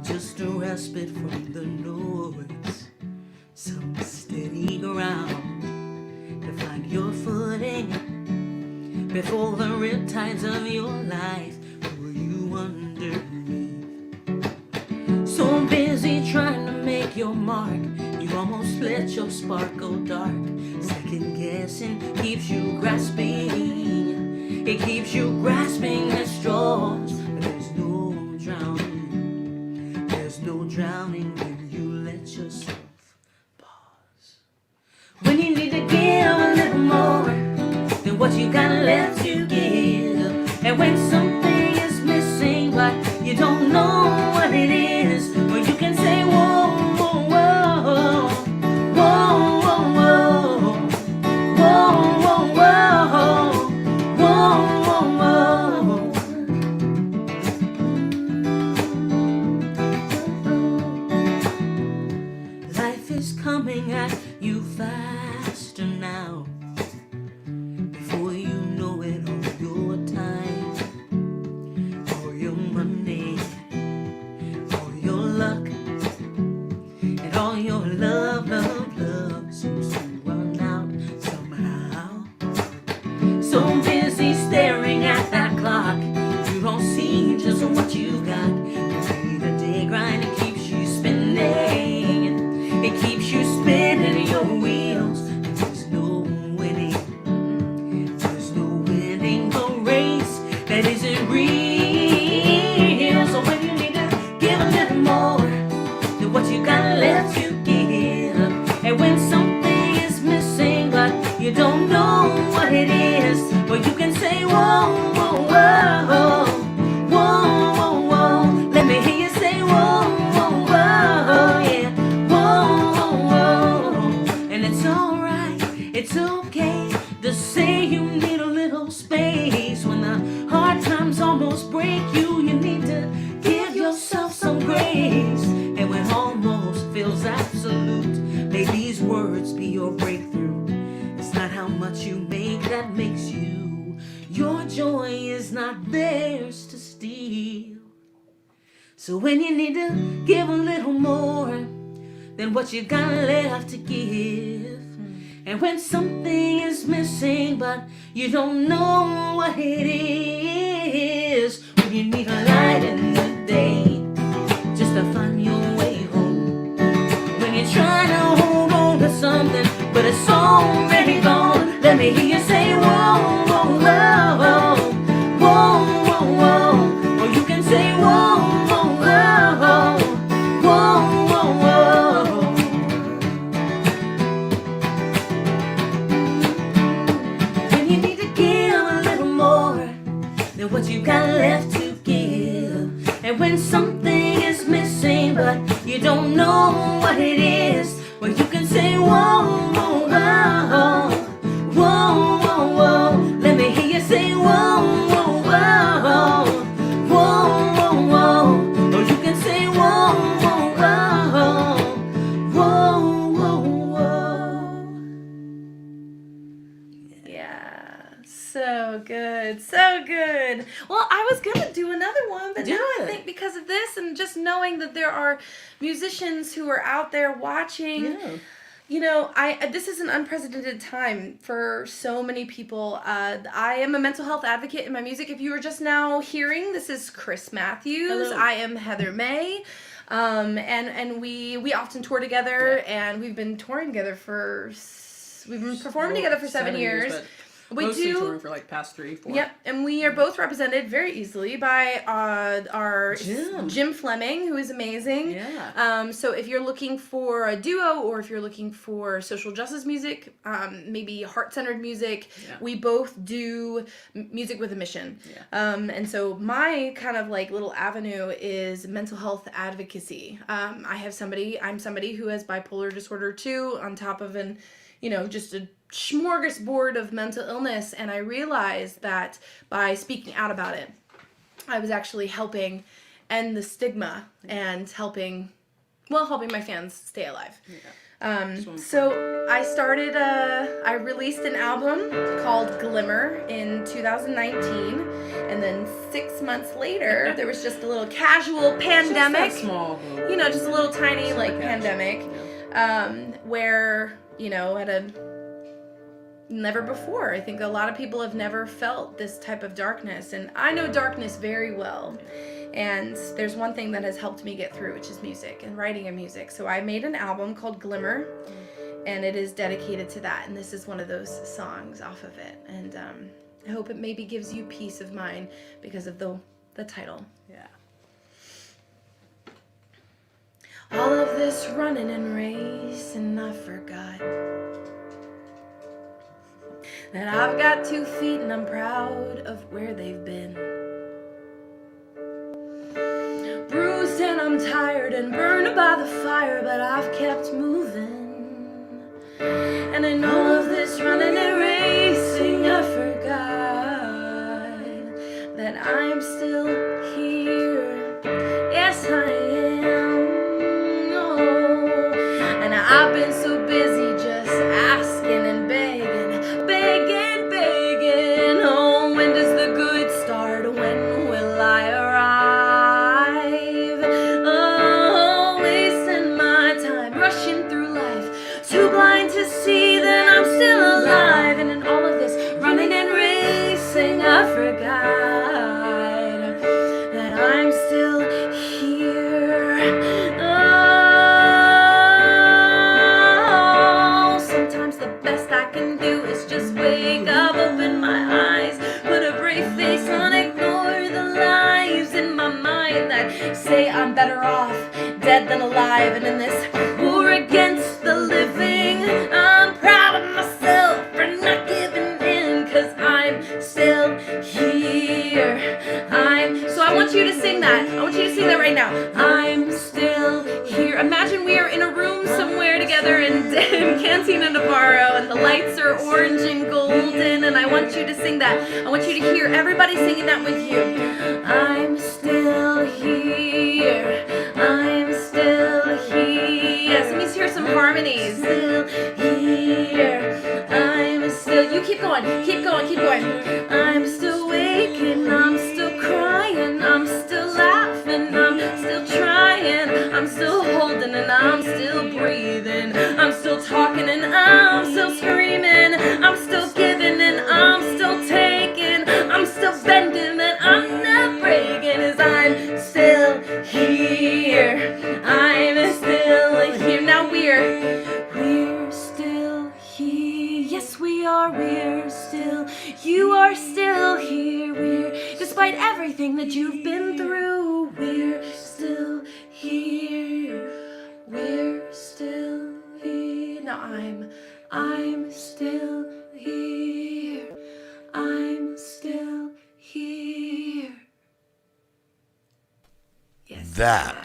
Just a respite from the noise, some steady ground to find your footing before the riptides of your life pull you underneath. So busy trying to make your mark, you almost let your spark go dark. Second guessing keeps you grasping, it keeps you grasping at straws. But there's no drowning, there's no drowning when you let yourself pause. When you need to give a little more than what you got left to give, and when something is missing but you don't know what it is, or you can say whoa, whoa, whoa, whoa, whoa, whoa, whoa, whoa, whoa, whoa. Life is coming at you faster now. Before you know it, all your time, all your money, all your luck, and all your love, love, love seems to run out somehow. So busy staring at that clock, you don't see just what you got. The day grind, it keeps you spinning, it keeps you spinning your wheels. There's no winning, there's no winning the race that isn't real. So when you need to give a little more than what you got left to give, and when something is missing but you don't know what it is, well, you can say whoa, whoa, whoa, whoa, whoa, whoa. Let me hear you say whoa, whoa, whoa, yeah, whoa, whoa, whoa. And it's alright, it's okay to say you need a little space. When the hard times almost break you, you need to give yourself some grace. And when almost feels absolute, may these words be your breakthrough. It's not how much you make that makes you. Your joy is not theirs to steal. So when you need to give a little more than what you got left to give, and when something is missing but you don't know what it is, when you need a light in the day just to find your way home, when you're trying to hold on to something but it's already gone, let me hear you say whoa, whoa, whoa, whoa, whoa, whoa. Or you can say whoa, whoa, whoa, whoa, whoa, whoa. When you need to give a little more than what you got left to give, and when something is missing but you don't know what it is, well, you can say whoa, whoa, whoa, whoa, whoa, whoa. Let me hear you say whoa, whoa, whoa, whoa, whoa, whoa. Or you can say whoa, whoa, whoa, whoa, whoa, whoa. Yeah, so good, so good. Well, I was gonna do another one, but Do now I it. think because of this and just knowing that there are musicians who are out there watching, Yeah. you know, this is an unprecedented time for so many people. I am a mental health advocate in my music. If you were just now hearing, this is Chris Matthews. Hello. I am Heather May. And we often tour together, and we've been touring together we've been performing together for 7 years. But We mostly do. touring for like past 3, 4. Yep, and we are both represented very easily by our Jim Fleming, who is amazing. Yeah. So if you're looking for a duo, or if you're looking for social justice music, maybe heart-centered music, we both do music with a mission. Yeah. And so my kind of like little avenue is mental health advocacy. I'm somebody who has bipolar disorder too, on top of just a smorgasbord of mental illness, and I realized that by speaking out about it, I was actually helping end the stigma and helping my fans stay alive. So I released an album called Glimmer in 2019, and then 6 months later, there was just a little casual pandemic, Small. just a little tiny pandemic, where, at a never before. I think a lot of people have never felt this type of darkness, and I know darkness very well. And there's one thing that has helped me get through, which is music and writing of music. So I made an album called Glimmer, and it is dedicated to that. And this is one of those songs off of it. And I hope it maybe gives you peace of mind because of the title. Yeah. All of this running and racing, I forgot that I've got 2 feet and I'm proud of where they've been. Bruised and I'm tired and burned by the fire, but I've kept moving. And in all of this running and racing, I forgot that I'm still here. Yes, I am. Oh, and I've been so busy just asking and begging. Oh, when does the good start? When will I arrive? Oh, wasting my time, rushing through life, too blind to see that I'm still alive. And in all of this running and racing, I forgot that I'm still here. Oh, sometimes the best I can do is just wake up, open my eyes, put a brave face on, ignore the lies in my mind that say I'm better off dead than alive. And in this war against the living, I'm proud of myself for not giving in, 'cause I'm still here. So I want you to sing that. I want you to sing that right now. I'm still here. Imagine we are in a room somewhere together in Cantina Navarro, and the lights are orange and golden, and I want you to sing that. I want you to hear everybody singing that with you. I'm still here. I'm still here. Yes, let me hear some harmonies. Still here. I'm still. You keep going. Keep going. Keep going. I'm still waking. I'm still crying. I'm still laughing. I'm still trying. I'm still holding and I'm still breathing. I'm still talking and I'm still screaming. I'm still giving and I'm still taking. I'm still bending and I'm not breaking. As I'm still here. I'm still here. Now we're still here. Yes, we are. We're still. You are still here. Despite everything that you've been through, we're still here. We're still here. Now I'm still here. I'm still here. Yes. That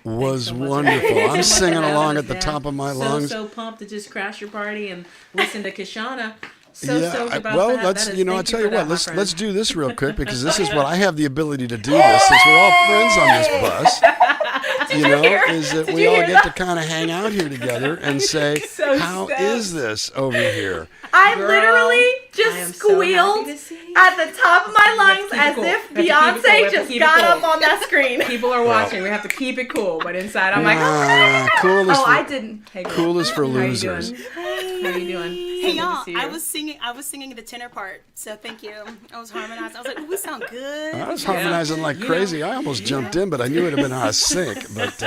was wonderful. I'm singing along at the top of my lungs. So pumped to just crash your party and listen to Kishana. Let's I tell you what, let's do this real quick, because this is what I have the ability to do this, since we're all friends on this bus. Is that we all get to kind of hang out here together and say, how is this over here? I literally just squealed at the top of my lungs as if Beyonce just got up on that screen. People are watching. We have to keep it cool, but inside I'm like, I didn't. Cool is for losers. How you doing? Hey y'all, I was singing the tenor part, so thank you. I was harmonizing. I was like, ooh, we sound good. I was harmonizing like crazy. I almost jumped in, but I knew it would have been out of sync. But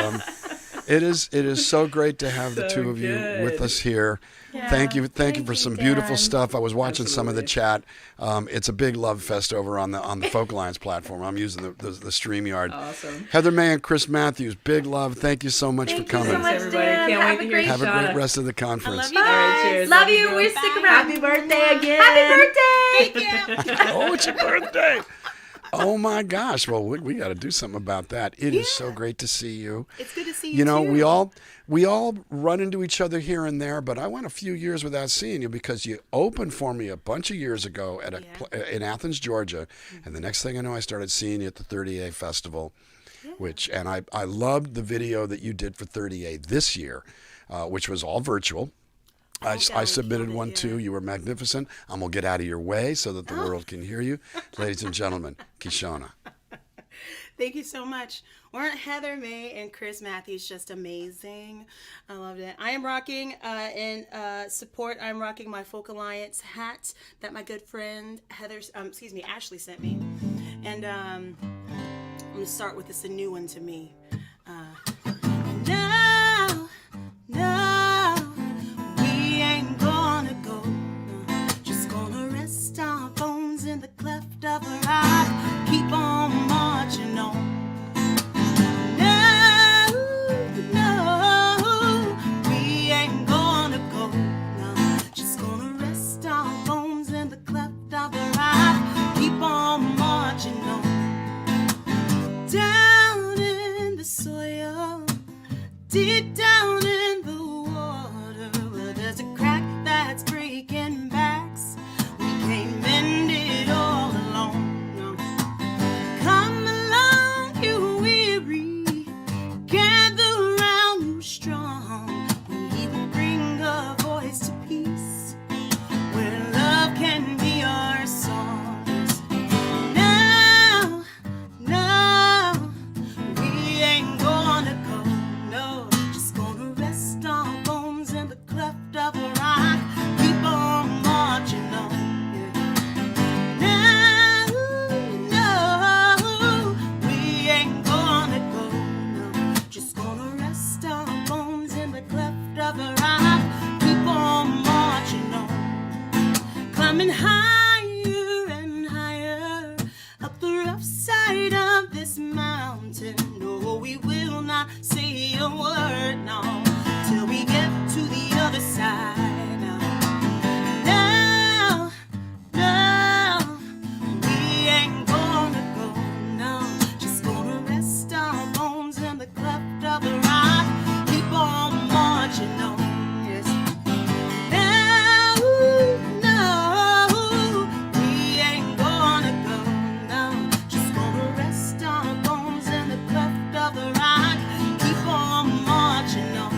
it is so great to have the two of you with us here. Yeah. Thank you for some Dan. beautiful stuff. I was watching some of the chat. It's a big love fest over on the Folk Alliance platform. I'm using the StreamYard. Awesome. Heather May and Chris Matthews, big love. Thank you so much for coming. Thank you so much, Everybody. Dan. Can't wait to hear Have a Kishana. great rest of the conference. I love you All right, guys. cheers. Love you. Bye. We stick around. Happy birthday again. Happy birthday. Thank you. Oh, it's your birthday. Oh my gosh! Well, we got to do something about that. It is so great to see you. It's good to see you. You know, too. we all run into each other here and there, but I went a few years without seeing you because you opened for me a bunch of years ago at in Athens, Georgia, and the next thing I know, I started seeing you at the 30A Festival, and I loved the video that you did for 30A this year, which was all virtual. I submitted one too. You were magnificent. I'm going to get out of your way so that the world can hear you. Ladies and gentlemen, Kishona. Thank you so much. Weren't Heather May and Chris Matthews just amazing? I loved it. I am rocking in support. I'm rocking my Folk Alliance hat that my good friend Ashley sent me. And I'm going to start with this, a new one to me. No, we ain't gonna go. No, just gonna rest our bones in the cleft of the rock. Keep on marching on. No, we ain't gonna go. No, just gonna rest our bones in the cleft of the rock. Keep on marching on. Down in the soil, deep down in the water, where there's a crack that's breaking backs. We can't mend it all alone. No. Come along, you weary, gather round, you strong. We will bring a voice to peace, where love can be our song. No, we ain't gonna go. No, just gonna rest our bones in the cleft of the rock. Keep on marching on. Yeah. No, we ain't gonna go. No, just gonna rest our bones in the cleft of the rock. Keep on marching on. Climbing higher and higher up the rough side of this mountain. No, we will not say a word, no, till we get to the other side. No, we ain't gonna go, no, just gonna rest our bones in the cleft of the rock. Keep on marching on, yes. No, we ain't gonna go, no, just gonna rest our bones in the cleft of the rock. Keep on marching on.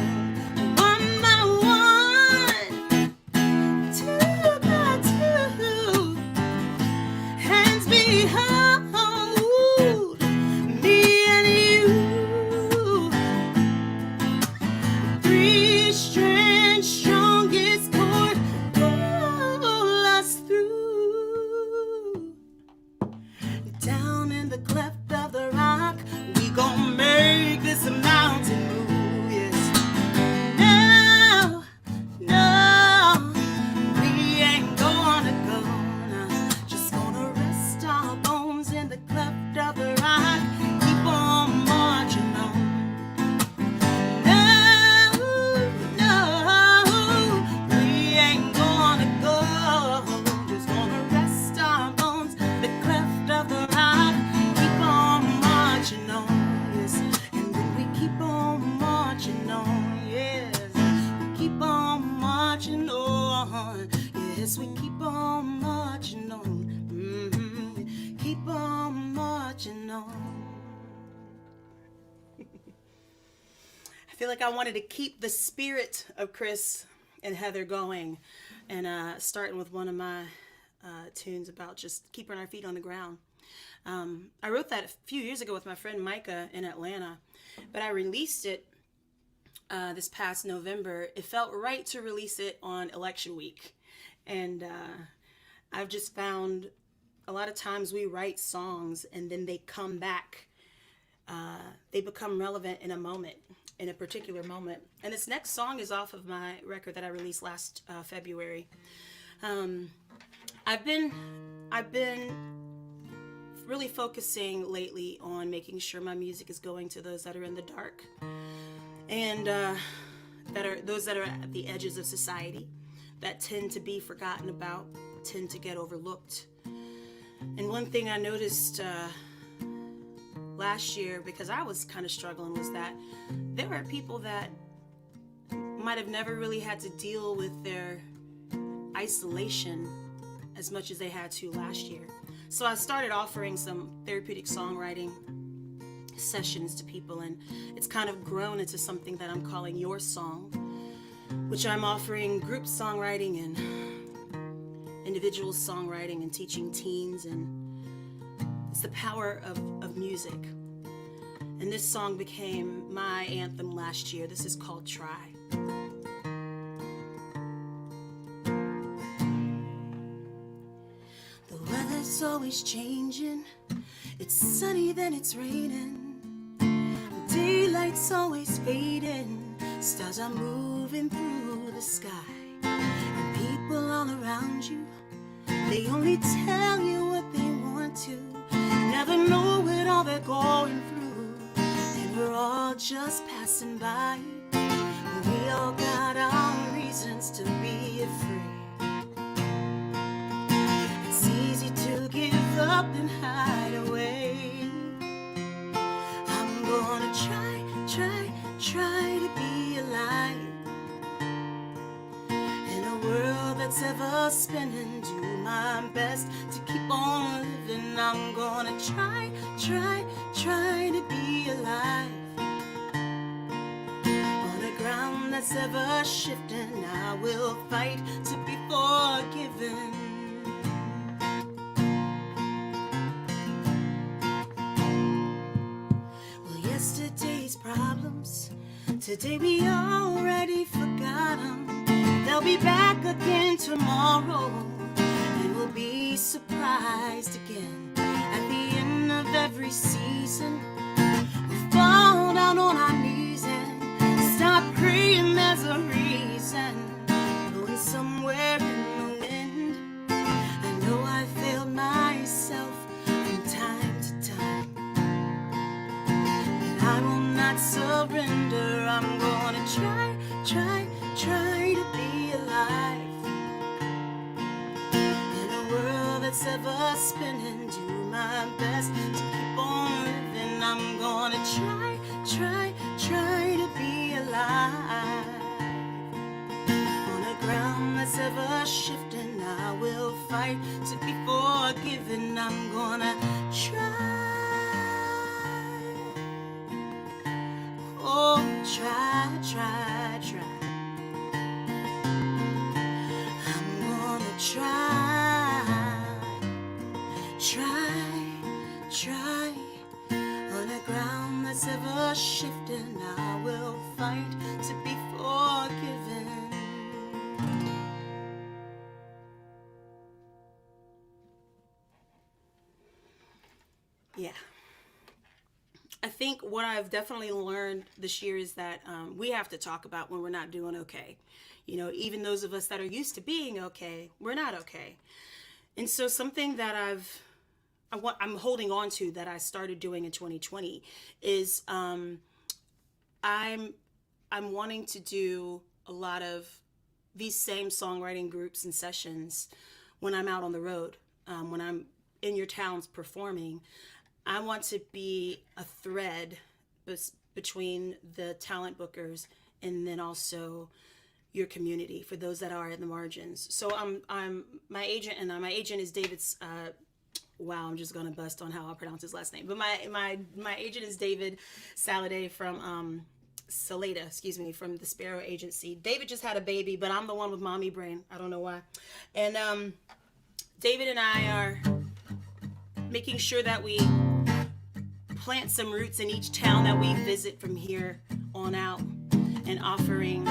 One by one, two by two, hands behind me and you. Three strands, strongest cord, pull us through. Down in the cleft of the rock, we gon' make this a mountain move, yes. No, we ain't gonna go, no, just gonna rest our bones in the cleft of the rock. Keep on marching on. No, we ain't gonna go, just gonna rest our bones in the cleft of the rock. Keep on marching on, yes, and then we keep on marching on, yes, we keep on marching on, yes, we keep on marching on, keep on marching on. I feel like I wanted to keep the spirit of Chris and Heather going, and starting with one of my tunes about just keeping our feet on the ground. I wrote that a few years ago with my friend Micah in Atlanta, but I released it this past November. It felt right to release it on election week, and I've just found a lot of times we write songs and then they come back. They become relevant in a moment, in a particular moment. And this next song is off of my record that I released last February. I've been really focusing lately on making sure my music is going to those that are in the dark, and those that are at the edges of society, that tend to be forgotten about, tend to get overlooked. And one thing I noticed last year, because I was kind of struggling, was that there were people that might have never really had to deal with their isolation as much as they had to last year. So I started offering some therapeutic songwriting sessions to people, and it's kind of grown into something that I'm calling Your Song, which I'm offering group songwriting and individual songwriting and teaching teens, and it's the power of music. And this song became my anthem last year. This is called Try. The weather's always changing. It's sunny, then it's raining. Daylight's always fading. Stars are moving through the sky. And people all around you, they only tell you what they want to. Never know what all they're going through. And we're all just passing by. We all got our reasons to be afraid. It's easy to give up and hide away. I'm gonna try to be alive. In a world that's ever spinning, do my best to keep on living. I'm gonna try to be alive. On a ground that's ever shifting, I will fight to be forgiven. Well, yesterday's problems, today we already forgot them. They'll be back again tomorrow, and we'll be surprised again. At the end of every season, we fall down on our knees and start praying there's a reason. Blowing somewhere in the wind, I know I failed myself from time to time, and I will not surrender. I'm gonna try to be alive. In a world that's ever spinning, do my best to keep on living. I'm gonna try to be alive. On a ground that's ever shifting, I will fight to be forgiven. I'm gonna try. Oh, try. I'm gonna try. On a ground that's ever shifting, I will fight to be forgiven. Yeah. I think what I've definitely learned this year is that we have to talk about when we're not doing okay. You know, even those of us that are used to being okay, we're not okay. And so something that I'm holding on to that I started doing in 2020 is I'm wanting to do a lot of these same songwriting groups and sessions when I'm out on the road, when I'm in your towns performing. I want to be a thread between the talent bookers and then also your community, for those that are in the margins. So I'm my agent, and my agent is David's. Wow, I'm just gonna bust on how I pronounce his last name. But my agent is David Salade from Salada, from the Sparrow Agency. David just had a baby, but I'm the one with mommy brain. I don't know why. And David and I are making sure that we plant some roots in each town that we visit from here on out, and offering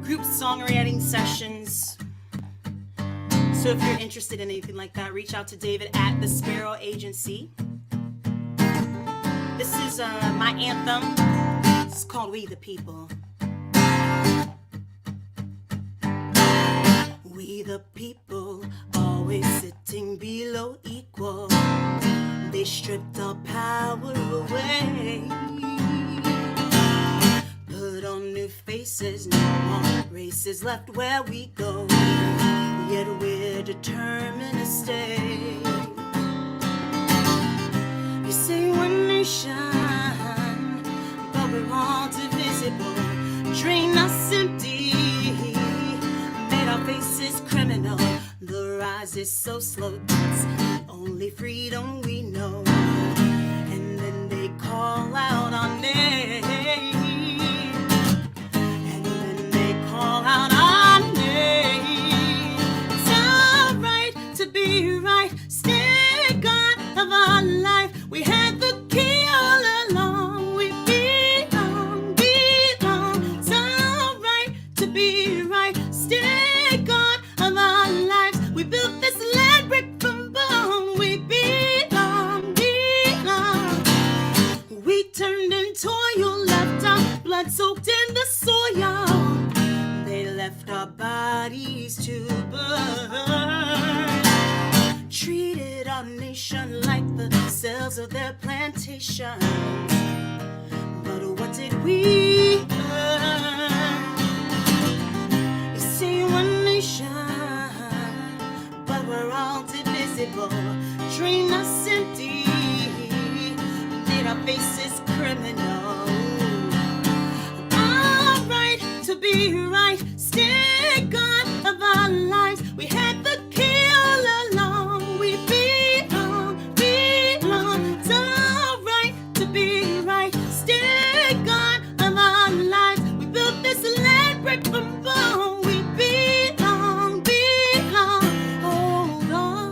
group songwriting sessions. So if you're interested in anything like that, reach out to David at the Sparrow Agency. This is my anthem. It's called We the People. We the people, always sitting below equal. They stripped our power away. Put on new faces, no more races left where we go. Yet we're determined to stay. is so slow. That's the only freedom we know. And then they call out our name. And then they call out our name. It's alright to be right. Stay God of our life. We had the key all along. We belong. It's alright to be right. Stay God of our lives. We built this land brick from bone. We belong. We turned in toil, left our blood soaked in the soil. They left our bodies to burn. Treated our nation like the cells of their plantation. But what did we learn? You say one nation, but we're all divisible. Drain us empty, made our faces criminal. All right to be right, stay God of our lives. We had the key all along. We belong. It's all right to be right, stay God of our lives. We built this land brick from bone. We belong. Hold on.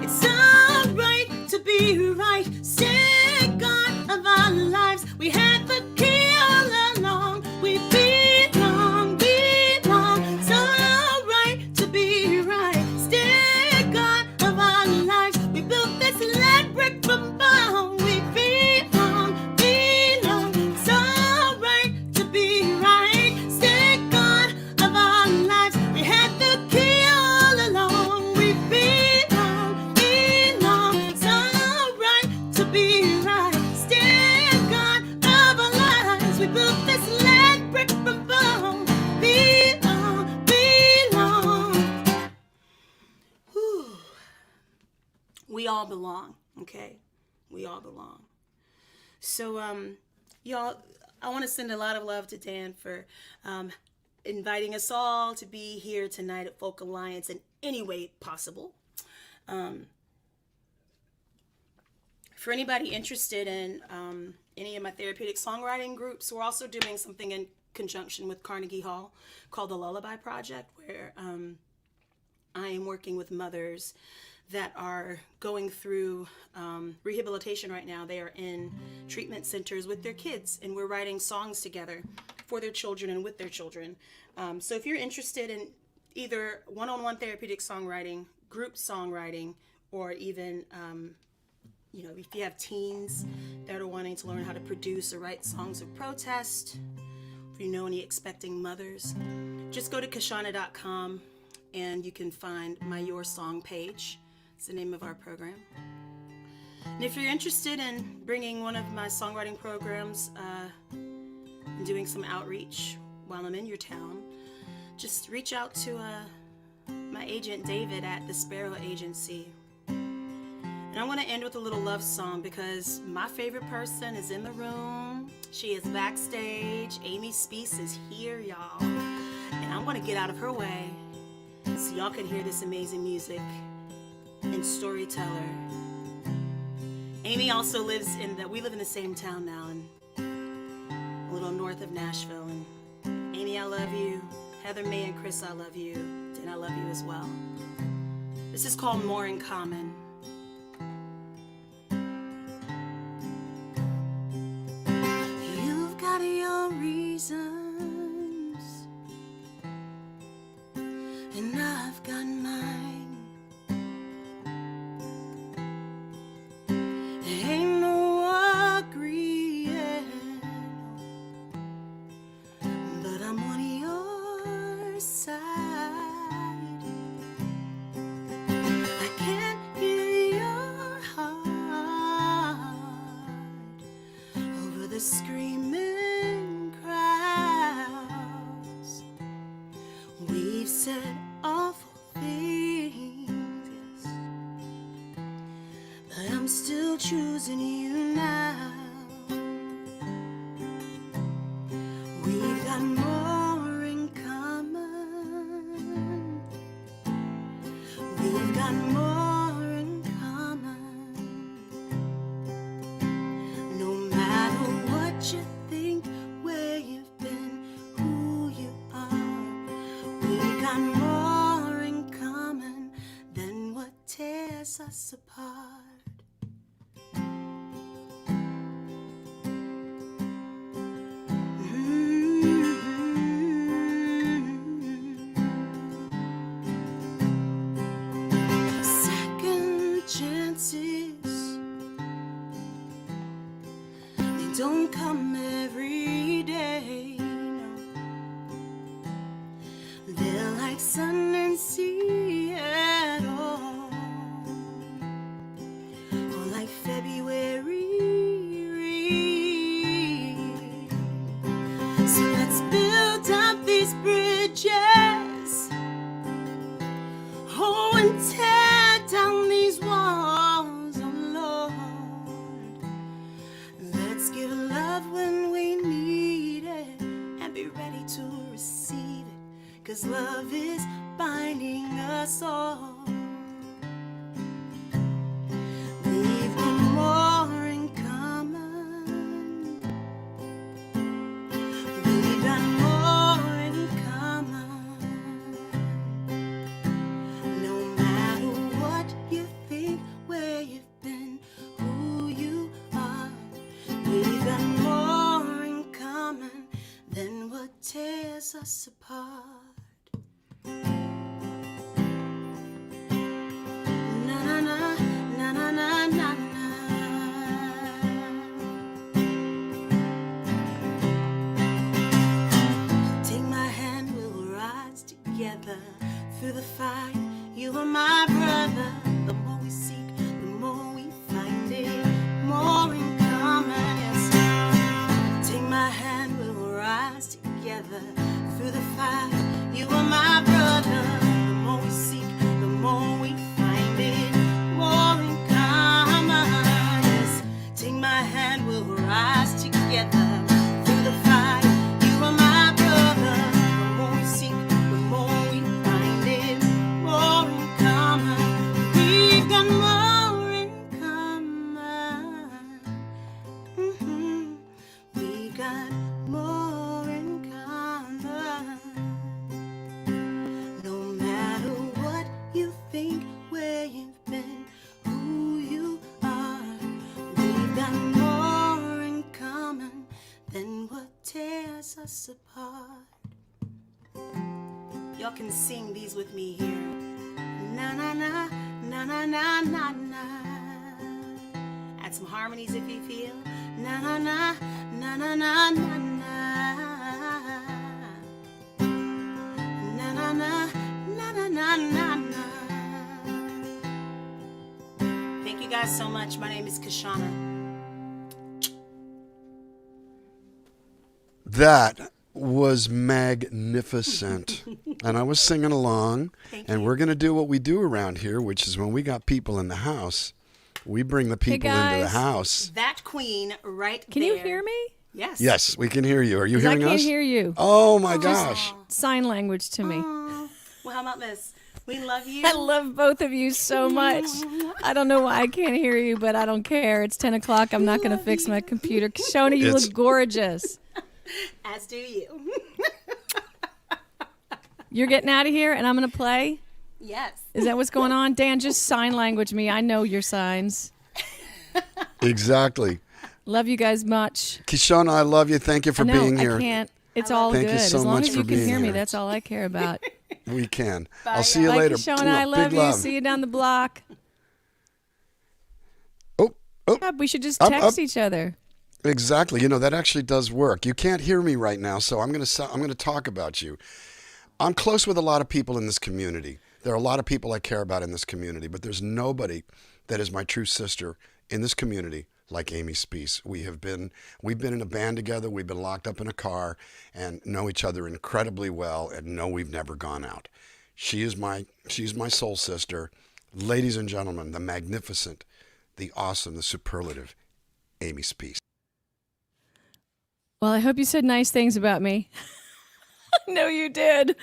It's alright to be right. Stay God of our lives. We had the key all along. We belong. It's alright to be right. Stay God of our lives. We built this land brick from bone. We belong. It's alright to be right. Stay God of our lives. We had the key all along. We belong. It's alright to be right. Stay God of our lives. We built this land brick from bone. Belong. Whew. We all belong, okay? We all belong. So, y'all, I want to send a lot of love to Dan for inviting us all to be here tonight at Folk Alliance in any way possible. For anybody interested in any of my therapeutic songwriting groups, we're also doing something in conjunction with Carnegie Hall called the Lullaby Project, where I am working with mothers that are going through rehabilitation right now. They are in treatment centers with their kids, and we're writing songs together for their children and with their children. So if you're interested in either one-on-one therapeutic songwriting, group songwriting, or even if you have teens that are wanting to learn how to produce or write songs of protest, if you know any expecting mothers, just go to kashana.com and you can find my Your Song page. It's the name of our program. And if you're interested in bringing one of my songwriting programs and doing some outreach while I'm in your town, just reach out to my agent David at the Sparrow Agency. And I want to end with a little love song because my favorite person is in the room. She is backstage. Amy Speece is here, y'all. And I want to get out of her way so y'all can hear this amazing music and storyteller. Amy also lives we live in the same town now, and a little north of Nashville. And Amy, I love you. Heather, May, and Chris, I love you. Dan, I love you as well. This is called More in Common. You've got your reasons, and I've got mine. Ain't no agreeing, but I'm on your side. I can't still choosing you now. We've got more in common. We've got more in common. No matter what you think, where you've been, who you are, we've got more in common than what tears us apart. Second chances, they don't come every day. No. They're like sun and Seattle, or like February. So let's build up these bridges, oh, and tear down these walls, oh Lord. Let's give love when we need it and be ready to receive it, 'cause love is binding us all. We've got more in common. We've got more in common. No matter what you think, where you've been, who you are, we've got more in common than what tears us apart. Na na na, na na na na na. Take my hand, we'll rise together through the fire. You are my brother. The more we seek, the more we find it. More in common, yes. Take my hand, we'll rise together through the fire. You are my brother. The more we seek, the more we find it. More in common, yes. Take my hand, we'll rise together through the fire. You are my brother. The more we seek, the more we find it. More in common. We've got more in common. We got more in common. No matter what you think, where you've been, who you are, we've got more in common than what tears us apart. Y'all can sing these with me here. Na na na, na na na na na. Add some harmonies if you feel. Na na na, na na na na na. Na na na, na na na na na. Thank you guys so much. My name is Kashana. That was magnificent. And I was singing along. And we're going to do what we do around here, which is when we got people in the house, we bring the people into the guys. house. That queen right Can there. you hear me? Yes. Yes, we can hear you. Are you 'Cause I hearing can't us? hear you. Oh my gosh. Sign language to me. Well, how about this? We love you. I love both of you so much. I don't know why I can't hear you, but I don't care. It's 10 o'clock. I'm not going to fix my computer. Shona, you It's- look gorgeous. As do you. You're getting out of here and I'm going to play? Yes. Is that what's going on? Dan, just sign language me. I know your signs. Exactly. Love you guys much. Kishona, I love you. Thank you for I know, being here. I can't. It's all Thank good. you so as long much as you for can being hear me, here. that's all I care about. We can. I'll see you Bye, later. Shona. I love Big you. love. See you down the block. Oh, Yeah, we should just Up, text up. each other. exactly. You know, that actually does work. You can't hear me right now, so I'm going to talk about you. I'm close with a lot of people in this community. There are a lot of people I care about in this community, but there's nobody that is my true sister in this community like Amy Speece. We've been in a band together. We've been locked up in a car and know each other incredibly well, and know we've never gone out. She's my soul sister. Ladies and gentlemen, the magnificent, the awesome, the superlative Amy Spees. Well, I hope you said nice things about me. No, you did.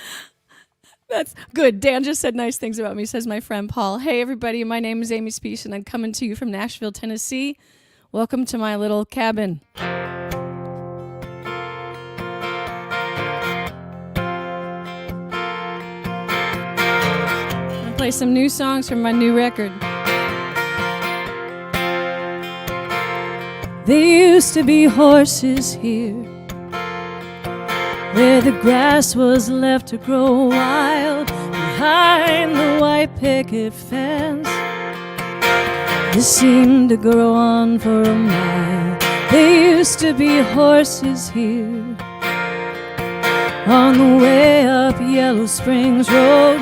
That's good. Dan just said nice things about me, says my friend Paul. Hey, everybody, my name is Amy Spees, and I'm coming to you from Nashville, Tennessee. Welcome to my little cabin. I'm going to play some new songs from my new record. There used to be horses here, where the grass was left to grow wild behind the white picket fence. They seemed to go on for a mile. There used to be horses here on the way up Yellow Springs Road,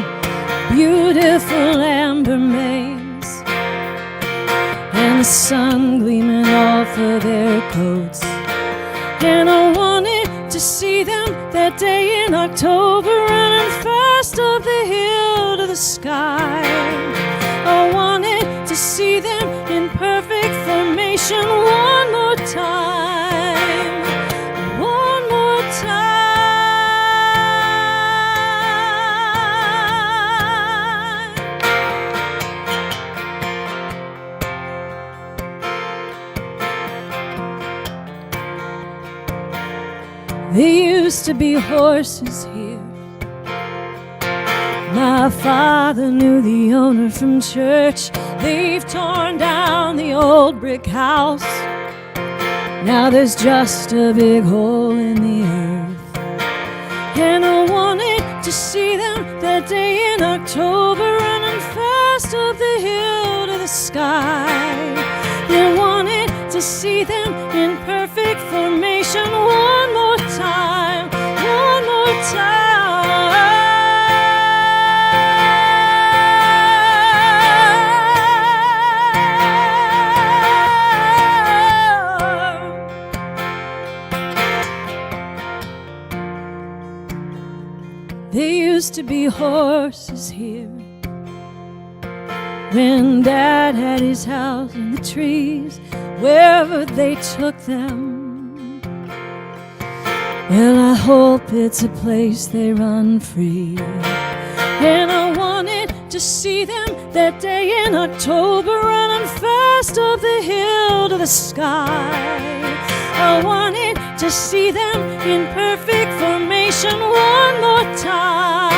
beautiful amber manes, and the sun gleaming off of their coats. And I wanted to see them that day in October, running fast up the hill to the sky. I wanted to see them in perfect formation one more time, one more time. There used to be horses here. My father knew the owner from church. They've torn down the old brick house. Now there's just a big hole in the earth. And I wanted to see them that day in October, running fast up the hill to the sky. They wanted to see them in perfect formation one more time, one more time. There used to be horses here when Dad had his house in the trees, wherever they took them. Well, I hope it's a place they run free. And I wanted to see them that day in October, running fast up the hill to the sky. I wanted to see them in perfect formation one more time.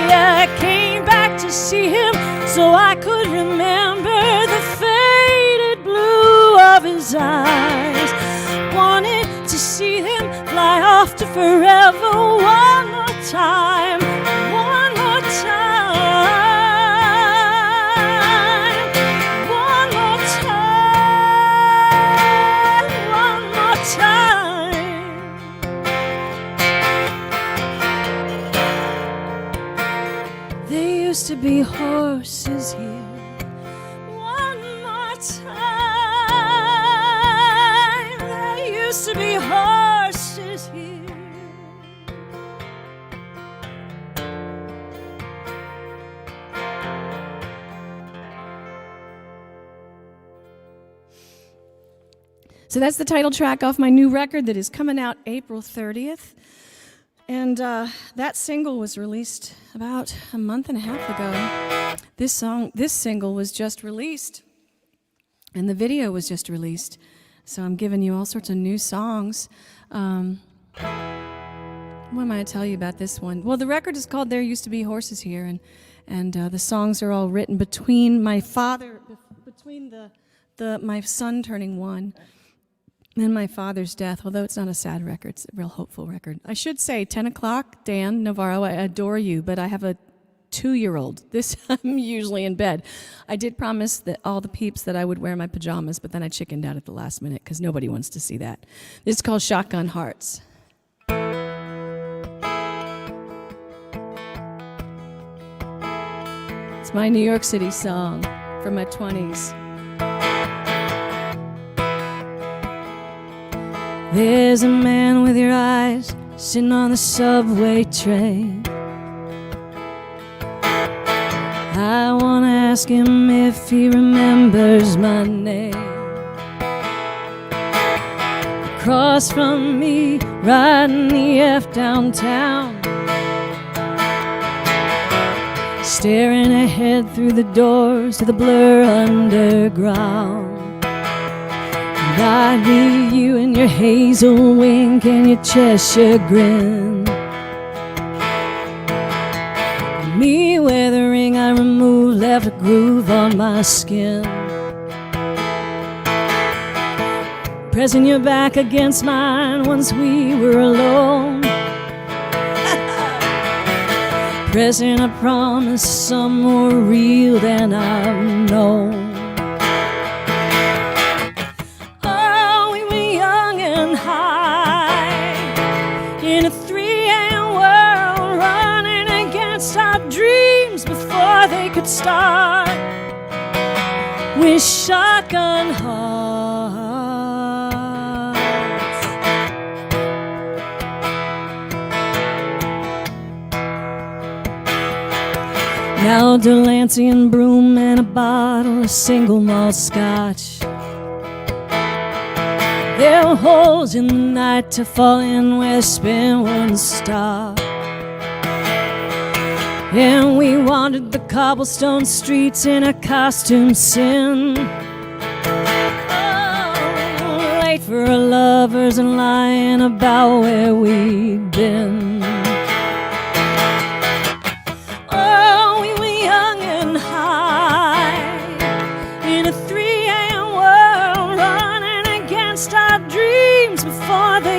Yeah, I came back to see him so I could remember the faded blue of his eyes. Wanted to see him fly off to forever one more time, one more time, one more time, one more time. There used to be horses here. One more time. There used to be horses here. So that's the title track off my new record that is coming out April 30th. And that single was released about a month and a half ago. This single was just released, and the video was just released. So I'm giving you all sorts of new songs. What am I to tell you about this one? Well, the record is called There Used to Be Horses Here, and the songs are all written between my son turning 1 and my father's death, although it's not a sad record, it's a real hopeful record. I should say, 10 o'clock, Dan Navarro, I adore you, but I have a 2-year-old. I'm usually in bed. I did promise that all the peeps that I would wear my pajamas, but then I chickened out at the last minute because nobody wants to see that. This is called Shotgun Hearts. It's my New York City song from my 20s. There's a man with your eyes sitting on the subway train. I wanna ask him if he remembers my name. Across from me, riding the F downtown, staring ahead through the doors to the blur underground. And I leave you in your hazel wink and your Cheshire grin. Me where the ring I removed left a groove on my skin. Pressing your back against mine once we were alone. Pressing a promise some more real than I've known. Oh, we were young and high in a 3 a.m. world, running against our dreams before they could start. With shotgun hearts. Now Delancey and broom and a bottle of single malt scotch. There were holes in the night to fall in where spin wouldn't stop. And we wandered the cobblestone streets in a costume sin. Oh, late for our lovers and lying about where we'd been.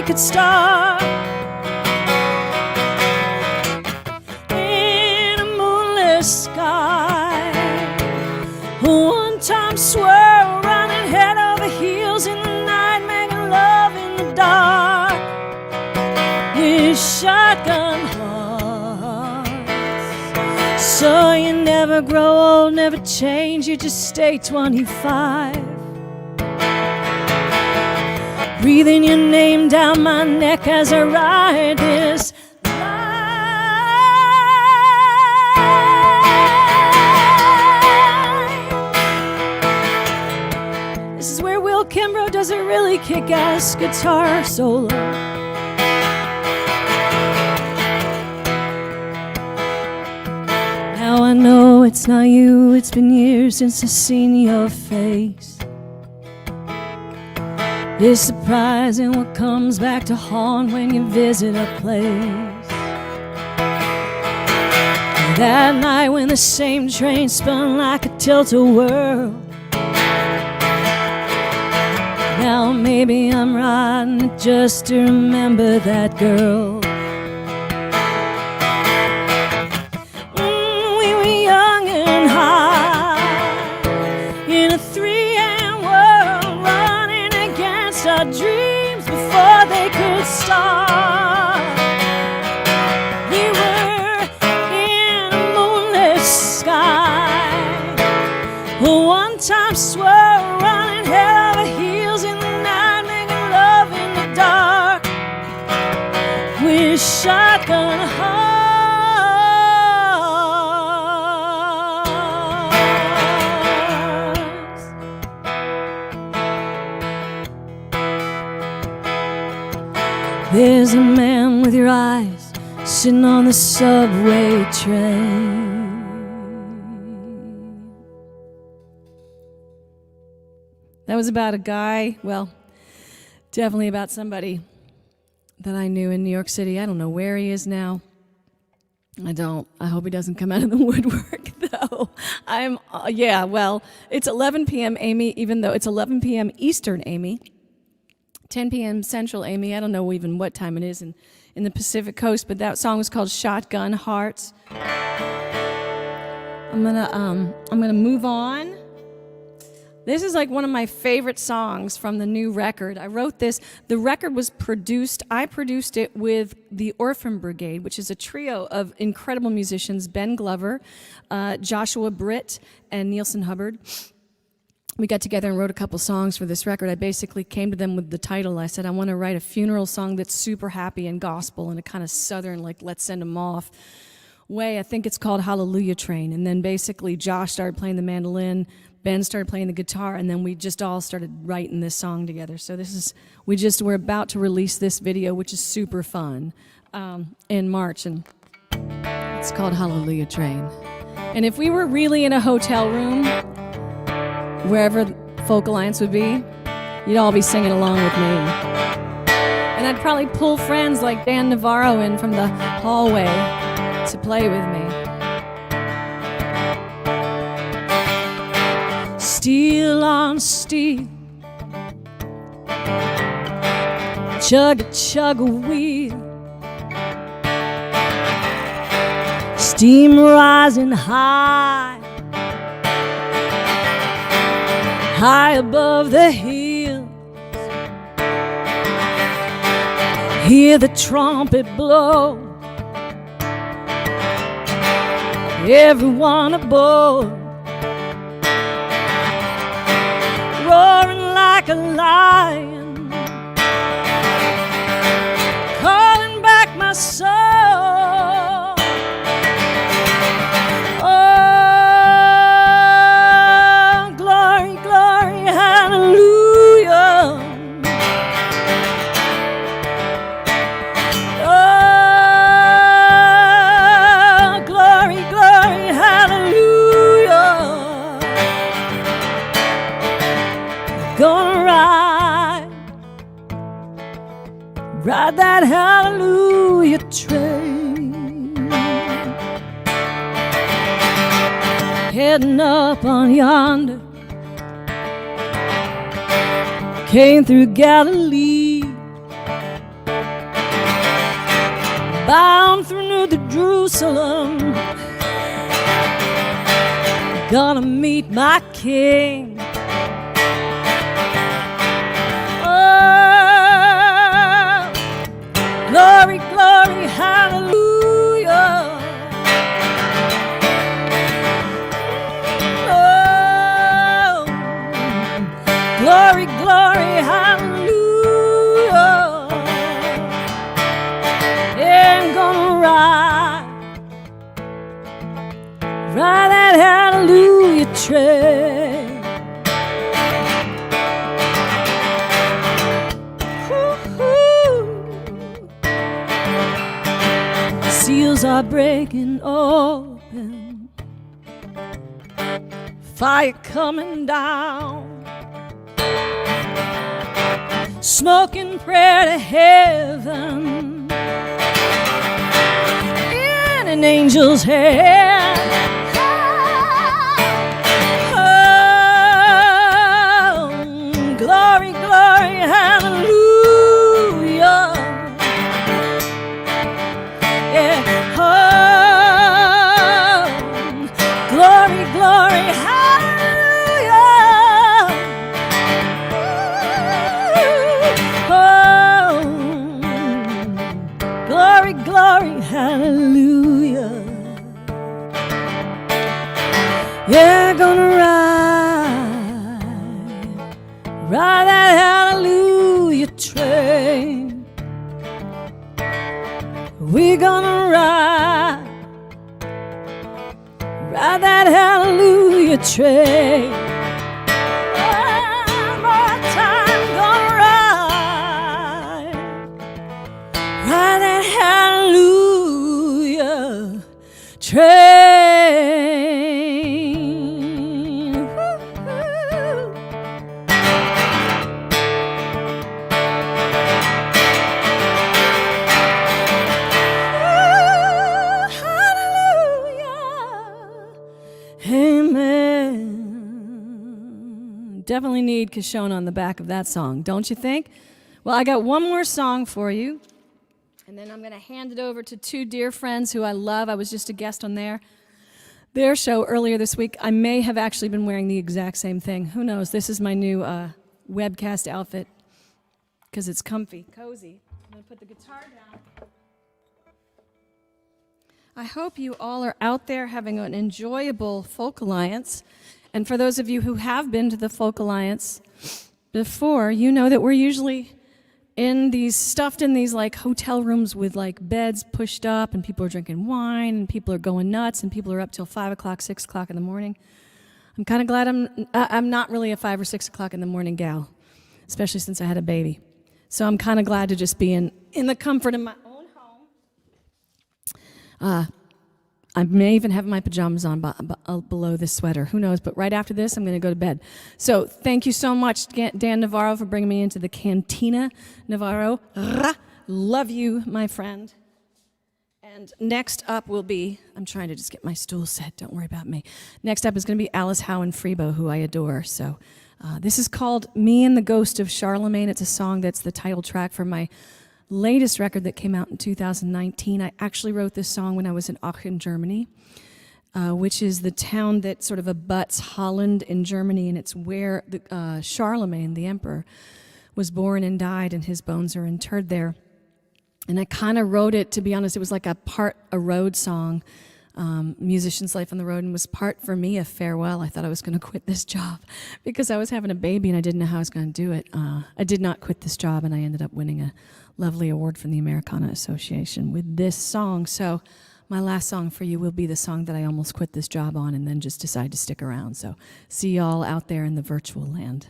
Could start in a moonless sky. One time swirl, running head over heels in the night, making love in the dark with shotgun hearts. So you never grow old, never change, you just stay 25. Breathing your name down my neck as I ride this line. This is where Will Kimbrough does a really kick-ass guitar solo. Now I know it's not you, it's been years since I've seen your face. It's surprising what comes back to haunt when you visit a place. That night when the same train spun like a tilt-a-whirl. Now maybe I'm riding it just to remember that girl. We were young and high in a 3 a.m. world, running against our dreams before they could start. We were in a moonless sky, a one-time swirl, running head over heels in the night, making love in the dark with shotgun hearts. There's a man with your eyes sitting on the subway train. That was about a guy, well, definitely about somebody that I knew in New York City. I don't know where he is now. I don't. I hope he doesn't come out of the woodwork, though. Well, it's 11 p.m., Amy, even though it's 11 p.m. Eastern, Amy. 10 p.m. Central, Amy. I don't know even what time it is in the Pacific Coast, but that song was called Shotgun Hearts. I'm gonna move on. This is like one of my favorite songs from the new record. I wrote this. The record was I produced it with the Orphan Brigade, which is a trio of incredible musicians, Ben Glover, Joshua Britt, and Nielsen Hubbard. We got together and wrote a couple songs for this record. I basically came to them with the title. I said, I want to write a funeral song that's super happy and gospel and a kind of southern, like, let's send them off way. I think it's called Hallelujah Train. And then basically Josh started playing the mandolin, Ben started playing the guitar, and then we just all started writing this song together. So we're about to release this video, which is super fun, in March, and it's called Hallelujah Train. And if we were really in a hotel room, wherever Folk Alliance would be, you'd all be singing along with me. And I'd probably pull friends like Dan Navarro in from the hallway to play with me. Steel on steel, chug a wheel, steam rising high, high above the hills. Hear the trumpet blow, everyone aboard, roaring like a lion, calling back my soul. Oh, glory, glory, hallelujah. Oh, glory, glory, hallelujah. Gonna ride that hallelujah train, heading up on yonder, came through Galilee, bound through New Jerusalem, gonna meet my King. Glory, glory, hallelujah. Oh, glory, glory, hallelujah. Yeah, I'm gonna ride that hallelujah train. Seals are breaking open, fire coming down, smoking prayer to heaven in an angel's hand. Oh, glory, glory, hallelujah. Glory, glory, hallelujah. Oh, glory, glory, hallelujah. Yeah, gonna ride that hallelujah train. We're gonna ride that hallelujah train. One more time, gonna ride that hallelujah train. Woo-hoo. Amen. Definitely need Kishon on the back of that song, don't you think? Well, I got one more song for you, and then I'm going to hand it over to two dear friends who I love. I was just a guest on their show earlier this week. I may have actually been wearing the exact same thing. Who knows? This is my new webcast outfit because it's comfy, cozy. I'm going to put the guitar down. I hope you all are out there having an enjoyable Folk Alliance. And for those of you who have been to the Folk Alliance before, you know that we're usually stuffed in these like hotel rooms with like beds pushed up, and people are drinking wine, and people are going nuts, and people are up till 5 o'clock, 6 o'clock in the morning. I'm kind of glad I'm not really a 5 or 6 o'clock in the morning gal, especially since I had a baby. So I'm kind of glad to just be in the comfort of my own home. I may even have my pajamas on below this sweater. Who knows? But right after this, I'm going to go to bed. So thank you so much, Dan Navarro, for bringing me into the Cantina Navarro. Love you, my friend. And next up will be, I'm trying to just get my stool set. Don't worry about me. Next up is going to be Alice Howe and Freebo, who I adore. So this is called Me and the Ghost of Charlemagne. It's a song that's the title track for my latest record that came out in 2019. I actually wrote this song when I was in Aachen, Germany, which is the town that sort of abuts Holland in Germany, and it's where Charlemagne, the emperor, was born and died, and his bones are interred there. And I kind of wrote it, to be honest, it was like a road song, musician's life on the road, and was part, for me, a farewell. I thought I was going to quit this job because I was having a baby and I didn't know how I was going to do it. I did not quit this job, and I ended up winning a lovely award from the Americana Association with this song. So my last song for you will be the song that I almost quit this job on and then just decided to stick around. So see y'all out there in the virtual land.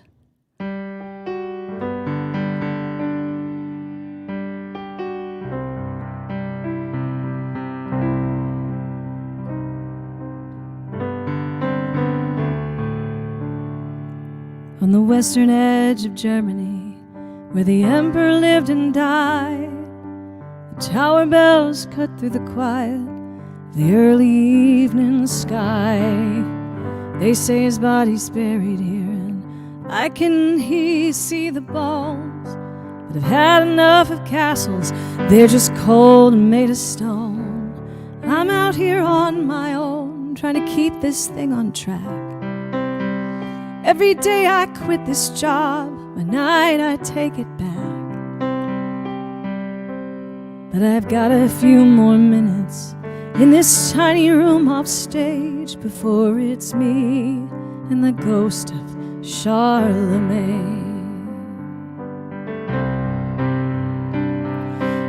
On the western edge of Germany, where the emperor lived and died, the tower bells cut through the quiet of the early evening sky. They say his body's buried here, and I can see the bones, but I've had enough of castles. They're just cold and made of stone. I'm out here on my own, trying to keep this thing on track. Every day I quit this job, by night I take it back. But I've got a few more minutes in this tiny room off stage before it's me and the ghost of Charlemagne.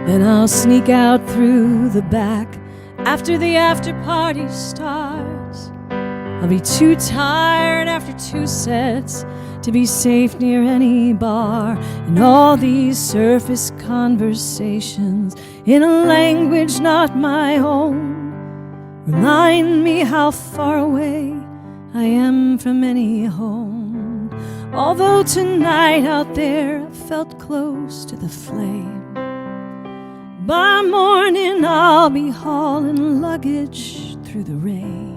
Then I'll sneak out through the back after the after party starts. I'll be too tired after 2 sets to be safe near any bar. And all these surface conversations in a language not my own remind me how far away I am from any home. Although tonight out there I felt close to the flame, by morning I'll be hauling luggage through the rain.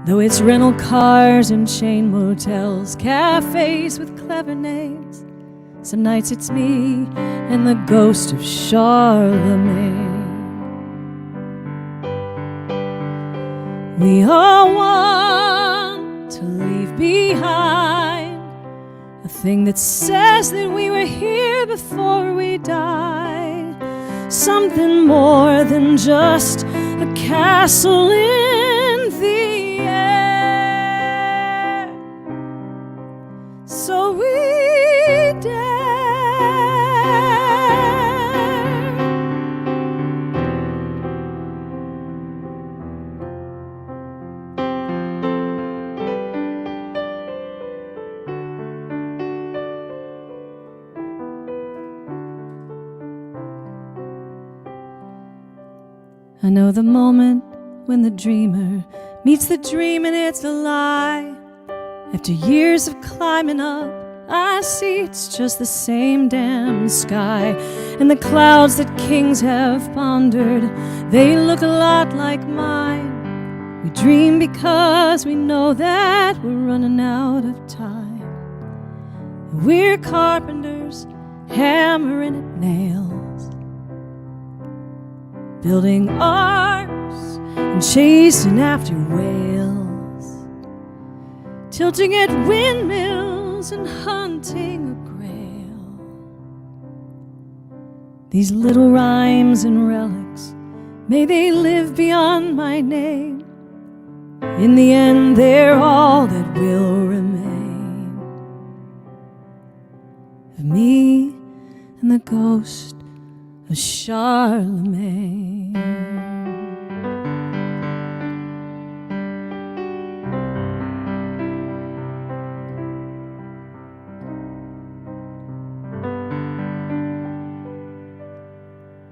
Though it's rental cars and chain motels, cafes with clever names, some nights it's me and the ghost of Charlemagne. We all want to leave behind a thing that says that we were here before we died. Something more than just a castle in the so we dare. I know the moment when the dreamer meets the dream and it's a lie. After years of climbing up, I see it's just the same damn sky. And the clouds that kings have pondered, they look a lot like mine. We dream because we know that we're running out of time. We're carpenters, hammering at nails, building arcs and chasing after whales, tilting at windmills and hunting a grail. These little rhymes and relics, may they live beyond my name. In the end, they're all that will remain of and the ghost of Charlemagne.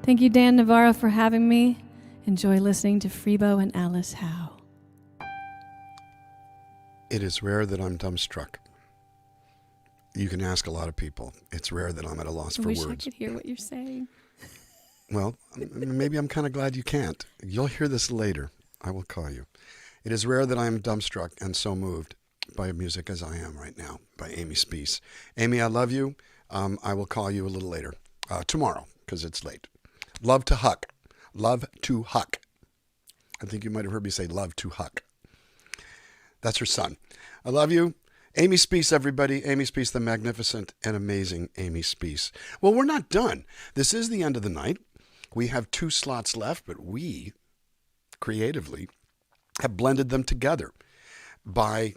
Thank you, Dan Navarro, for having me. Enjoy listening to Freebo and Alice Howe. It is rare that I'm dumbstruck. You can ask a lot of people. It's rare that I'm at a loss for words. I words. could hear what you're saying. Well, maybe I'm kind of glad you can't. You'll hear this later. I will call you. It is rare that I am dumbstruck and so moved by music as I am right now, by Amy Speece. Amy, I love you. I will call you a little later. Tomorrow, because it's late. Love to Huck. Love to Huck. I think you might have heard me say love to Huck. That's her son. I love you. Amy Speece, everybody. Amy Speece, the magnificent and amazing Amy Speece. Well, we're not done. This is the end of the night. We have 2 slots left, but we, creatively, have blended them together by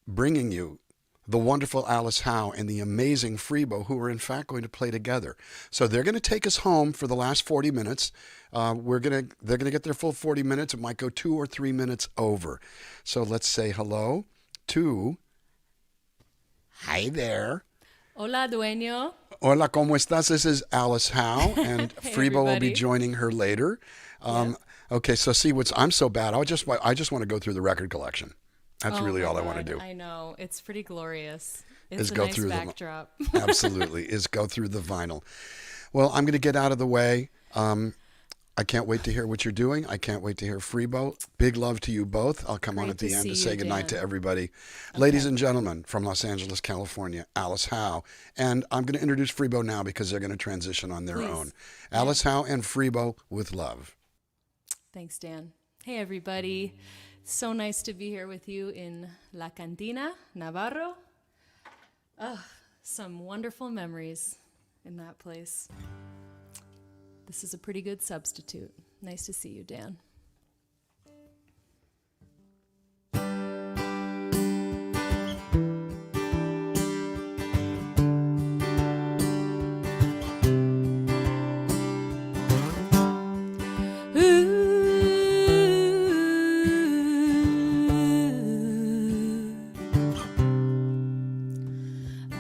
bringing you the wonderful Alice Howe and the amazing Freebo, who are in fact going to play together. So they're going to take us home for the last 40 minutes. They're going to get their full 40 minutes. It might go 2 or 3 minutes over. So let's say hello to... Hi there. Hola, dueño. Hola, ¿cómo estás? This is Alice Howe, and Hey, Freebo will be everybody. joining her later. Okay, so see, I'm so bad. I just want to go through the record collection. That's Oh really my all I want to God, do. I know. It's pretty glorious. Is It's a go nice through backdrop. Absolutely, is go through the vinyl. Well, I'm going to get out of the way. I can't wait to hear what you're doing. I can't wait to hear Freebo. Big love to you both. I'll come on Great at the to end to see say you, goodnight Dan. to everybody. Ladies and gentlemen, from Los Angeles, California, Alice Howe. And I'm going to introduce Freebo now because they're going to transition on their Please. own. Alice Howe and Freebo with love. Thanks, Dan. Hey, everybody. So nice to be here with you in La Cantina Navarro. Some wonderful memories in that place. This is a pretty good substitute. Nice to see you, Dan.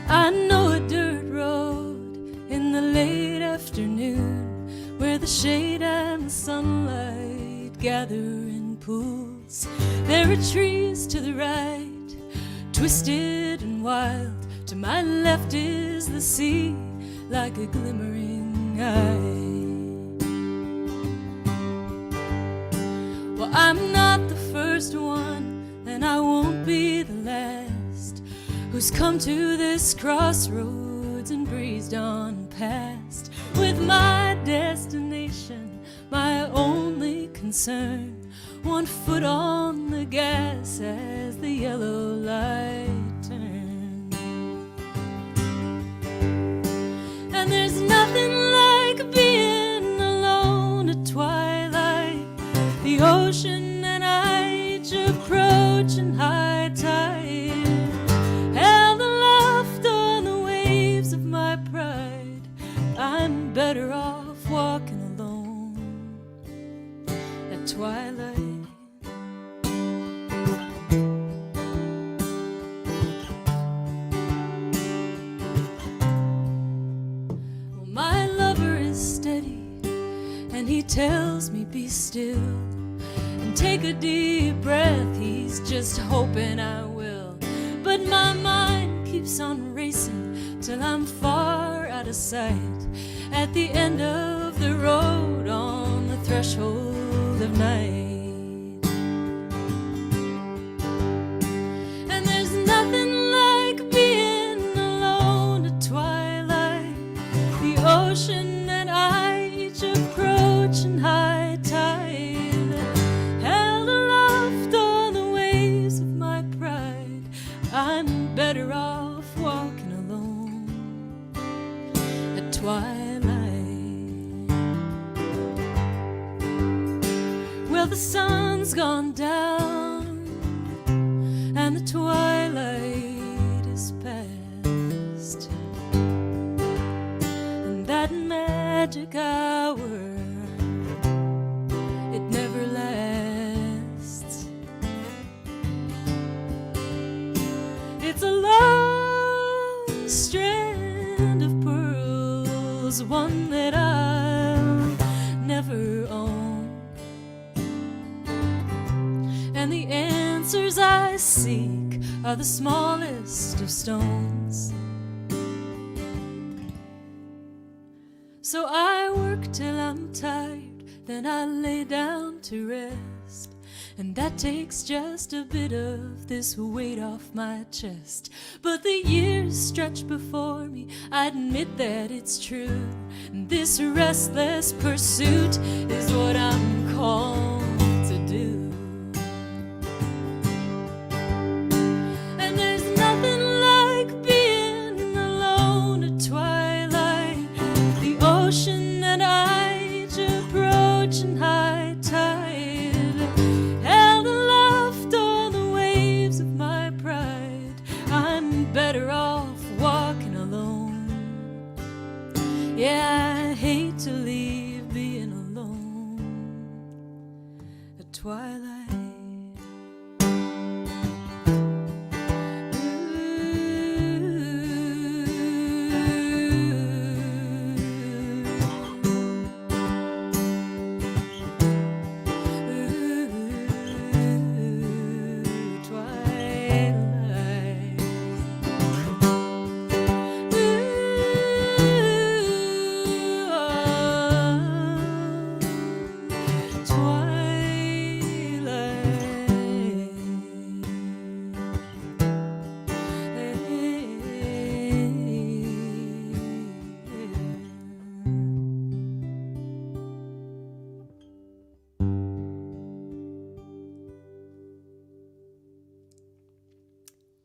I know a dirt road in the late afternoon where the shade and the sunlight gather in pools. There are trees to the right, twisted and wild. To my left is the sea like a glimmering eye. Well, I'm not the first one, and I won't be the last, who's come to this crossroads and breezed on past, with my destination my only concern, one foot on the gas as the yellow light turns. And there's nothing like being alone at twilight, the ocean and I each approaching high tide. Held aloft on the waves of my pride, I'm better off walking alone at twilight. Well, my lover is steady, and he tells me be still and take a deep breath. He's just hoping I will, but my mind keeps on racing till I'm far out of sight, at the end of the road on the threshold of night. And there's nothing like being alone at twilight, the ocean and I each approaching high tide. Held aloft on the waves of my pride, I'm better off walking alone at twilight. Well, the sun's gone down and the twilight is past, and strand of pearls, one that I'll never own. And the answers I seek are the smallest of stones. So I work till I'm tired, then I lay down to rest. And that takes just a bit of this weight off my chest. But the years stretch before me, I admit that it's true. And this restless pursuit is what I'm called to do. And there's nothing like being alone at twilight. The ocean and I each approaching high tide. Held aloft on the waves of my pride. I'm better off walking alone. Yeah, I hate to leave being alone at twilight.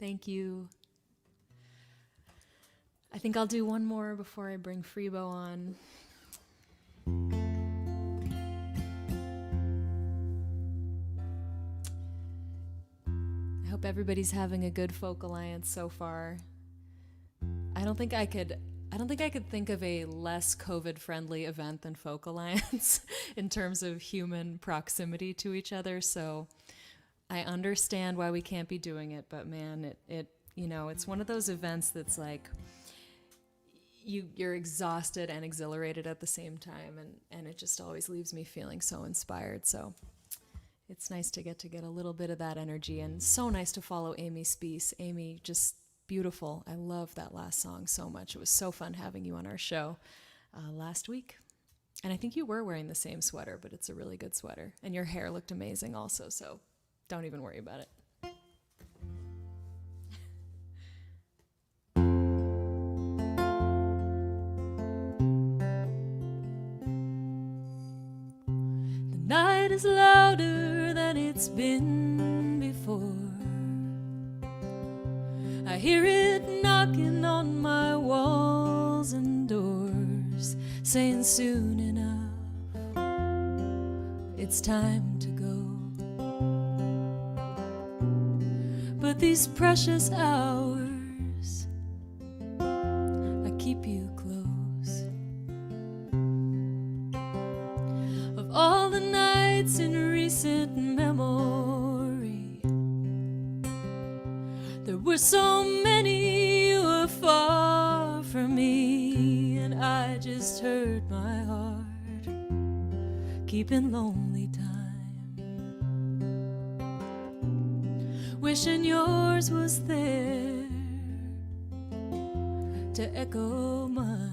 Thank you. I think I'll do one more before I bring Freebo on. I hope everybody's having a good Folk Alliance so far. I don't think I could think of a less COVID-friendly event than Folk Alliance in terms of human proximity to each other. So I understand why we can't be doing it, but man, it's one of those events that's like you're exhausted and exhilarated at the same time, and it just always leaves me feeling so inspired. So it's nice to get a little bit of that energy, and so nice to follow Amy Speece. Amy, just beautiful. I love that last song so much. It was so fun having you on our show last week. And I think you were wearing the same sweater, but it's a really good sweater. And your hair looked amazing also, so don't even worry about it. The night is louder than it's been before. I hear it knocking on my walls and doors, saying soon enough, it's time to go. But these precious hours, I keep you close. Of all the nights in recent memory, there were so many you were far from me, and I just hurt my heart, keeping lonely time. Wishing yours was there to echo mine.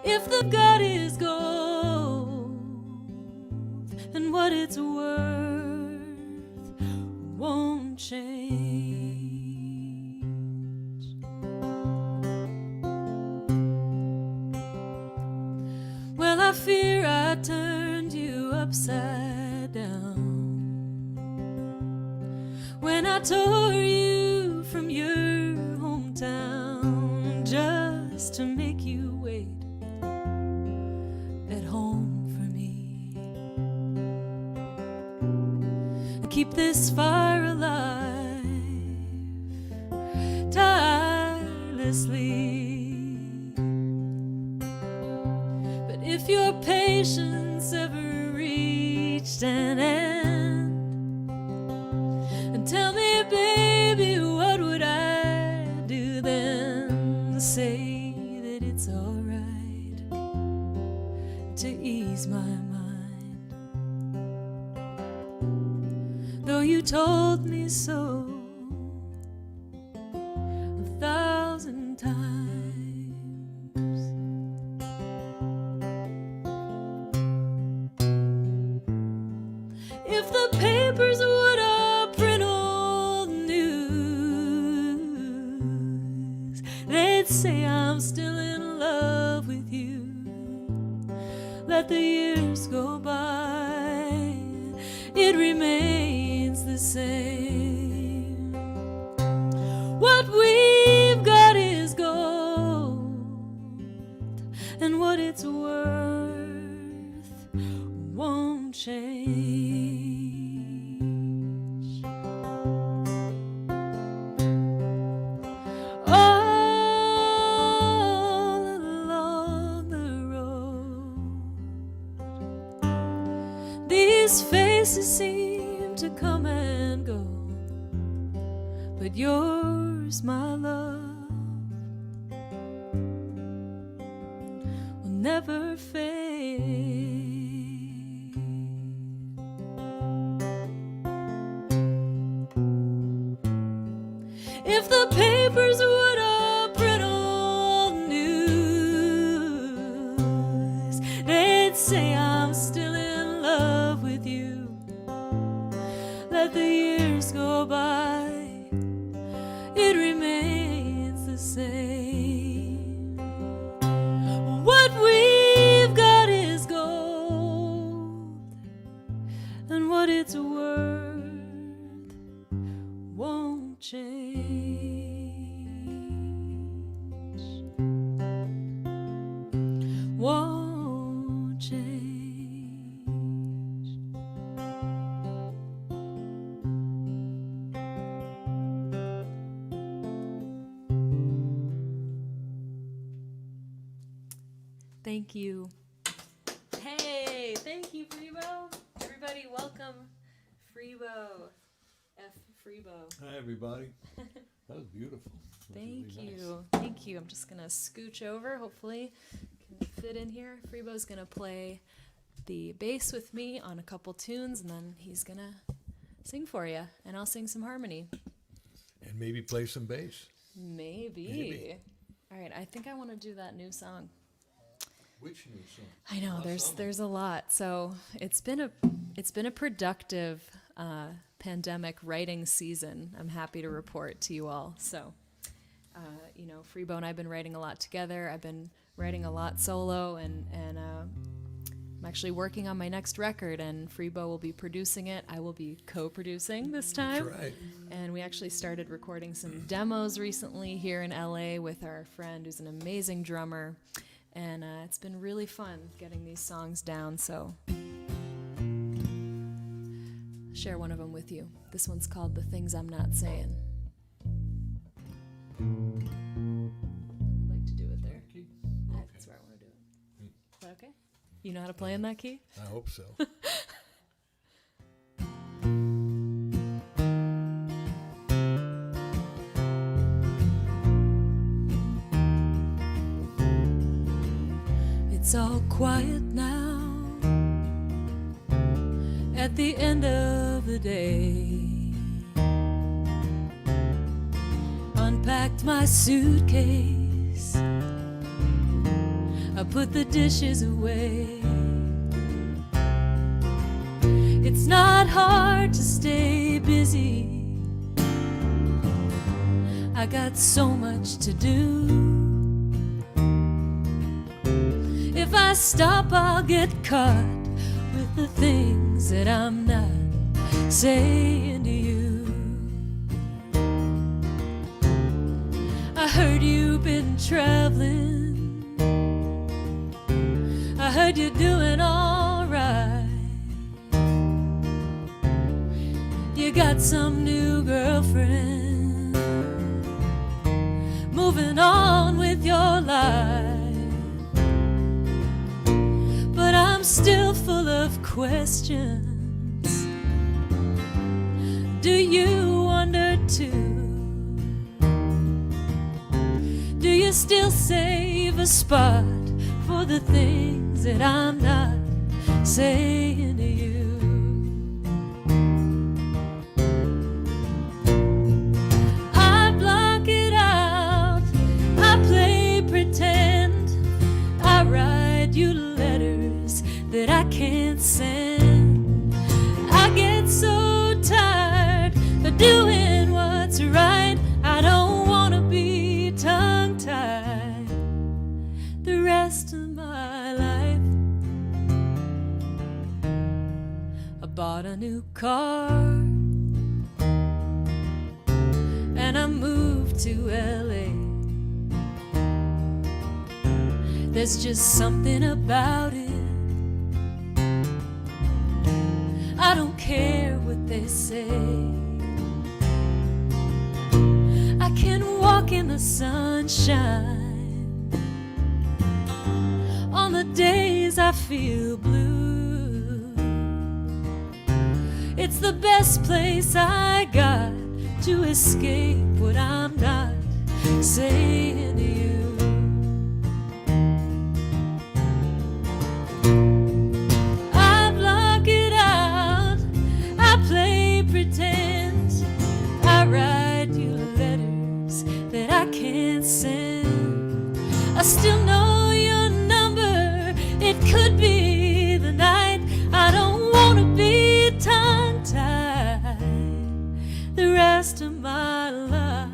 If the gut is gold, and what it's worth won't change. Well, I fear I turned you upside down when I tore you from your hometown just to make you wait at home for me. Keep this fire alive tirelessly. But if your patience ever reached an end, though you told me so 1,000 times. If the papers would print old news, they'd say I'm still in love with you. Let the years go by, it remains the same. What we've got is gold, and what it's worth won't change. All along the road, these faces seem to come and go, but yours, my love, will never fade. If the papers would print old news, they'd say I'm still in love with you. Let the years go by, it remains the same. What we've got is gold, and what it's worth won't change. Won't change. Thank you. Hey, thank you, Freebo. Everybody, welcome, Freebo. F. Freebo. Hi, everybody. That was beautiful. That was Thank really you. nice. Thank you. I'm just going to scooch over. Hopefully can fit in here. Freebo's going to play the bass with me on a couple tunes, and then he's going to sing for you, and I'll sing some harmony. And maybe play some bass. Maybe. All right, I think I want to do that new song. Which new song? I know there's a lot. So it's been a productive pandemic writing season. I'm happy to report to you all. So Freebo and I've been writing a lot together. I've been writing a lot solo, and I'm actually working on my next record, and Freebo will be producing it. I will be co-producing this time. That's right. And we actually started recording some demos recently here in LA with our friend who's an amazing drummer. And it's been really fun getting these songs down, so I'll share one of them with you. This one's called The Things I'm Not Saying. I'd like to do it there. Key? That's where I want to do it. Is that okay? You know how to play in that key? I hope so. It's all quiet now at the end of the day. Unpacked my suitcase, I put the dishes away. It's not hard to stay busy, I got so much to do. If I stop, I'll get caught with the things that I'm not saying to you. I heard you've been traveling, I heard you're doing all right. You got some new girlfriend, moving on with your life. But I'm still full of questions. Do you wonder too? Do you still save a spot for the things that I'm not saying to you? bought a new car and I moved to LA. There's just something about it. I don't care what they say. I can walk in the sunshine on the days I feel blue. It's the best place I got to escape what I'm not saying to you. I block it out, I play pretend, I write you letters that I can't send. I still know your number, it could be the night. I don't want to be tongue-tied the rest of my life.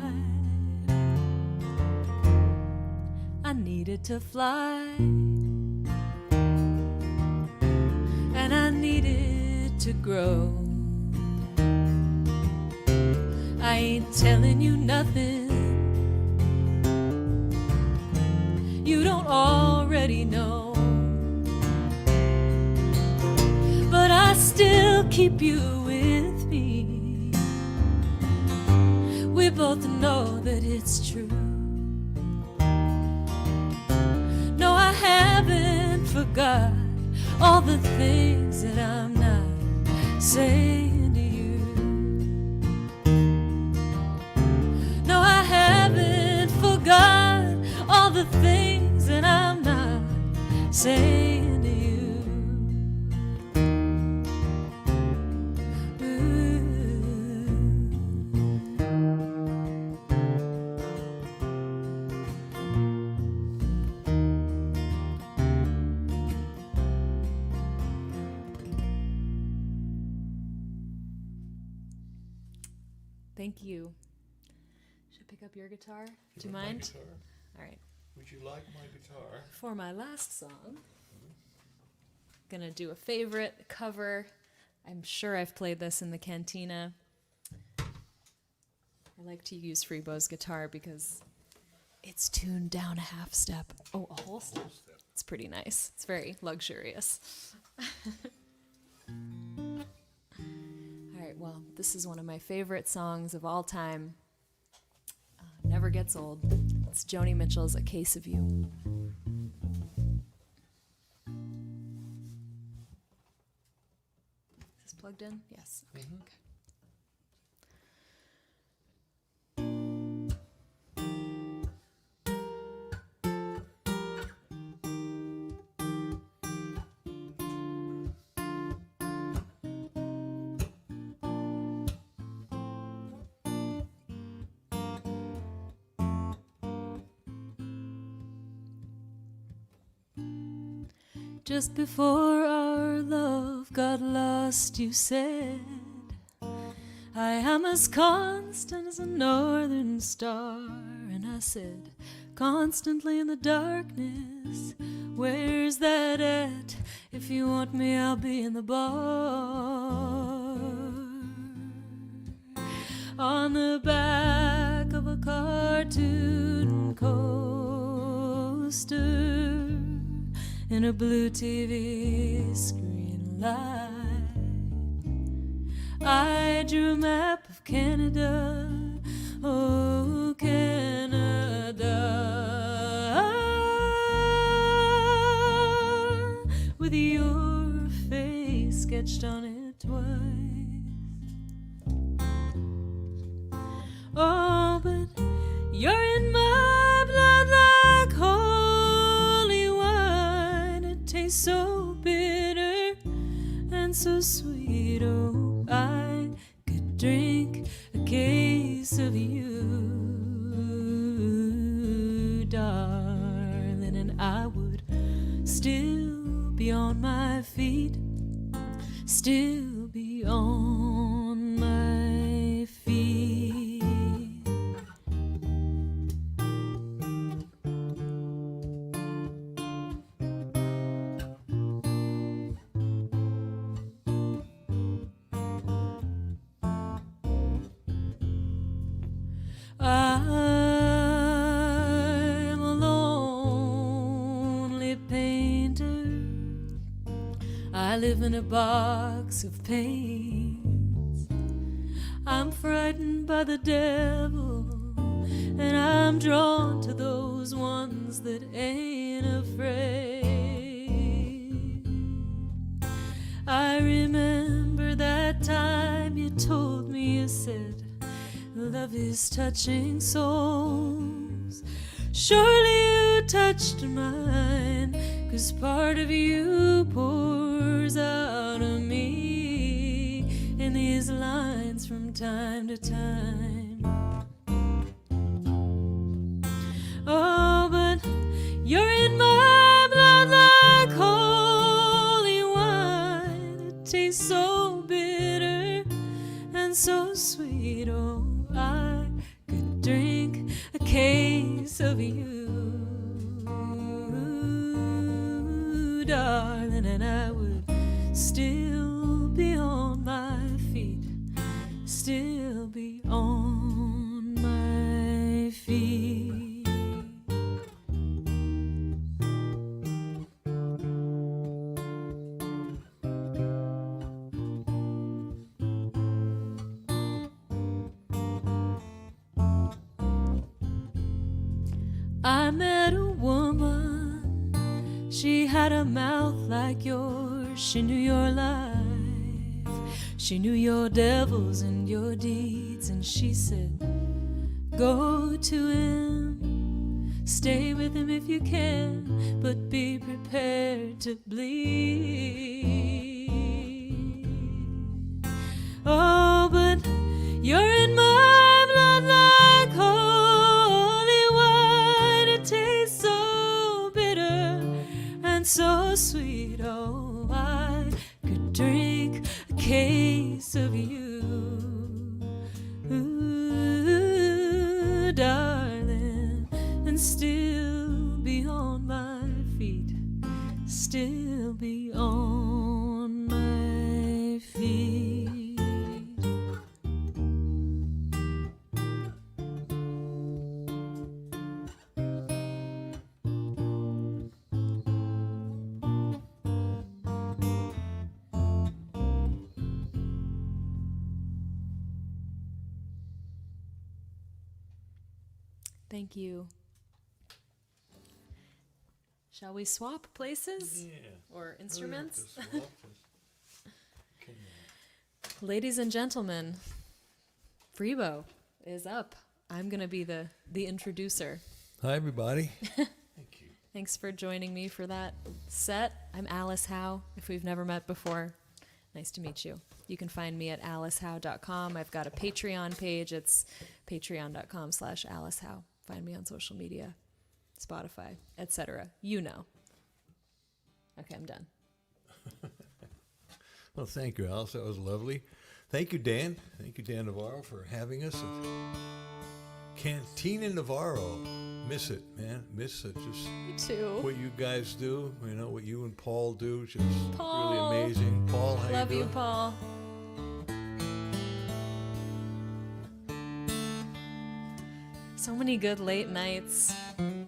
I needed to fly, and I needed to grow. I ain't telling you nothing you don't already know, but I still keep you with me. We both know that it's true. No, I haven't forgot all the things that I'm not saying to you. No, I haven't forgot all the things that I'm not saying to you. Thank you. Should I pick up your guitar? Do you mind? Guitar? All right. Would you like my guitar? For my last song, gonna do a favorite cover. I'm sure I've played this in the Cantina. I like to use Freebo's guitar because it's tuned down a half step. Oh, a whole step. It's pretty nice. It's very luxurious. All right, well, this is one of my favorite songs of all time. Never gets old. It's Joni Mitchell's A Case of You. Is this plugged in? Yes. Okay. Okay. Just before our love got lost, you said, I am as constant as a northern star. And I said, constantly in the darkness, where's that at? If you want me, I'll be in the bar. On the back of a cartoon coaster, in a blue TV screen light, I drew a map of Canada, oh Canada, with your face sketched on it twice. Oh, but you're in my blood like holy wine. It tastes so bitter and so sweet. Oh, I could drink a case of you, darling, and I would still be on my feet, still be on my feet. I'm a lonely painter. I live in a box of paints. I'm frightened by the devil, and I'm drawn to those ones that ain't afraid. I remember that time you told me, you said, love is touching souls. Surely you touched mine, 'cause part of you pours out of me in these lines from time to time. Oh, but you're in my blood like holy wine. It tastes so bitter and so sweet. Oh, I could drink a case of you, darling, and I would still be on my feet, still be on my feet. I met a woman, she had a mouth like yours. She knew your life, she knew your devils and your deeds, and she said, go to him, stay with him if you can, but be prepared to bleed. Oh, but you're in my blood like holy wine. It tastes so bitter and so sweet. Oh, I could drink a case of you, ooh, darling, and still be on my feet, still be on my feet. Thank you. Shall we swap places? Yeah. Or instruments? Swap this. Ladies and gentlemen, Freebo is up. I'm going to be the introducer. Hi, everybody. Thanks for joining me for that set. I'm Alice Howe, if we've never met before. Nice to meet you. You can find me at alicehowe.com. I've got a Patreon page. It's patreon.com/AliceHowe. Find me on social media, Spotify, etc. You know. Okay, I'm done. Well, thank you, Alice. That was lovely. Thank you, Dan. Thank you, Dan Navarro, for having us. Cantina Navarro. Miss it, man. Miss it. Just Me too. what you guys do. You know, what you and Paul do. Just Paul. really amazing. Paul, how Love you you, doing? Paul. So many good late nights. I'm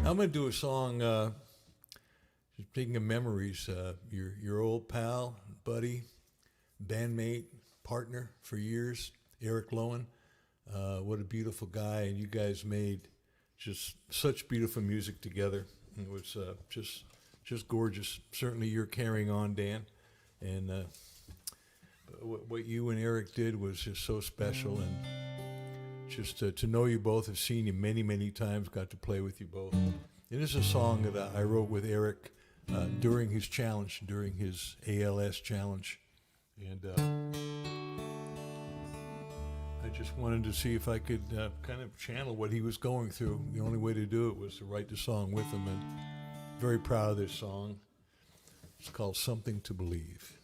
going to do a song, just speaking of memories, your old pal, buddy, bandmate, partner for years, Eric Lowen. What a beautiful guy, and you guys made just such beautiful music together. It was just gorgeous. Certainly you're carrying on, Dan, and what you and Eric did was just so special, and just to know you both, have seen you many, many times, got to play with you both. It is a song that I wrote with Eric during his challenge, during his ALS challenge. And I just wanted to see if I could kind of channel what he was going through. The only way to do it was to write the song with him, and very proud of this song. It's called Something to Believe.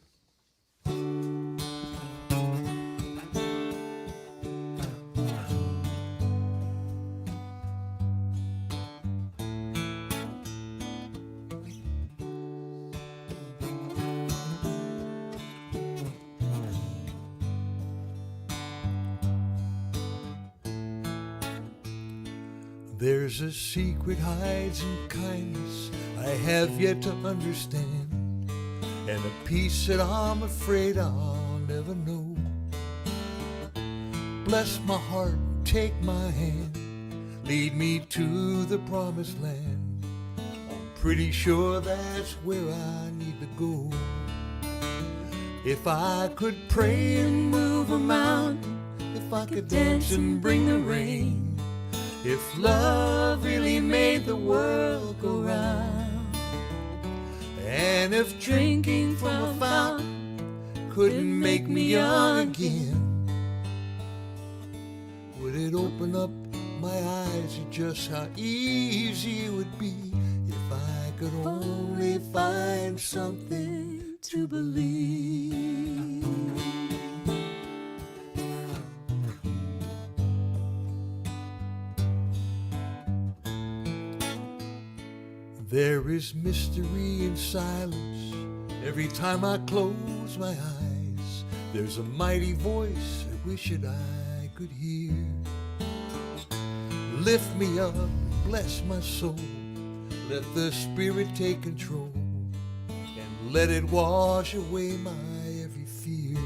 There's a secret hides in kindness I have yet to understand, and a peace that I'm afraid I'll never know. Bless my heart, take my hand, lead me to the promised land. I'm pretty sure that's where I need to go. If I could pray and move a mountain, if I could dance and bring the rain, if love really made the world go round, and if drinking from a fountain couldn't make me young again, would it open up my eyes to just how easy it would be if I could only find something to believe? There is mystery in silence. Every time I close my eyes, there's a mighty voice I wish that I could hear. Lift me up, bless my soul, let the Spirit take control, and let it wash away my every fear.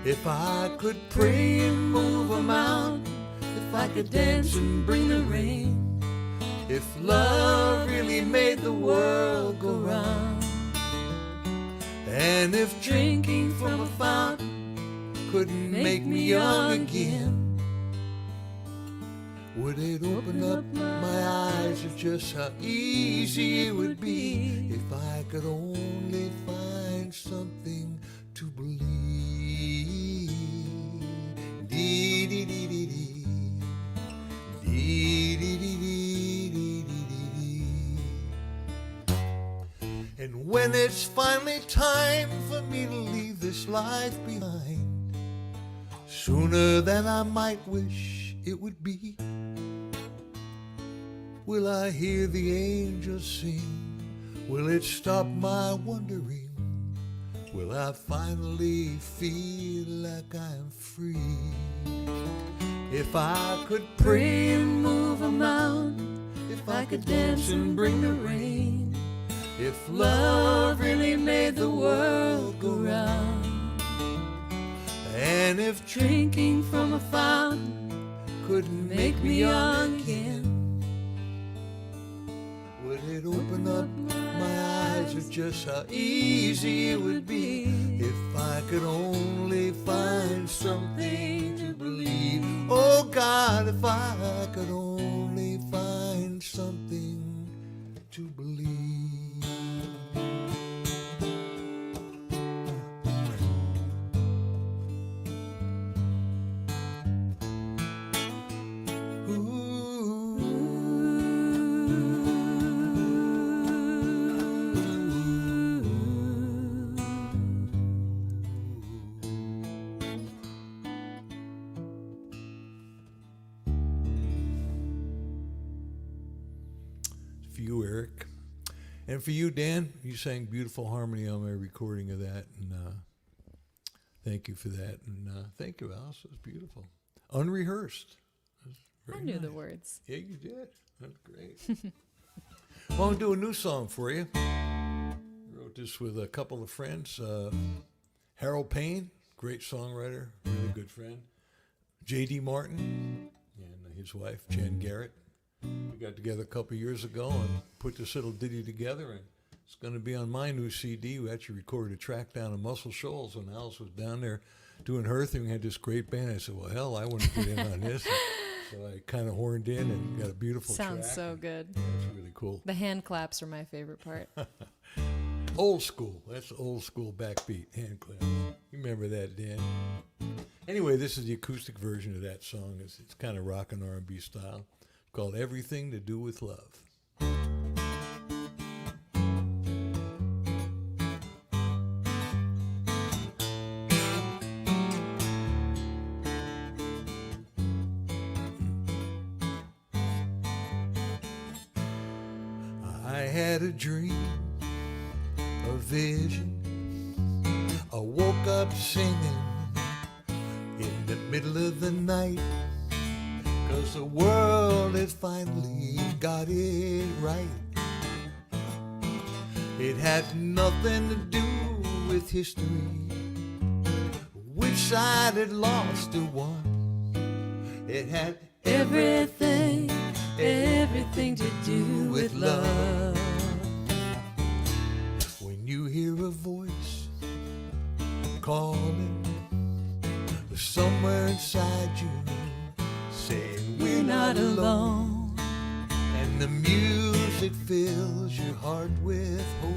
If I could pray and move a mountain, if I could dance and bring the rain, if love really made the world go round, and if drinking from a fountain couldn't make me young again, would it open up my eyes to just how easy it would be if I could only find something to believe? Dee dee dee dee dee. Dee dee dee dee. And when it's finally time for me to leave this life behind, sooner than I might wish it would be, will I hear the angels sing? Will it stop my wondering? Will I finally feel like I'm free? If I could pray and move a mountain, if I could dance and bring the rain, if love really made the world go round, and if drinking from a fountain couldn't make me young again, would it open up my eyes to just how easy it would be if I could only find something to believe? Oh God, if I could only find something to believe. For you, Eric, and for you, Dan. You sang beautiful harmony on my recording of that, and thank you for that. And thank you, Alice. It was beautiful, unrehearsed. I knew the words. Yeah, you did. That's great. Well, I'm gonna do a new song for you. I wrote this with a couple of friends. Harold Payne, great songwriter, really good friend. J.D. Martin and his wife Jan Garrett. We got together a couple years ago and put this little ditty together, and it's going to be on my new CD. We actually recorded a track down in Muscle Shoals when Alice was down there doing her thing. We had this great band. I said, well, hell, I want to get in on this. So I kind of horned in and got a beautiful track. Sounds so good. Yeah, it's really cool. The hand claps are my favorite part. Old school. That's old school backbeat, hand claps. You remember that, Dan? Anyway, this is the acoustic version of that song. It's kind of rock and R&B style. Called Everything to Do with Love. I had a dream, a vision. I woke up singing in the middle of the night, 'cause the world has finally got it right. It had nothing to do with history, which side had lost or won. It had everything, everything to do with love. When you hear a voice calling somewhere inside you, saying we're not alone, and the music fills your heart with hope.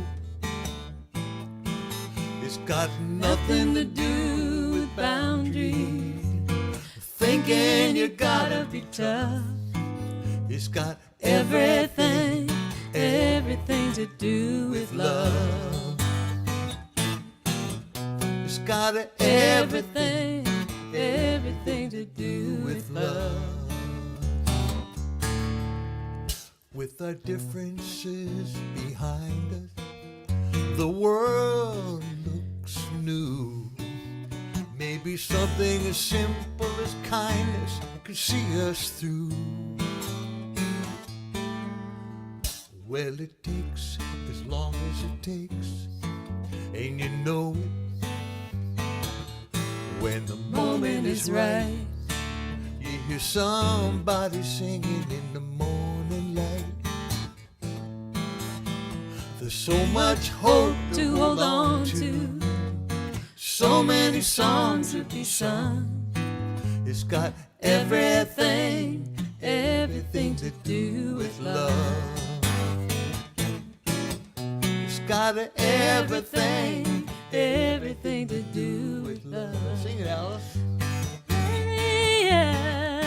It's got nothing to do with boundaries, thinking you gotta be tough. It's got everything, everything to do with love. It's got everything, everything to do with love. With our differences behind us, the world looks new. Maybe something as simple as kindness could see us through. Well, it takes as long as it takes, and you know it. When the moment is right, you hear somebody singing in the morning light. There's so much hope to hold on to, so many songs to be sung. It's got everything, everything to do with love. It's got everything, everything to do with love. Sing it, Alice. Yeah,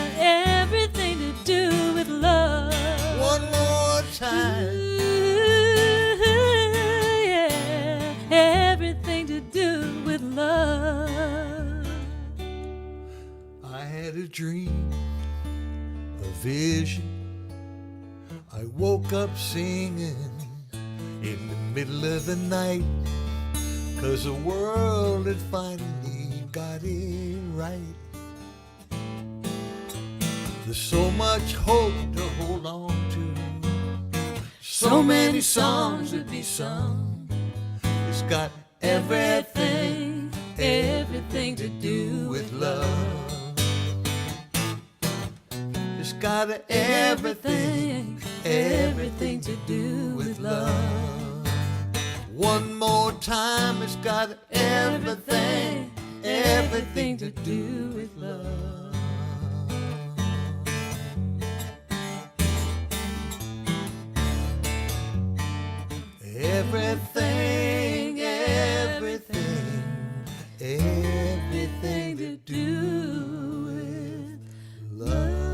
everything to do with love. One more time. Yeah, everything to do with love. I had a dream, a vision. I woke up singing in the middle of the night, 'cause the world had finally got it right. There's so much hope to hold on to, so many songs to be sung. It's got everything, everything to do with love. It's got everything, everything to do with love. One more time, it's got everything, everything to do with love. Everything, everything, everything to do with love.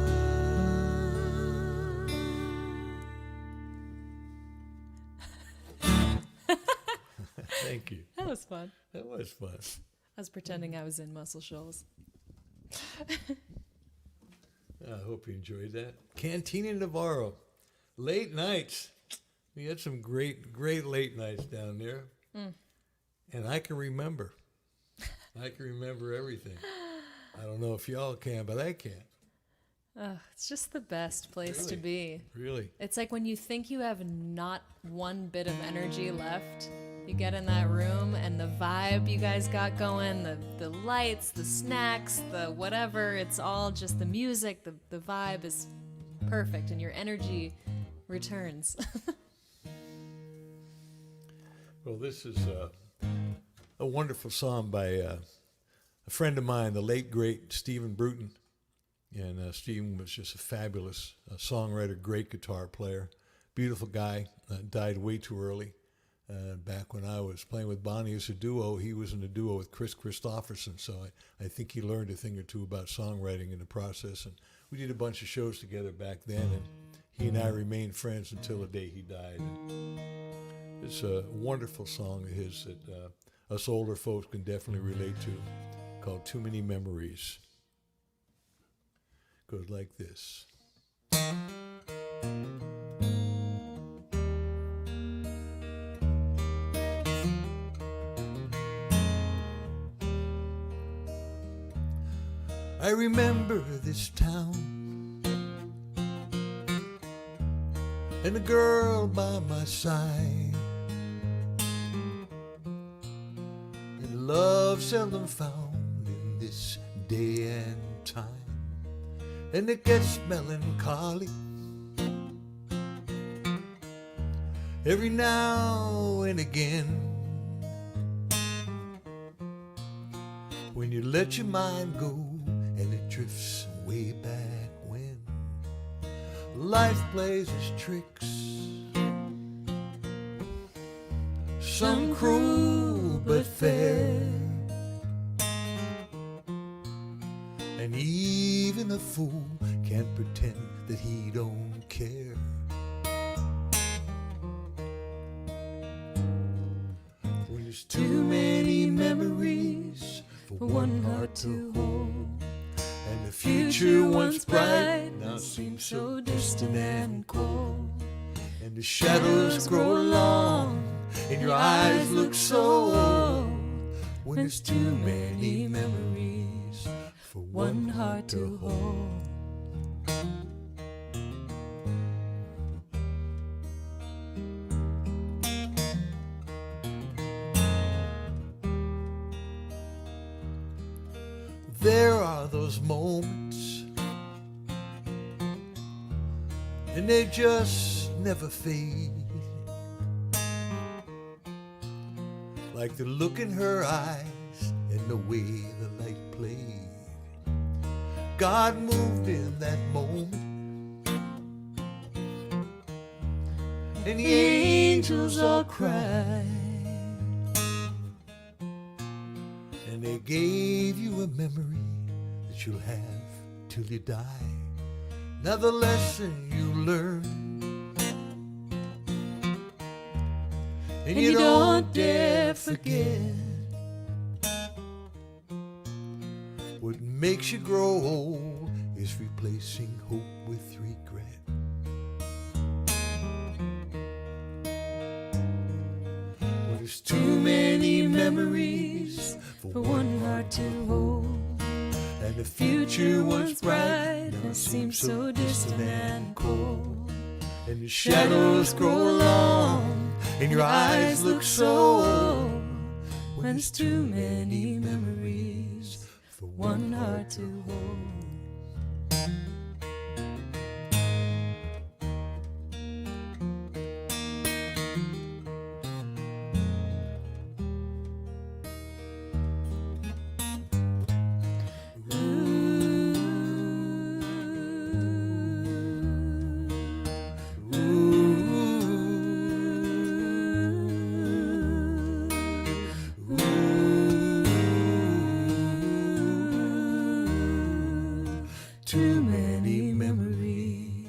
Thank you. That was fun. That was fun. I was pretending I was in Muscle Shoals. I hope you enjoyed that. Cantina Navarro. Late nights. We had some great late nights down there. And I can remember. I can remember everything. I don't know if y'all can, but I can. It's just the best place to be. Really? It's like when you think you have not one bit of energy left, you get in that room and the vibe you guys got going, the lights, the snacks, the whatever, it's all just the music, the vibe is perfect and your energy returns. Well, this is a wonderful song by a friend of mine, the late, great Stephen Bruton. And Stephen was just a fabulous songwriter, great guitar player, beautiful guy, died way too early. Back when I was playing with Bonnie as a duo, he was in a duo with Chris Christopherson, so I think he learned a thing or two about songwriting in the process. And we did a bunch of shows together back then, and he and I remained friends until the day he died. And it's a wonderful song of his that us older folks can definitely relate to, called Too Many Memories. Goes like this. I remember this town and a girl by my side. And love seldom found in this day and time, and it gets melancholy every now and again when you let your mind go and it drifts way back when life plays its tricks, some cruel but fair, and even a fool can't pretend that he don't care. When there's too many memories for one heart to hold, and the future once bright now seems so distant and cold, and the shadows grow long and your eyes look so old, when there's too many memories for one heart to hold. There are those moments, and they just never fade, like the look in her eyes and the way the light played. God moved in that moment, and the angels all cried, and they gave you a memory that you'll have till you die. Now the lesson you learned, and you don't dare forget. What makes you grow old is replacing hope with regret. Well, there's too many memories for one heart to hold, and the future once bright now seems so distant and cold, and the shadows grow long and your eyes look so old, when there's too many memories for one heart to hold. Too many memories.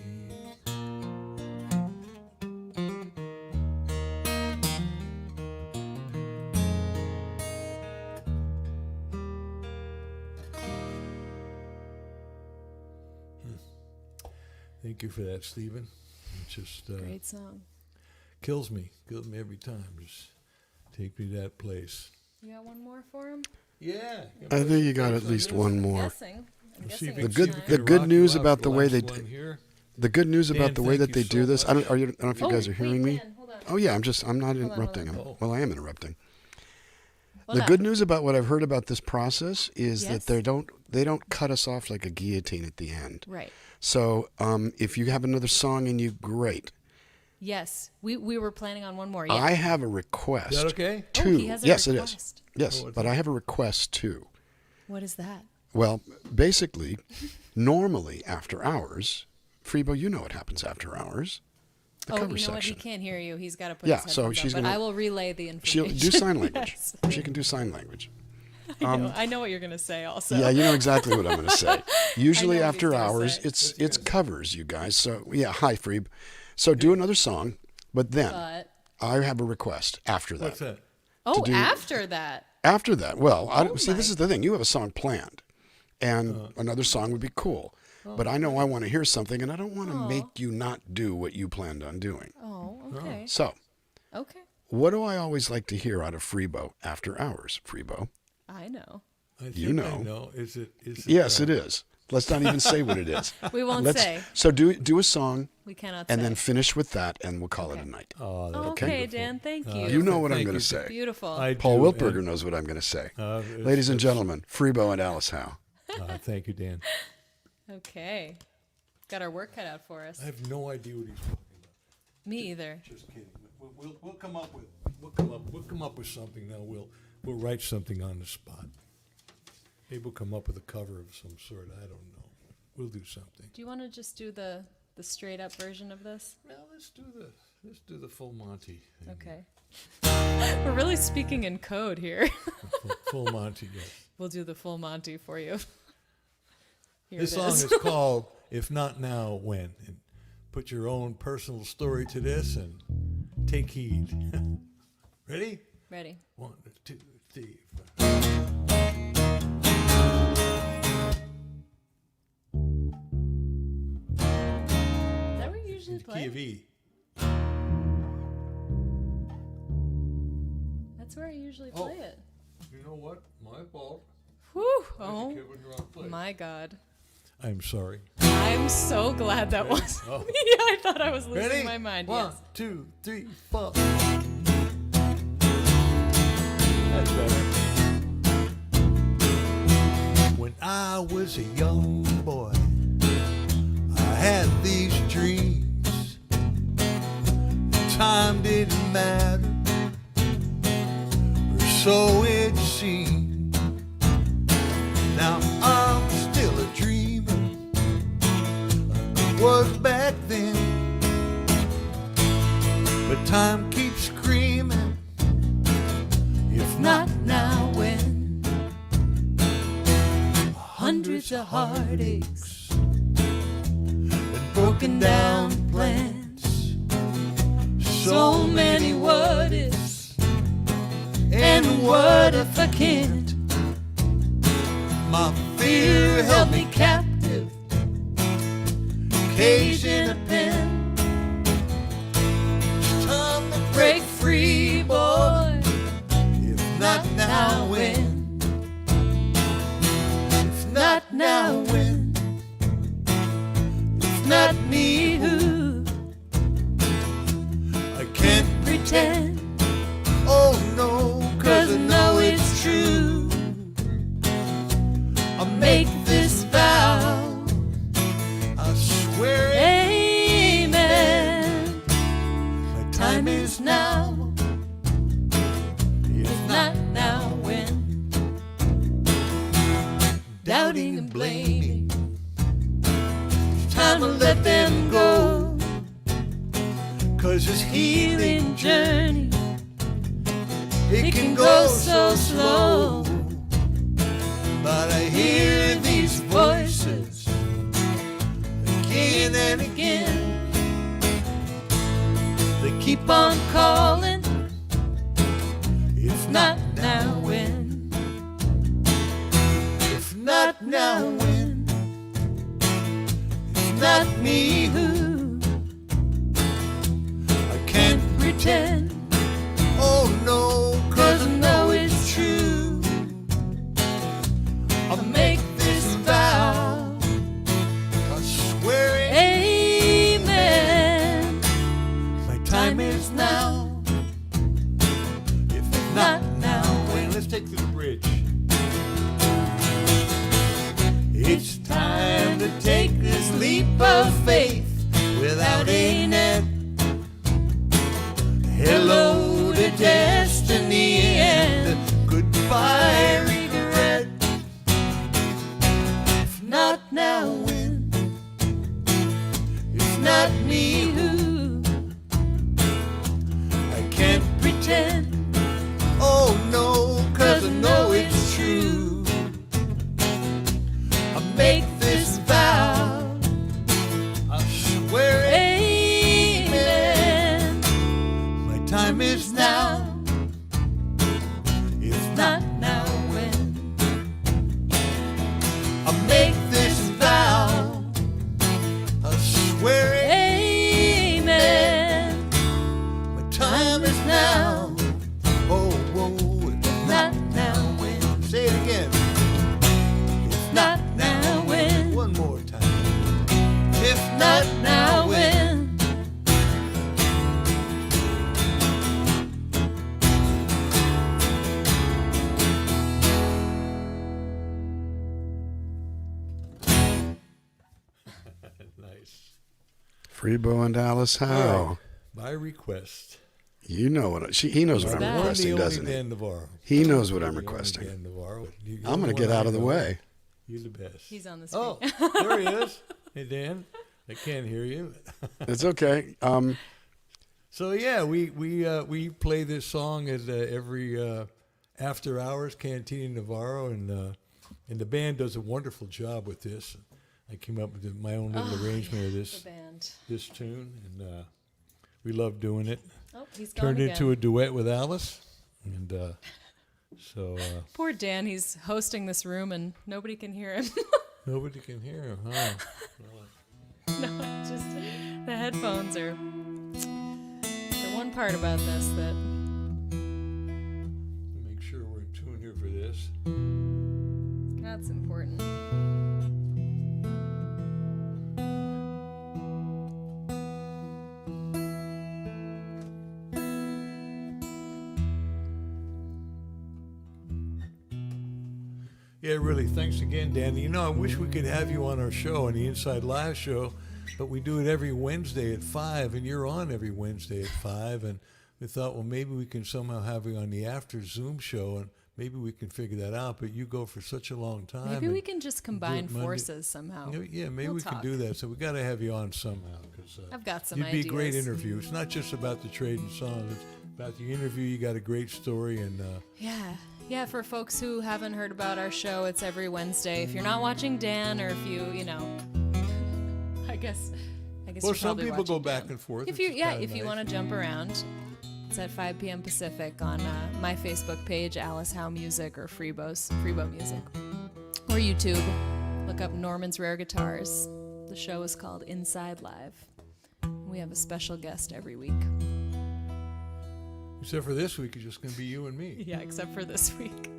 Thank you for that, Stephen. It just Great song. kills me every time. Just take me to that place. You got one more for him? Yeah. I think you got at least one more. I'm guessing The good news about the way they the good news about the way that they do this. I don't know if you guys are hearing me. Oh yeah, I'm not interrupting. Well, I am interrupting. The good news about what I've heard about this process is that they don't cut us off like a guillotine at the end. Right. So if you have another song in you, great. Yes, we were planning on one more. Yeah. I have a request. Is that okay? Too. He has a yes, request. it is. Yes, but I have a request too. What is that? Well, basically, normally after hours, Freebo, you know what happens after hours. The cover you know section. what? He can't hear you. He's got to put his headphones so on, she's but gonna. I will relay the She'll information. do sign language. Yes. She can do sign language. I know what you're gonna say. Also. Yeah, you know exactly what I'm going to say. Usually I know what after he's gonna hours, say. it's covers, you guys. So yeah, hi Freeb. So do another song, but then I have a request after that. What's that? Oh, after that. After that, well, see, this is the thing. You have a song planned, and another song would be cool. But I know I want to hear something, and I don't want to make you not do what you planned on doing. Oh, okay. So, okay. what do I always like to hear out of Freebo after hours? Freebo, I know. I you know. I know. Is it? Yes, it is. Let's not even say what it is. We won't say. So do a song. We cannot and say. then finish with that, and we'll call it a night. Oh, that's okay, Dan, thank you. You know what I'm Thank going to you. say. Beautiful. Paul Wiltberger knows what I'm going to say. Ladies and gentlemen, Freebo and Alice Howe. Thank you, Dan. Okay. Got our work cut out for us. I have no idea what he's talking about. Me either. Just kidding. We'll come up with something. Now we'll write something on the spot. Maybe we'll come up with a cover of some sort. I don't know. We'll do something. Do you want to just do the straight up version of this? Well, let's do the full Monty thing. Okay. We're really speaking in code here. Full Monty, yes. We'll do the full Monty for you. Here This it song is. is called If Not Now, When? And put your own personal story to this and take heed. Ready? Ready. 1, 2, 3, 4. Is that where you usually play? Key of E. That's where I usually play it. You know what? My fault. Whew. I Oh, think it was the wrong place. my God. I'm sorry. I'm so glad that Ready? wasn't Oh. me. I thought I was losing Ready? my mind. 1, Yes. 2, 3, 4. That's better. When I was a young boy, I had these dreams. Time didn't matter, or so it seemed. Now I'm still a dreamer. I was back then, but time keeps screaming. If not now, when? Hundreds of heartaches and broken down plans, so many what ifs, and what if I can't? My fear held me captive, caged in a pen. It's time to break free, boy. If not now, when? If not now, when? If not me, who? I can't pretend. Oh no, 'cause I know it's true. I make this vow, I swear it. Amen. My time is now. If not now, when? Doubting and blaming, it's time to let them go. 'Cause this healing journey, it can go so slow. But I hear these voices again and again. They keep on calling. If not now, when? If not now, when? If not me, who? I can't pretend. Oh no, 'cause I know it's true. I'll make this vow, I swear it. Amen. My time is now. If not now, when? Let's take to the bridge. It's time to take this leap of faith without a net. Hello to destiny and goodbye regret. If not now, when? If not me, who? I can't pretend. Oh no, 'cause I know Freebo and Alice Howe. By request. You know what he knows what I'm requesting, doesn't he? Dan Navarro. He knows what I'm requesting. Dan Navarro. I'm going to get out of the way. You're the best. He's on the screen. Oh, there he is. Hey, Dan. I can't hear you. It's okay. So yeah, we play this song at every after hours, Cantina Navarro, and the band does a wonderful job with this. I came up with my own little arrangement of this tune, and we love doing it. Oh, he's turned gone into again. a duet with Alice, and so poor Dan. He's hosting this room, and nobody can hear him. nobody can hear him, huh? No, it's just the headphones are the one part about this that. Make sure we're in tune here for this. That's important. Yeah, really. Thanks again, Dan. You know, I wish we could have you on our show, on the Inside Live show, but we do it every Wednesday at 5, and you're on every Wednesday at 5, and we thought, well, maybe we can somehow have you on the After Zoom show, and maybe we can figure that out, but you go for such a long time. Maybe we can just combine forces somehow. Yeah, maybe we can do that. So we got to have you on somehow. Cause, I've got some you'd be a great ideas. interview. It's not just about the trading songs. It's about the interview. You got a great story. And Yeah, for folks who haven't heard about our show, it's every Wednesday. If you're not watching Dan, or if you know, I guess well, you're some probably people watching go back Dan. and forth. If you want to jump around, it's at 5 p.m. Pacific on my Facebook page, Alice Howe Music or Freebo Music, or YouTube. Look up Norman's Rare Guitars. The show is called Inside Live. We have a special guest every week. Except for this week, it's just going to be you and me. Yeah, except for this week.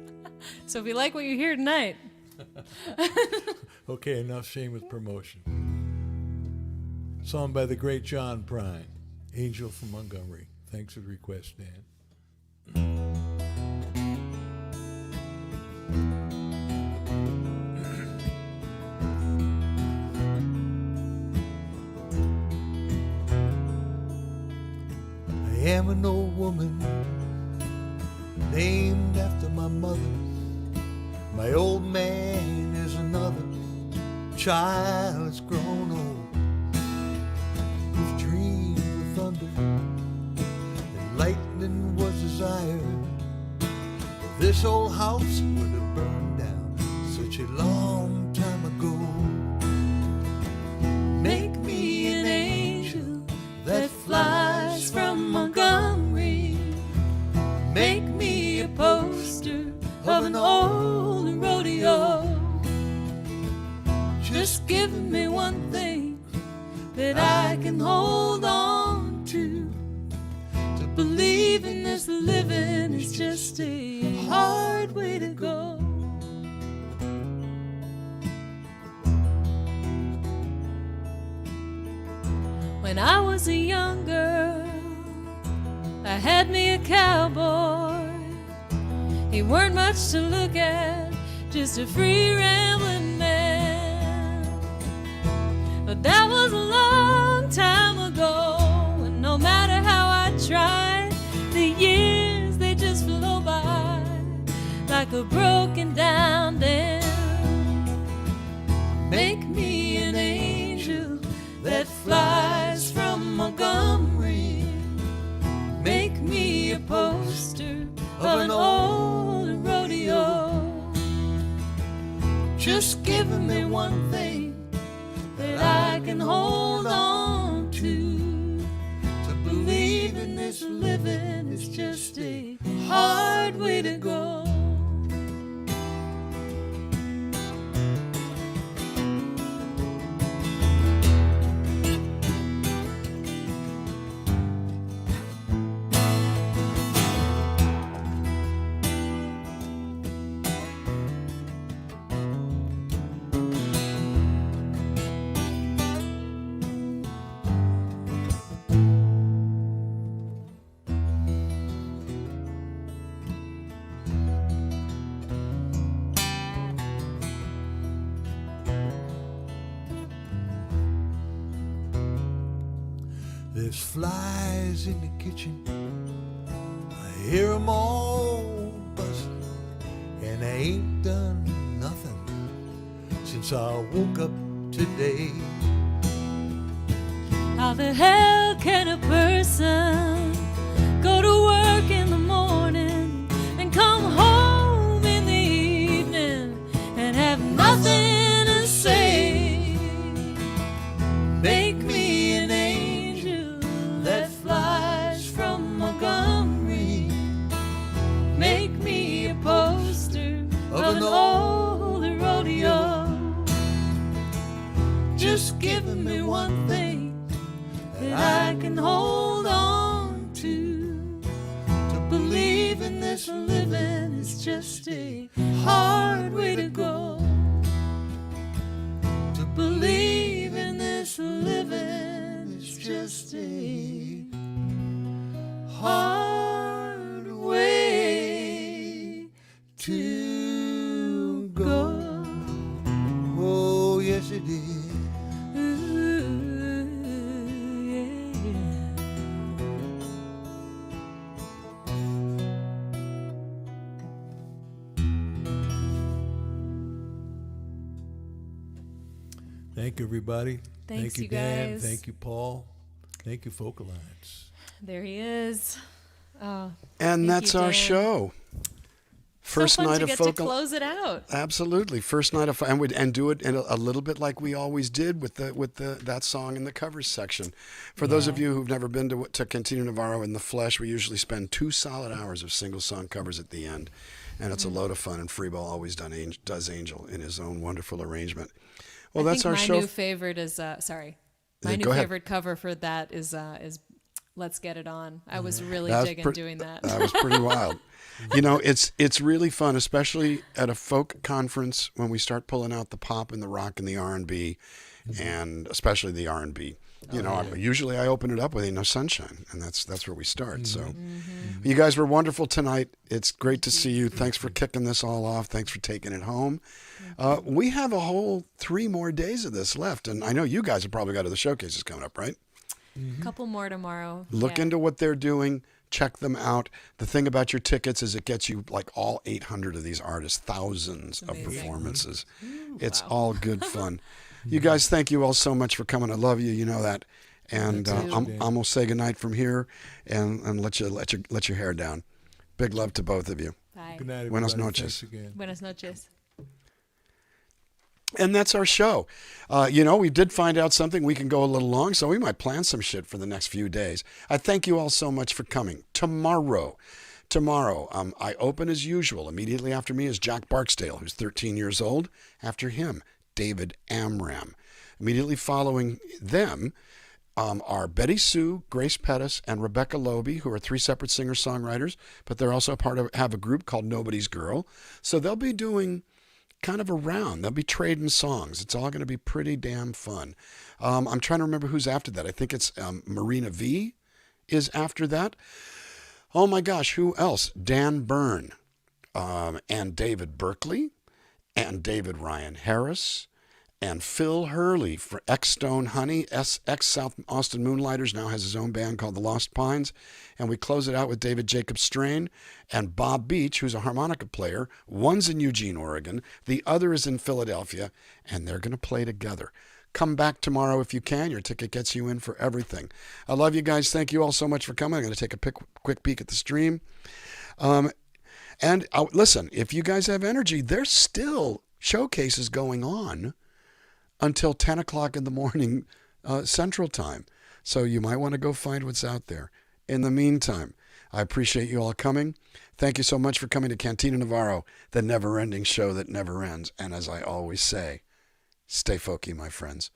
So if you like what you hear tonight. Okay, enough shameless promotion. Song by the great John Prine, Angel from Montgomery. Thanks for the request, Dan. I am an old woman named after my mother. My old man is another child that's grown old. Whose dreams of thunder and lightning was desired. This old house would have burned down such a long time ago. Make me an angel that flies from Montgomery. Make me a poster of an old rodeo. Just give me one thing that I can hold on to. To believe in this living is just a hard way to go. When I was a young girl, I had me a cowboy. He weren't much to look at, just a free rambling man. But that was a long time ago, and no matter how I tried, the years they just flow by like a broken down dam. Make me an angel that flies from Montgomery. Make me a poster of an old rodeo. Just give me one thing that I can hold on to. To believe in this living is just a hard way to go. There's flies in the kitchen, I hear 'em all buzzing, and I ain't done nothing since I woke up today. How the hell can a person go to work in the morning and come home in the evening and have nothing to say? Make me an angel that flies from Montgomery. Make me a poster of an old rodeo. Just give me one thing that I can hold on to. To believe in this living is just a hard way to go. To believe in this living is just a hard way to go. Oh, yes it is. Thank you, everybody. Thanks, Thank you, you Dan. guys. Thank you, Paul. Thank you, Folk Alliance. There he is. Oh, And thank that's you, our Dan. show. First so fun night to of get folk. to close it out. Absolutely, first night of and do it in a little bit like we always did with that song in the covers section. For those of you who've never been to Cantina Navarro in the flesh, we usually spend 2 solid hours of single song covers at the end, and it's a load of fun. And Freeball always does Angel in his own wonderful arrangement. Well, I that's think our show. My new favorite is sorry. My new Go ahead. favorite cover for that is "Let's Get It On." I was really That was digging doing that. That was pretty wild. You know, it's really fun, especially at a folk conference when we start pulling out the pop and the rock and the R&B, and especially the R&B. Usually I open it up with "Ain't No Sunshine," and that's where we start. So, you guys were wonderful tonight. It's great to see you. Thanks for kicking this all off. Thanks for taking it home. We have a whole 3 more days of this left, and I know you guys have probably got other showcases coming up, right? A couple more tomorrow. Look into what they're doing. Check them out. The thing about your tickets is it gets you like all 800 of these artists, thousands of performances. It's all good fun. You guys, thank you all so much for coming. I love you. You know that. And I'm gonna say goodnight from here and let your hair down. Big love to both of you. Bye. Good night, Buenas everybody. noches. Thanks again. Buenas noches. And that's our show. We did find out something. We can go a little long, so we might plan some shit for the next few days. I thank you all so much for coming. Tomorrow, I open as usual. Immediately after me is Jack Barksdale, who's 13 years old. After him, David Amram. Immediately following them are Betty Sue, Grace Pettis, and Rebecca Loby, who are 3 separate singer-songwriters, but they're also have a group called Nobody's Girl. So they'll be doing kind of a round. They'll be trading songs. It's all going to be pretty damn fun. I'm trying to remember who's after that. I think it's Marina V is after that. Oh my gosh, who else? Dan Byrne and David Berkeley and David Ryan Harris and Phil Hurley for ex-Stone Honey, ex-South Austin Moonlighters, now has his own band called the Lost Pines. And we close it out with David Jacob Strain and Bob Beach, who's a harmonica player. One's in Eugene, Oregon. The other is in Philadelphia, and they're going to play together. Come back tomorrow if you can. Your ticket gets you in for everything. I love you guys. Thank you all so much for coming. I'm going to take a quick peek at the stream. Listen, if you guys have energy, there's still showcases going on until 10 o'clock in the morning Central Time. So you might want to go find what's out there. In the meantime, I appreciate you all coming. Thank you so much for coming to Cantina Navarro, the never-ending show that never ends. And as I always say, stay folky, my friends.